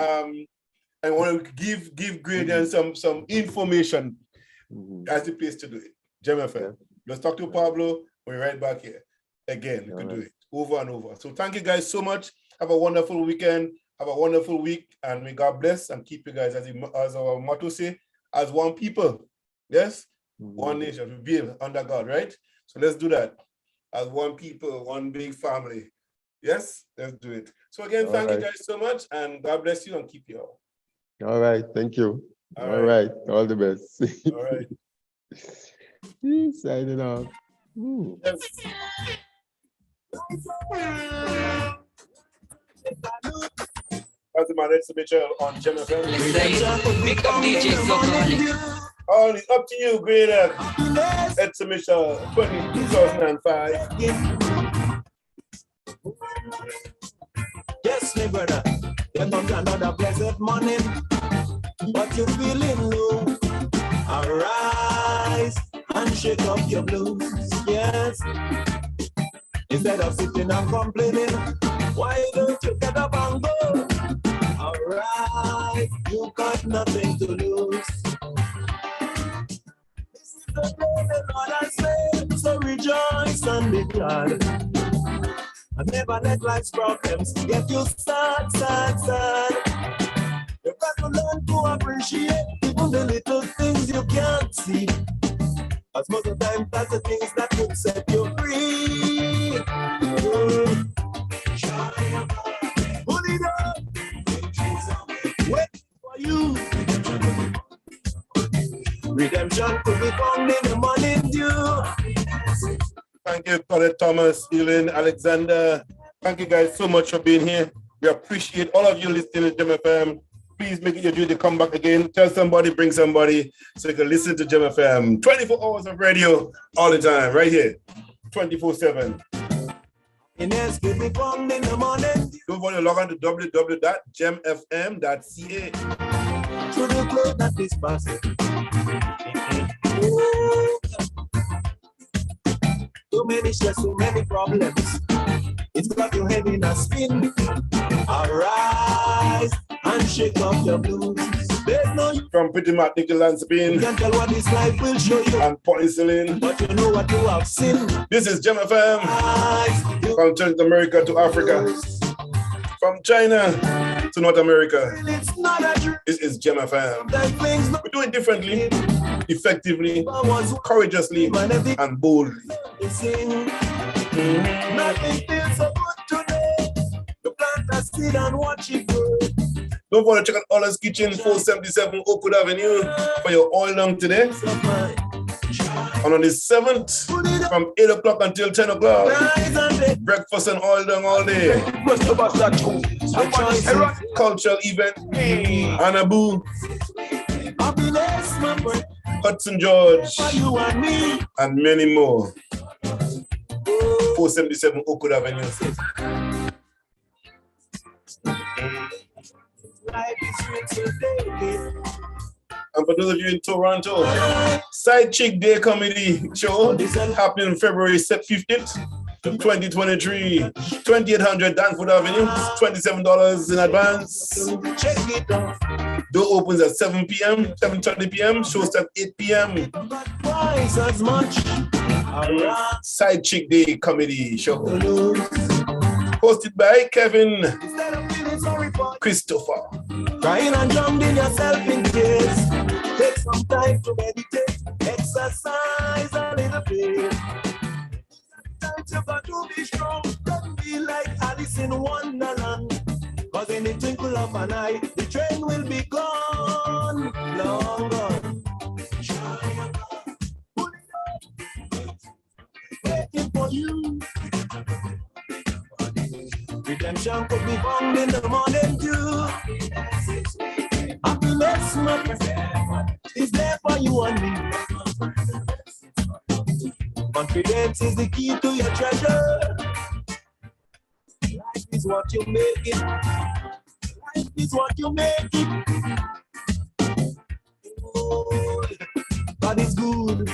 I want to give Grenadians some information. That's the place to do it. Gem FM. Let's talk to Pablo. We're right back here. Again, we can do it over and over. So thank you guys so much. Have a wonderful weekend. Have a wonderful week, and may God bless and keep you guys, as our motto say, as one people. Yes? One nation, we build under God, right? So let's do that. As one people, one big family. Yes? Let's do it. So again, thank you guys so much, and God bless you and keep you all. All right. Thank you. All right. All the best. All right. Signing off. Yes. That's my next Mitchell on Gem FM. All is up to you, Greater. It's Mitchell 2005. Yes, my brother. There comes another blessed morning, but you're feeling low. Arise and shake up your blues. Yes. Instead of sitting and complaining, why don't you get up and go? Alright, you got nothing to lose. This is the the Lord has made, so rejoice and be glad. And never let life's problems get you sad, sad, sad. You've got to learn to appreciate even the little things you can't see. As most of the time, that's the things that will set you free. Pull it up. Wait for you. Redemption could be found in the morning dew. Thank you, Colin Thomas, Elaine, Alexander. Thank you guys so much for being here. We appreciate all of you listening to Gem FM. Please make it your duty to come back again. Tell somebody, bring somebody, so you can listen to Gem FM. 24 hours of radio all the time, right here, 24/7. Ines could be found in the morning. Don't forget to log on to www.gemfm.ca. Through the cloud that is passing. Too many stress, too many problems. It's got your head in a spin. Arise and shake off your blues. There's no you From Pretty Matt, Nickel and Spin, can tell what this life will show you, and Polycylene. but you know what you have seen. This is Gem FM. Rise, you From South America to Africa. From China to North America. it's not a dream. This is Gem FM. That things We do it differently, effectively, was courageously, when everything and boldly. is sing. Nothing feels so good today. You plant a seed and watch it grow. Don't forget to check out Ola's Kitchen, 477 Oakwood Avenue for your oil long today. So fine. And on the 7th, from 8 o'clock until 10 o'clock, Rise and take breakfast and oil down all day. Cultural event, Anabu, happiness, my friend, Hudson George, for you and me. and many more. 477 Oakwood Avenue. Life is sweet today. And for those of you in Toronto, Side Chick Day Comedy Show happening February 15th, 2023, 2800 Danforth Avenue, $27 in advance. Check it out. Door opens at 7 p.m., 7:30 p.m., show starts at 8 p.m. But twice as much. Around Side Chick Day Comedy Show. the lose. Hosted by Kevin Instead of feeling sorry for Christopher. crying and drowning yourself in tears, take some time to meditate, exercise a little bit. Sometimes you got to be strong, don't be like Alice in Wonderland. Cause in the twinkle of an eye, the train will be gone, long gone. Pull it up, waiting for you. Redemption could be found in the morning dew. Happiness, my friend, is there for you and me. Confidence is the key to your treasure. Life is what you make it. Life is what you make it. Oh, God is good.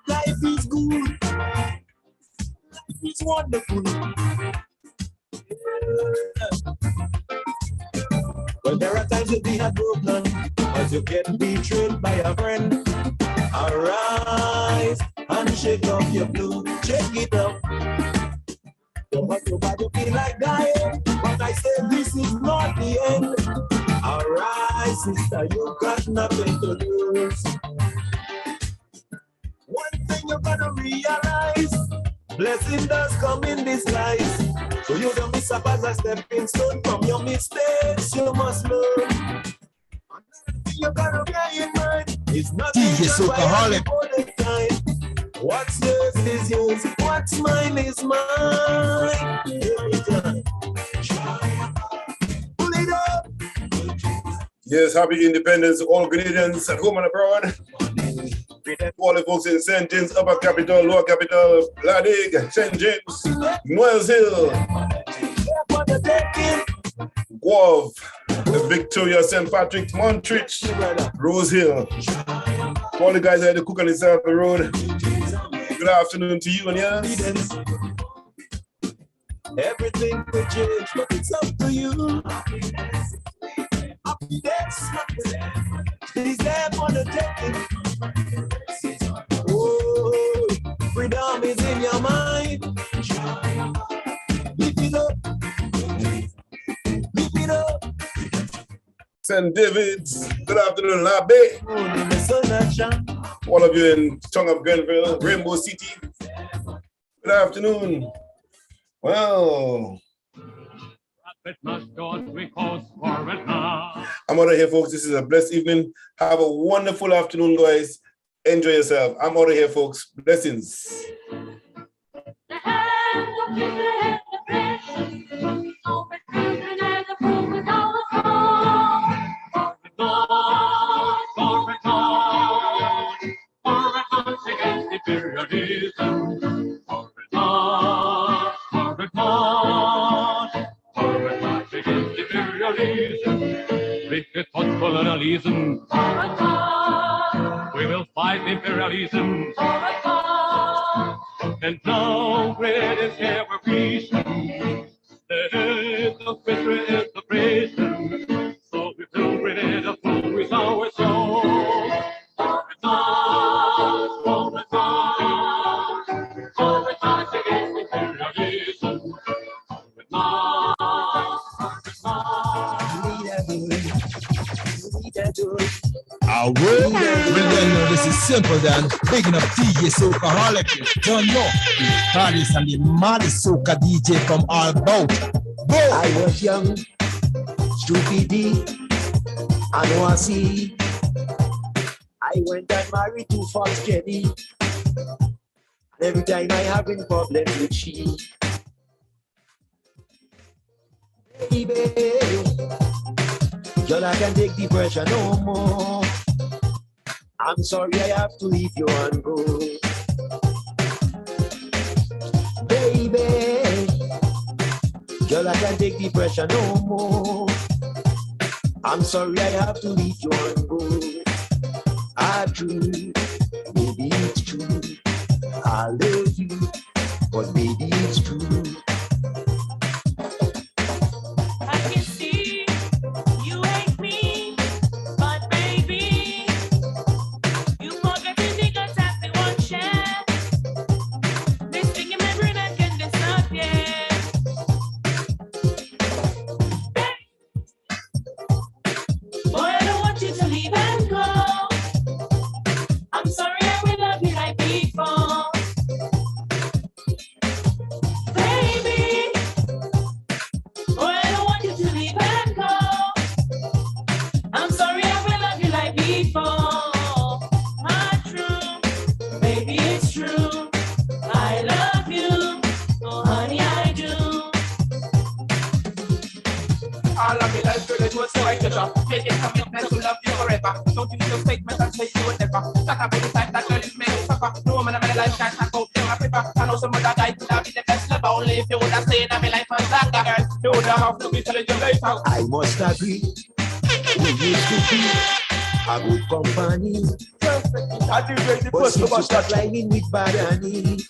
Life is good. Life is wonderful. Well, there are times you'll be heartbroken as you get betrayed by a friend. Arise and shake off your blue. Check it up. Don't want your body to feel like dying, but I say this is not the end. Arise, sister, you got nothing to lose. One thing you gotta realize, blessing does come in disguise. So you don't miss up as a stepping stone from your mistakes. You must learn. Another thing you gotta bear in mind, it's not Superholic. What's yours is yours. What's mine is mine. Every time. Pull it up. Yes, happy independence to all Canadians at home and abroad. All the folks in St. James, Upper Capital, Lower Capital, Ladig, St. James, Noels Hill, Guave, Victoria, St. Patrick, Montrich, Rose Hill. All the guys that had to cook on the side of the road. Good afternoon to you and yours. Everything will change, but it's up to you. Happiness is there for the taking. in your mind. Lift it up. Lift it up. St. David's, good afternoon, La Bay. All of you in Tongue of Grenville, Rainbow City. Good afternoon. Well, I'm out of here, folks. This is a blessed evening. Have a wonderful afternoon, guys. Enjoy yourself. I'm out of here, folks. Blessings. Colonialism. We will fight imperialism. And now great is evolution. The victory is the prison. So we will ready to fool with our soul. Well, then, this is simple then. Picking up DJ Soulkaholic. Don't know. The hardest and the maddest soca DJ from all about. Go! I was young, stupid, I know I see. I went and married to Fox Jenny. And every time I having problems with she. Baby, girl, I can't take the pressure no more. I'm sorry I have to leave you and go. Baby, girl, I can't take the pressure no more. I'm sorry I have to leave you and go. True, maybe it's true. I love you, but maybe it's true. I must agree, we used to be a good company. But since you start lying with Barani,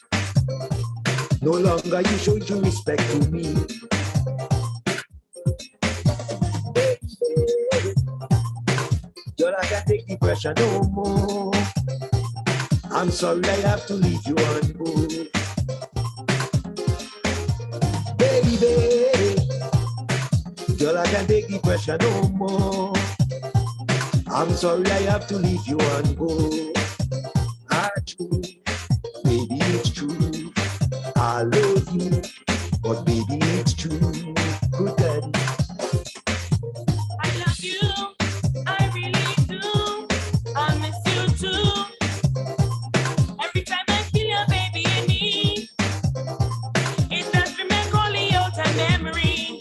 no longer you show due respect to me. Girl, I can't take the pressure no more. I'm sorry I have to leave you and go. Baby, girl, I can't take the pressure no more. I'm sorry I have to leave you and go. True, maybe it's true. I love you, but baby it's true. Good daddy. I love you, I really do. I miss you too. Every time I feel your baby in me, it does remain calling out a memory.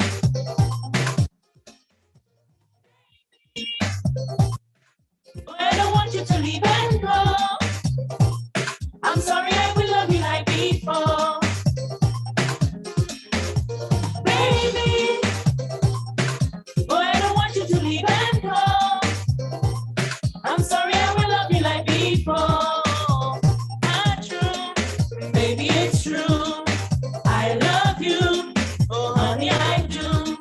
I don't want you to leave and go. I'm sorry, I will love you like before. Baby, boy, I don't want you to leave and go. I'm sorry, I will love you like before. Not true, baby, it's true. I love you, oh honey, I do.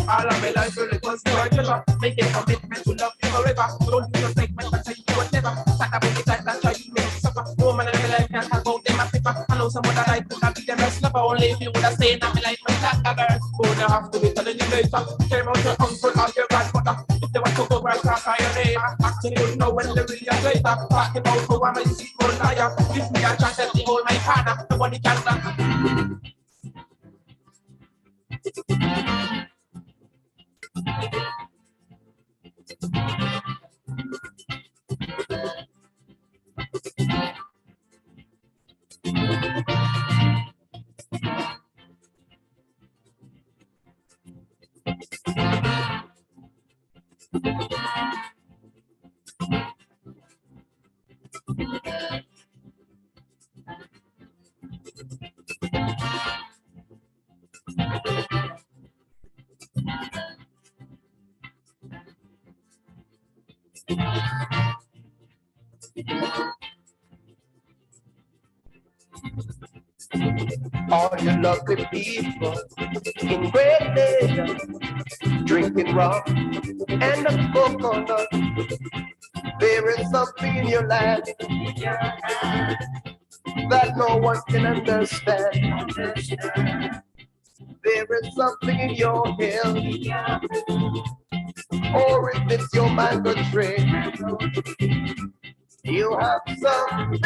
All of my life really was no treasure. Make a commitment to love you forever. Don't do your statement and say you would never. Start up with the time and try to make you suffer. No man can't talk about them a flipper. I know someone that I could have be them a slipper. Only if you would have stayed in my life with that girl. Would have to be telling you later. Care about your uncle or your grandmother. If they want to go right back on your name, acting you know when they really are later. Talking about who am I, you see, good liar. If me a chance to hold my partner, nobody can stop. All you lovely people in Great Day, drinking rum and a coconut. There is something in your life that no one can understand. There is something in your health, or if it's your mind betrayed. You have something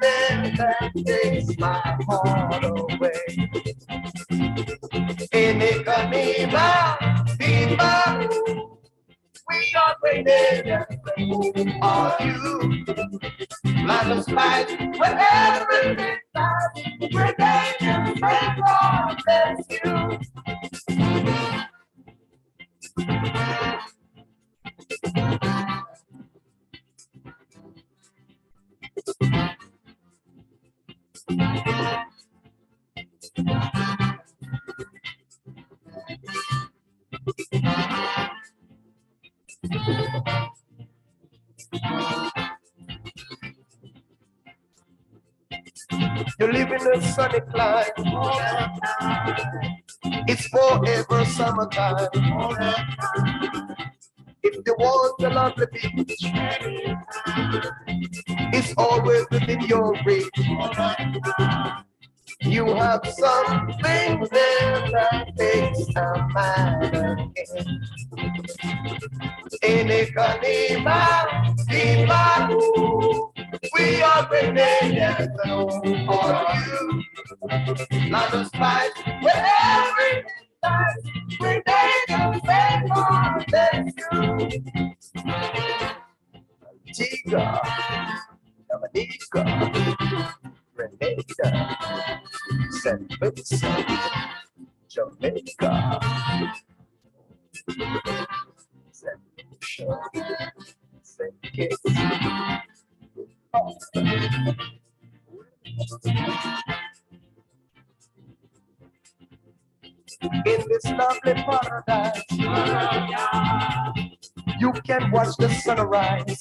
there that takes my heart away. Inikanima, Bima, we are waiting on you. Land of spite, where everything dies, we're dating, and God bless you. You live in a sunny climate. It's forever summertime. If you want a lovely beach, it's always within your reach. You have something there that makes a man again. Inikanima, Bima, we are waiting on you. Land of spice, where everything dies, we're dating, and God bless you. Antigua, Dominica, Grenada, St. Vincent, Jamaica, St. Lucia, St. Kitts. In this lovely paradise, you can watch the sunrise.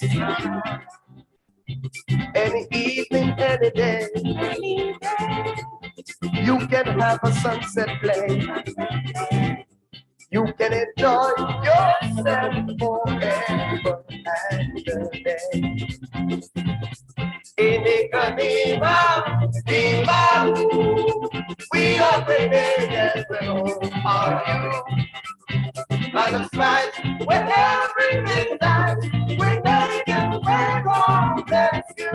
Any evening, any day, you can have a sunset play. You can enjoy yourself forever and a day. Inikanima, Bima, we are waiting on you. Like a spice, where everything dies, we're making where God bless you.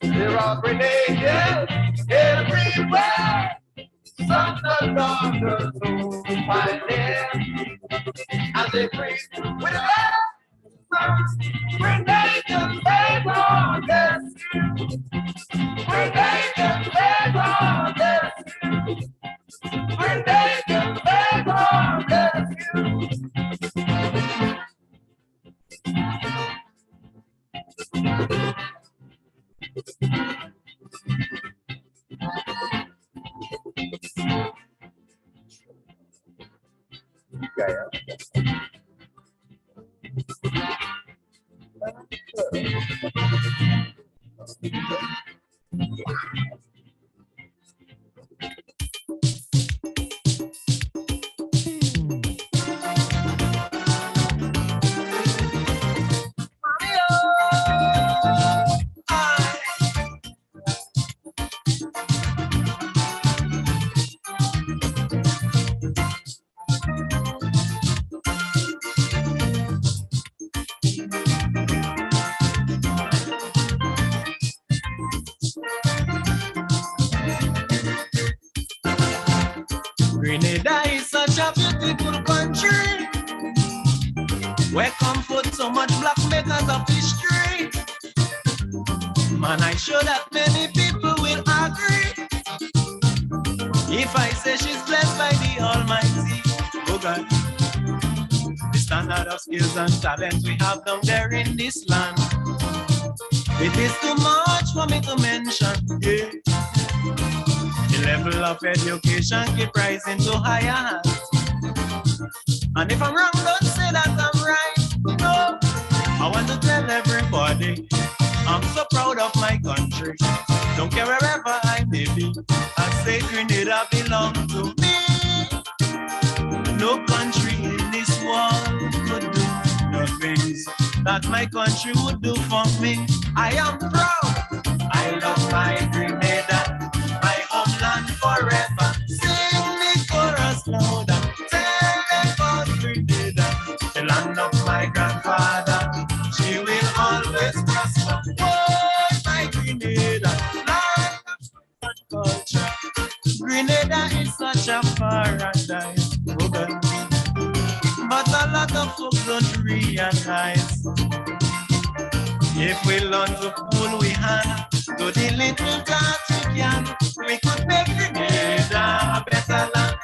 There are grenades everywhere. Sons and daughters who find them as they breathe with love. Grenades and favor, yes. Grenades and favor, yes. Grenades and favor, yes. Grenada is such a beautiful country where come forth so much black makers of history. Man, I sure that many people will agree if I say she's blessed by the Almighty. Oh God, the standard of skills and talent we have down there in this land, it is too much for me to mention. Yeah. The level of education keep rising to higher heights. And if I'm wrong, don't say that I'm right. No, I want to tell everybody I'm so proud of my country. Don't care wherever I may be, I say Grenada belong to me. No country in this world could do the things that my country would do for me. I am proud. I love my Grenada, my homeland forever. Sing the chorus louder. Tell them about Grenada, the land of my grandfather. She will always prosper. Oh, my Grenada, land of culture. Grenada is such a paradise. But a lot of folks don't realize. If we learn to pull we hand to the little that we can, we could make Grenada a better land.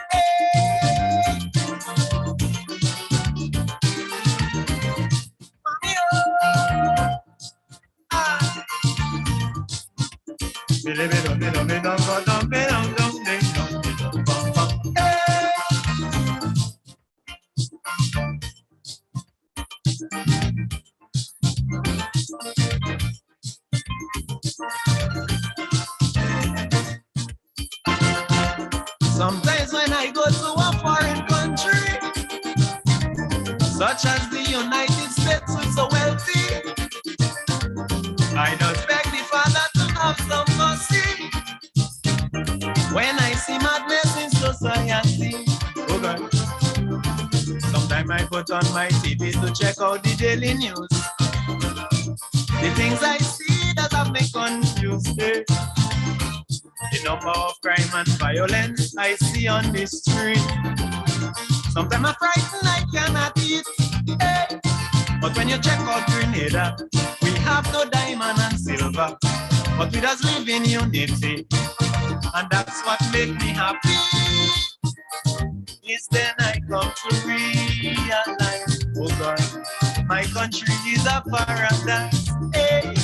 Sometimes when I go to a foreign country, such as the United States, who's so wealthy, I just beg the Father to have some mercy. When I see madness in society, oh God, sometimes I put on my TV to check out the daily news. The things I see that have me confused. Eh? The number of crime and violence I see on the street. Sometimes I'm frightened I cannot eat. Hey. But when you check out Grenada, we have no diamond and silver, but we just live in unity. And that's what makes me happy. Is then I come to realize, oh God, my country is a paradise. Hey.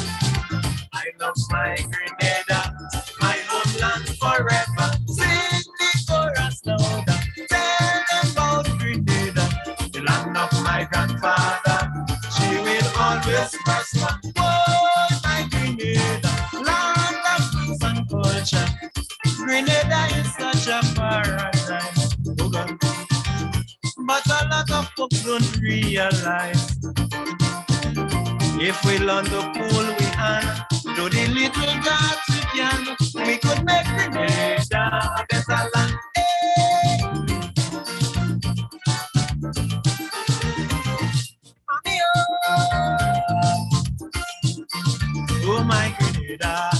I love my Grenada, my homeland forever. Sing the chorus louder. Tell them about Grenada, the land of my grandfather. She will always prosper. Oh, my Grenada, land of peace and culture. Grenada is such a paradise. Oh God. But a lot of folks don't realize. If we learn to pull we hand, do the little that we can, we could make Grenada a better land. Hey. Oh my Grenada.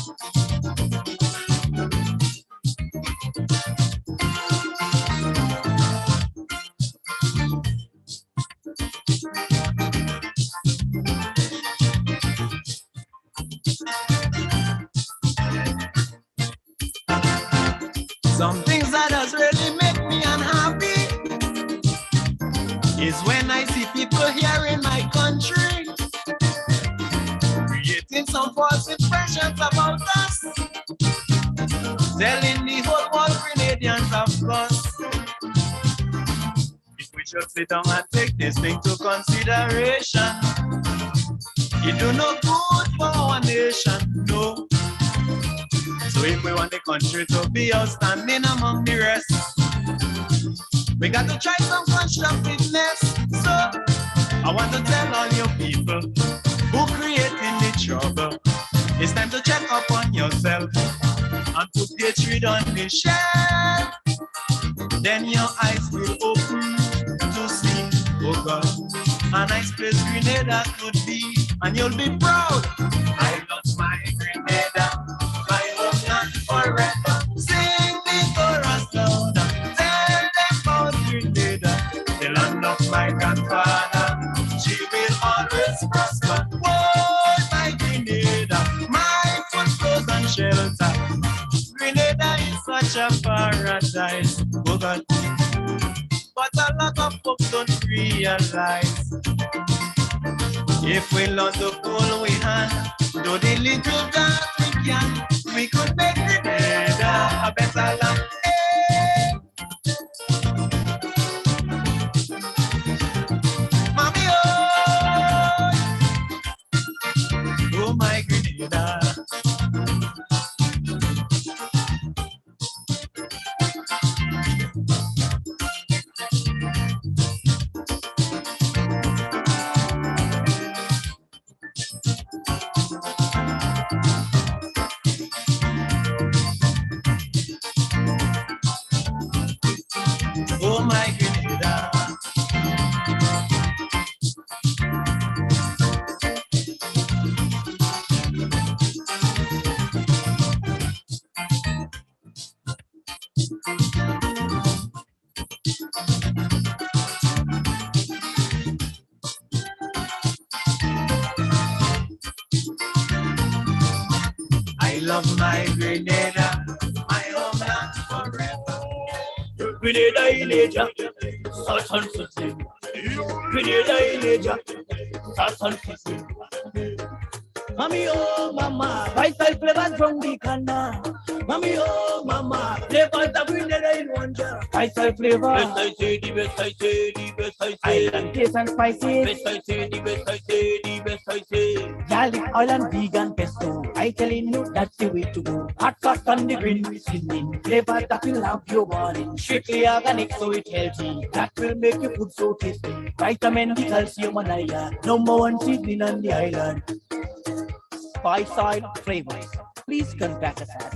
Some things that does really make me unhappy is when I see people here in my country creating some false impressions about us, telling the whole world Grenadians have lost. If we should sit down and take this thing to consideration. It do no good for our nation, no. So if we want the country to be outstanding among the rest, we got to try some constructiveness. So I want to tell all you people who creating the trouble, it's time to check up on yourself and put hatred on the shelf. Then your eyes will open to see, oh God, a nice place Grenada could be, and you'll be proud. I love my Grenada, my homeland forever. Sing the chorus louder, tell them about Grenada, the land of my grandfather. She will always prosper. Whoa, my Grenada, my food, clothes and shelter. Grenada is such a paradise, oh God. But a lot of folks don't realize, if we learn to pull we hand, do the little that we can, we could make Grenada a better land. Hey. Mommy, oh my Grenada. Oh my Grenada. I love my Grenada, my homeland forever. Grenada Ileja, Sultan Susi. Grenada Ileja, Sultan Susi. Mami oh mama, vital flavors from the canna. Mami oh mama, flavors of Grenada in one jar. Vital flavor. Best I say, the best I say, the best I say. Island taste and spices. Best I say, the best I say, the best I say. Garlic oil and vegan pesto. I telling you that's the way to go. Hot sauce on the green seasoning. Flavor that will have your warning. Strictly organic, so it's healthy. That will make your food so tasty. Vitamin D, calcium and iron. Number one seasoning on the island. Five-side flavors. Please contact us at